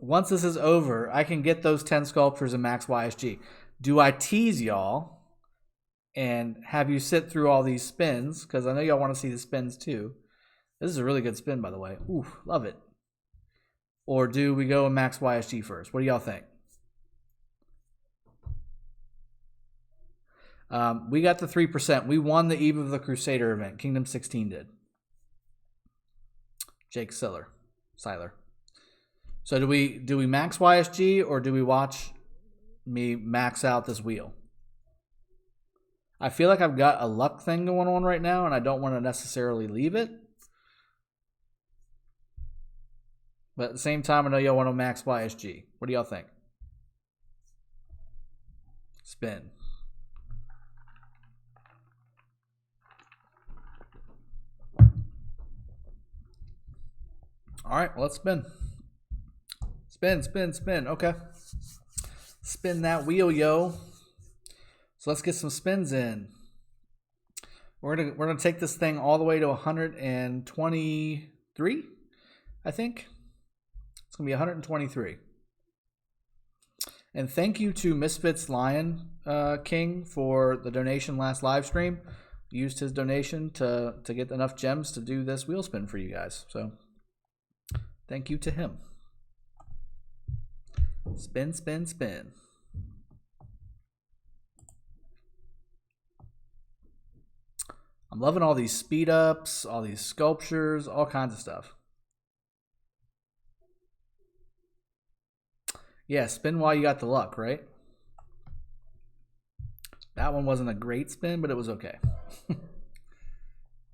once this is over, I can get those 10 sculptures in max YSG. Do I tease y'all and have you sit through all these spins? Because I know y'all want to see the spins too. This is a really good spin, by the way. Ooh, love it. Or do we go in max YSG first? What do y'all think? We got the 3%. We won the Eve of the Crusader event. Kingdom 16 did. Jake Seiler. So do we max YSG or do we watch me max out this wheel? I feel like I've got a luck thing going on right now and I don't want to necessarily leave it. But at the same time, I know y'all want to max YSG. What do y'all think? Spin. All right, well, let's spin. Spin. Okay. Spin that wheel, yo. So let's get some spins in. We're gonna take this thing all the way to 123, I think. It's gonna be 123. And thank you to Misfits Lion King for the donation last live stream. Used his donation to get enough gems to do this wheel spin for you guys. So thank you to him. Spin. I'm loving all these speed ups, all these sculptures, all kinds of stuff. Yeah, spin while you got the luck, right? That one wasn't a great spin, but it was okay.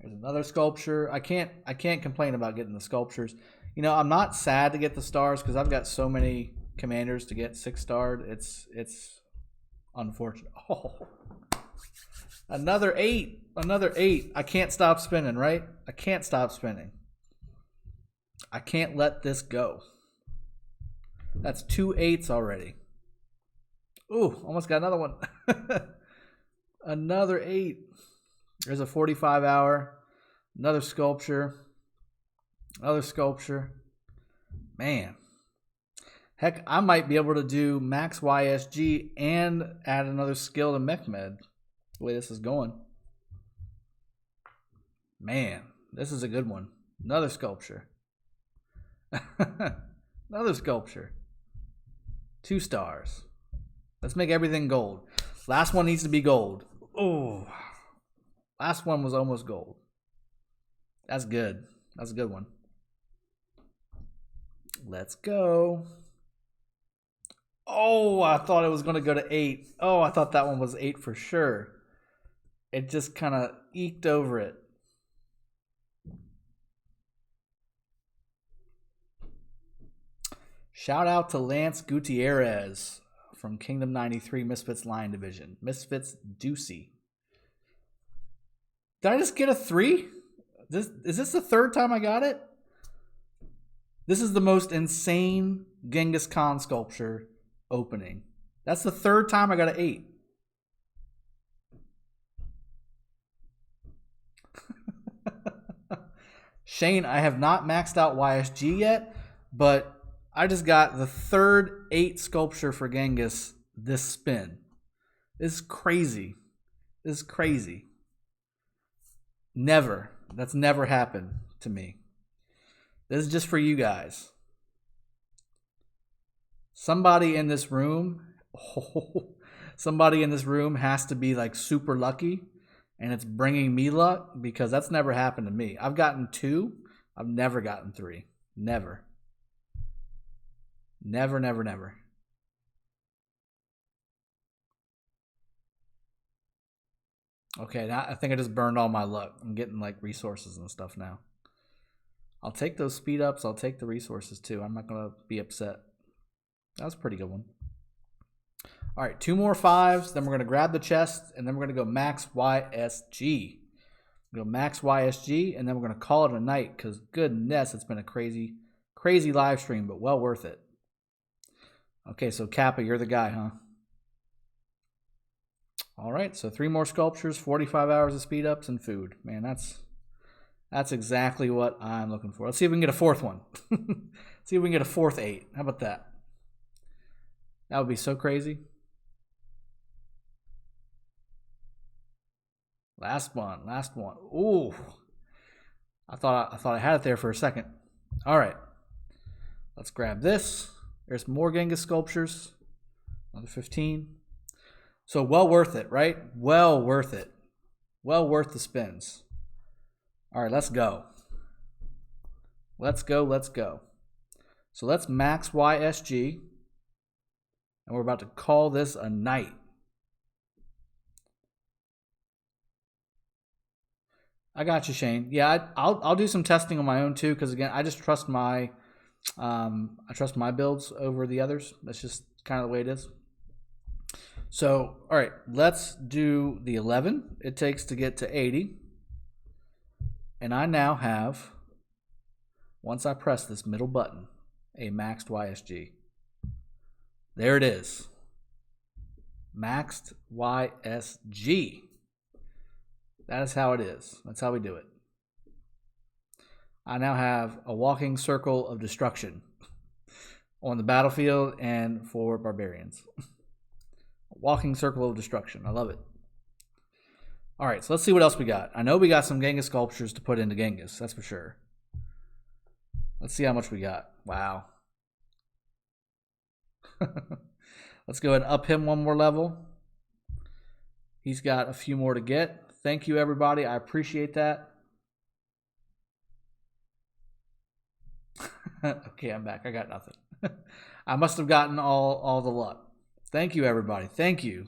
There's another sculpture. I can't complain about getting the sculptures. You know, I'm not sad to get the stars because I've got so many commanders to get 6-starred. It's unfortunate. Oh, another 8. Another 8. I can't stop spinning, right? I can't stop spinning. I can't let this go. That's 2 8s already. Ooh, almost got another one. Another 8. There's a 45-hour. Another sculpture. Another sculpture. Man. Heck, I might be able to do max YSG and add another skill to MechMed. The way this is going. Man, this is a good one. Another sculpture. Another sculpture. 2 stars. Let's make everything gold. Last one needs to be gold. Oh, last one was almost gold. That's good. That's a good one. Let's go. Oh, I thought it was going to go to 8. Oh, I thought that one was 8 for sure. It just kind of eked over it. Shout out to Lance Gutierrez from Kingdom 93 Misfits Line Division. Misfits Doocy. Did I just get a 3? Is this the 3rd time I got it? This is the most insane Genghis Khan sculpture opening. That's the 3rd time I got an 8. Shane, I have not maxed out YSG yet, but I just got the 3rd 8 sculpture for Genghis this spin. This is crazy. This is crazy. Never. That's never happened to me. This is just for you guys. Somebody in this room has to be like super lucky, and it's bringing me luck because that's never happened to me. I've gotten 2. I've never gotten 3. Never. Never, never, never. Okay, now I think I just burned all my luck. I'm getting like resources and stuff now. I'll take those speed ups. I'll take the resources too. I'm not going to be upset. That was a pretty good one. All right, 2 more 5s. Then we're going to grab the chest, and then we're going to go max YSG. Go max YSG, and then we're going to call it a night because goodness, it's been a crazy, crazy live stream, but well worth it. Okay, so Kappa, you're the guy, huh? All right, so 3 more sculptures, 45 hours of speed ups, and food. Man, that's exactly what I'm looking for. Let's see if we can get a 4th one. See if we can get a 4th 8. How about that? That would be so crazy. Last one. Ooh, I thought I had it there for a second. All right, let's grab this. There's more Genghis sculptures. Another 15. So well worth it, right? Well worth it. Well worth the spins. All right, let's go. Let's go. So let's max YSG. And we're about to call this a night. I got you, Shane. Yeah, I'll do some testing on my own too, because again, I just trust my builds over the others. That's just kind of the way it is. So, all right, let's do the 11 it takes to get to 80. And I now have, once I press this middle button, a maxed YSG. There it is. Maxed YSG. That is how it is. That's how we do it. I now have a walking circle of destruction on the battlefield and for barbarians. A walking circle of destruction. I love it. All right, so let's see what else we got. I know we got some Genghis sculptures to put into Genghis. That's for sure. Let's see how much we got. Wow. Let's go ahead and up him one more level. He's got a few more to get. Thank you, everybody. I appreciate that. Okay, I'm back. I got nothing. I must have gotten all the luck. Thank you, everybody. Thank you.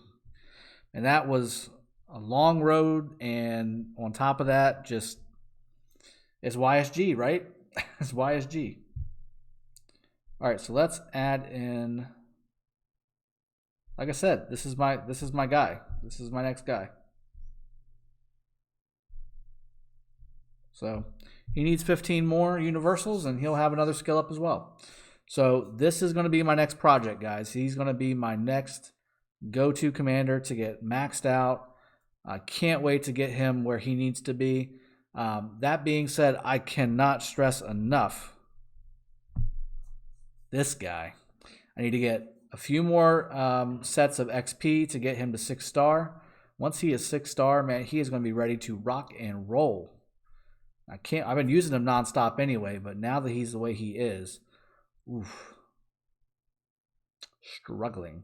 And that was a long road, and on top of that, just It's YSG, right? It's YSG. All right, so let's add in. Like I said, this is my guy. This is my next guy. So he needs 15 more universals, and he'll have another skill up as well. So this is going to be my next project, guys. He's going to be my next go-to commander to get maxed out. I can't wait to get him where he needs to be. That being said, I cannot stress enough this guy. I need to get a few more sets of XP to get him to 6-star. Once he is 6-star, man, he is going to be ready to rock and roll. I've been using him nonstop anyway, but now that he's the way he is, oof, struggling.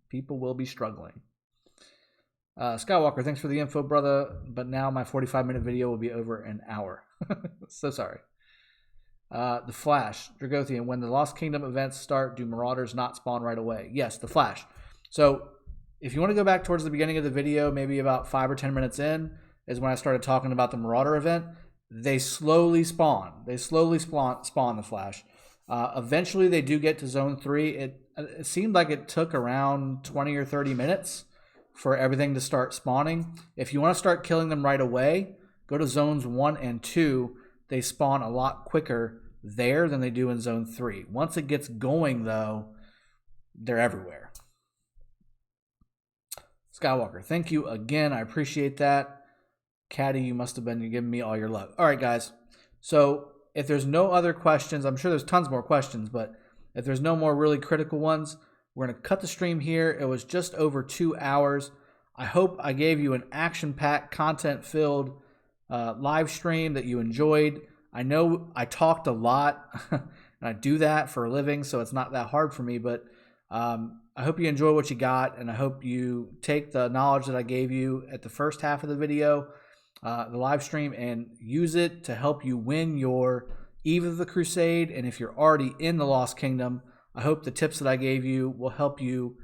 People will be struggling. Skywalker, thanks for the info, brother. But now my 45-minute video will be over an hour. So sorry. The Flash, Dragothian, when the Lost Kingdom events start, do Marauders not spawn right away? Yes, the Flash. So if you want to go back towards the beginning of the video, maybe about 5 or 10 minutes in, is when I started talking about the Marauder event. They slowly spawn. They slowly spawn the Flash. Eventually, they do get to Zone 3. It seemed like it took around 20 or 30 minutes for everything to start spawning. If you want to start killing them right away, go to Zones 1 and 2. They spawn a lot quicker there than they do in Zone 3. Once it gets going, though, they're everywhere. Skywalker, thank you again. I appreciate that. Caddy, you must have been giving me all your love. All right, guys. So if there's no other questions, I'm sure there's tons more questions, but if there's no more really critical ones, we're going to cut the stream here. It was just over 2 hours. I hope I gave you an action-packed, content-filled live stream that you enjoyed. I know I talked a lot, and I do that for a living, so it's not that hard for me, but I hope you enjoy what you got, and I hope you take the knowledge that I gave you at the first half of the video, the live stream, and use it to help you win your Eve of the Crusade. And if you're already in the Lost Kingdom, I hope the tips that I gave you will help you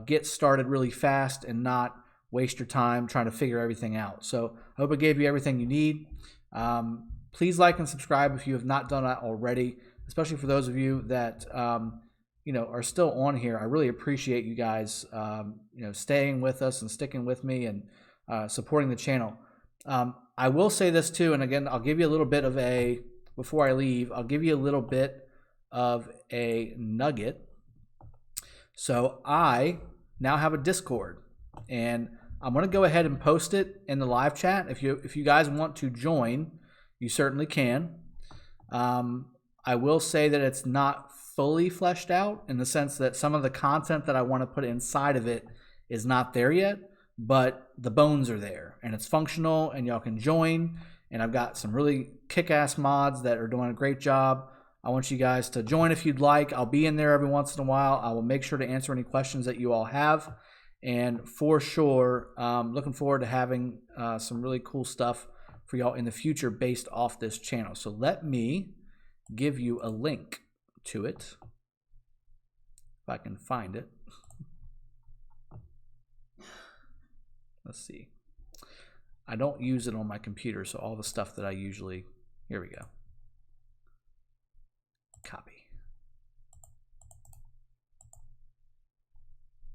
get started really fast and not waste your time trying to figure everything out. So I hope I gave you everything you need. Please like and subscribe if you have not done that already, especially for those of you that are still on here. I really appreciate you guys staying with us and sticking with me and supporting the channel. I will say this too, and again, I'll give you a little bit of before I leave, I'll give you a little bit of a nugget. So I now have a Discord, and I'm going to go ahead and post it in the live chat. If you guys want to join, you certainly can. I will say that it's not fully fleshed out in the sense that some of the content that I want to put inside of it is not there yet, but the bones are there and it's functional and y'all can join. And I've got some really kick-ass mods that are doing a great job. I want you guys to join if you'd like. I'll be in there every once in a while. I will make sure to answer any questions that you all have. And for sure, looking forward to having some really cool stuff for y'all in the future based off this channel. So let me give you a link to it, if I can find it. Let's see. I don't use it on my computer, so all the stuff that I usually... Here we go. Copy.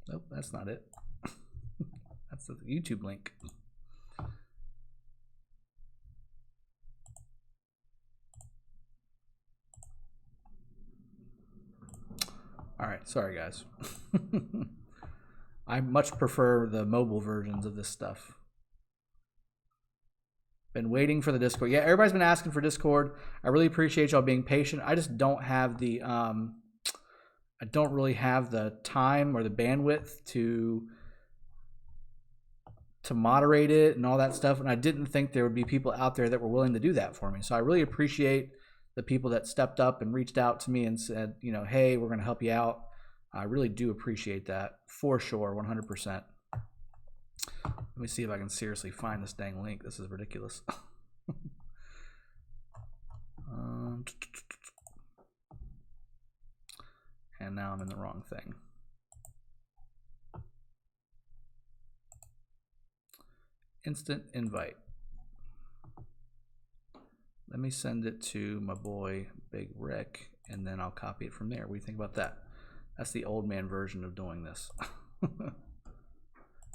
Nope, that's not it. That's the YouTube link. All right, sorry guys. I much prefer the mobile versions of this stuff. Been waiting for the Discord. Yeah, everybody's been asking for Discord. I really appreciate y'all being patient. I just don't have the I don't really have the time or the bandwidth to moderate it and all that stuff, and I didn't think there would be people out there that were willing to do that for me. So I really appreciate the people that stepped up and reached out to me and said, hey, we're going to help you out. I really do appreciate that for sure, 100%. Let me see if I can seriously find this dang link. This is ridiculous. And now I'm in the wrong thing. Instant invite. Let me send it to my boy Big Rick, and then I'll copy it from there. What do you think about that? That's the old man version of doing this.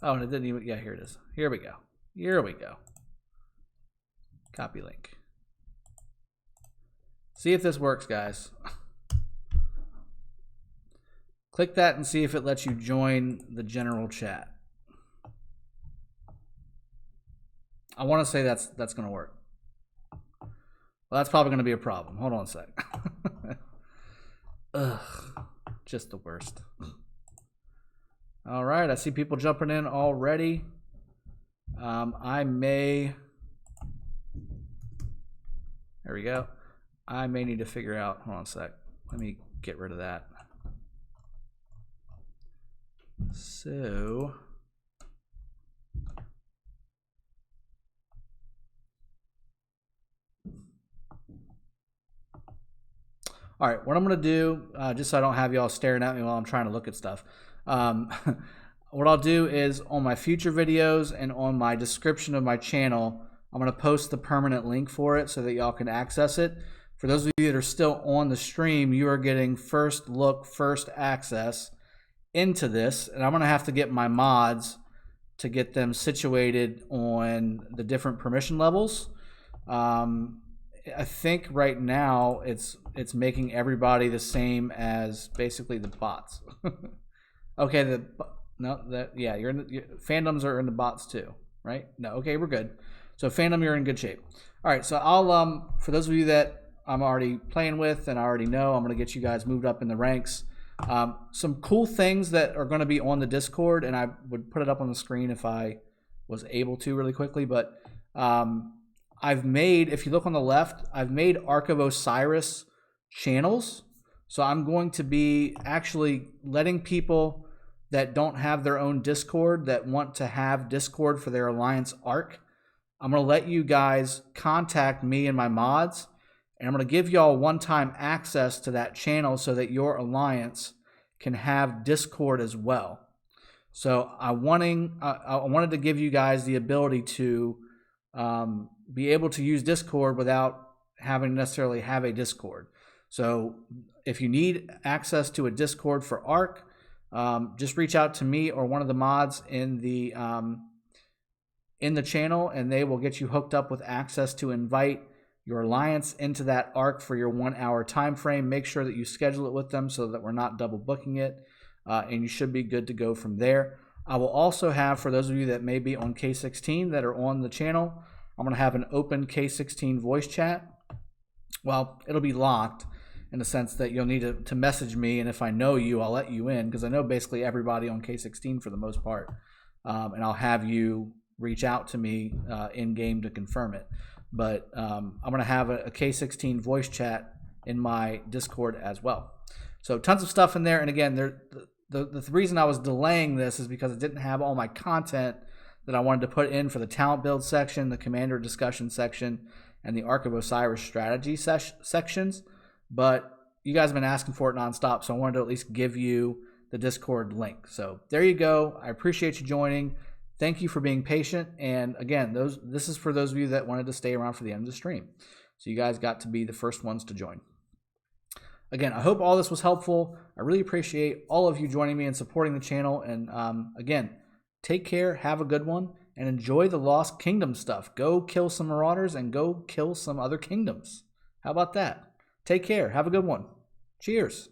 Oh, and it didn't even, yeah, here it is. Here we go. Here we go. Copy link. See if this works, guys. Click that and see if it lets you join the general chat. I want to say that's going to work. Well, that's probably going to be a problem. Hold on a sec. Ugh, just the worst. All right, I see people jumping in already. I may... There we go. I may need to figure out... Hold on a sec. Let me get rid of that. So... All right, what I'm going to do, just so I don't have y'all staring at me while I'm trying to look at stuff, what I'll do is on my future videos and on my description of my channel, I'm going to post the permanent link for it so that y'all can access it. For those of you that are still on the stream, you are getting first look, first access into this, and I'm going to have to get my mods to get them situated on the different permission levels. I think right now it's making everybody the same as basically the bots. Okay, yeah, you're in the fandoms are in the bots too, right? No, okay, we're good. So fandom, you're in good shape. All right, so I'll for those of you that I'm already playing with and I already know, I'm gonna get you guys moved up in the ranks. Some cool things that are going to be on the Discord, and I would put it up on the screen if I was able to really quickly, but I've made, if you look on the left, I've made Ark of Osiris channels. So I'm going to be actually letting people that don't have their own Discord, that want to have Discord for their Alliance Ark, I'm going to let you guys contact me and my mods, and I'm going to give y'all one-time access to that channel so that your Alliance can have Discord as well. So I wanted to give you guys the ability to be able to use Discord without having to necessarily have a Discord. So if you need access to a Discord for Ark, just reach out to me or one of the mods in the channel, and they will get you hooked up with access to invite your Alliance into that Ark for your 1 hour time frame. Make sure that you schedule it with them so that we're not double booking it, and you should be good to go from there. I will also have, for those of you that may be on K16 that are on the channel, I'm going to have an open K16 voice chat. Well, it'll be locked in the sense that you'll need to message me, and if I know you, I'll let you in, because I know basically everybody on K16 for the most part, and I'll have you reach out to me in-game to confirm it. But I'm going to have a K16 voice chat in my Discord as well. So tons of stuff in there, and again, the reason I was delaying this is because I didn't have all my content that I wanted to put in for the talent build section, the commander discussion section, and the Ark of Osiris strategy sections. But you guys have been asking for it nonstop, so I wanted to at least give you the Discord link. So there you go. I appreciate you joining. Thank you for being patient. And again, this is for those of you that wanted to stay around for the end of the stream. So you guys got to be the first ones to join. Again, I hope all this was helpful. I really appreciate all of you joining me and supporting the channel. And again, take care, have a good one, and enjoy the Lost Kingdom stuff. Go kill some Marauders and go kill some other kingdoms. How about that? Take care. Have a good one. Cheers.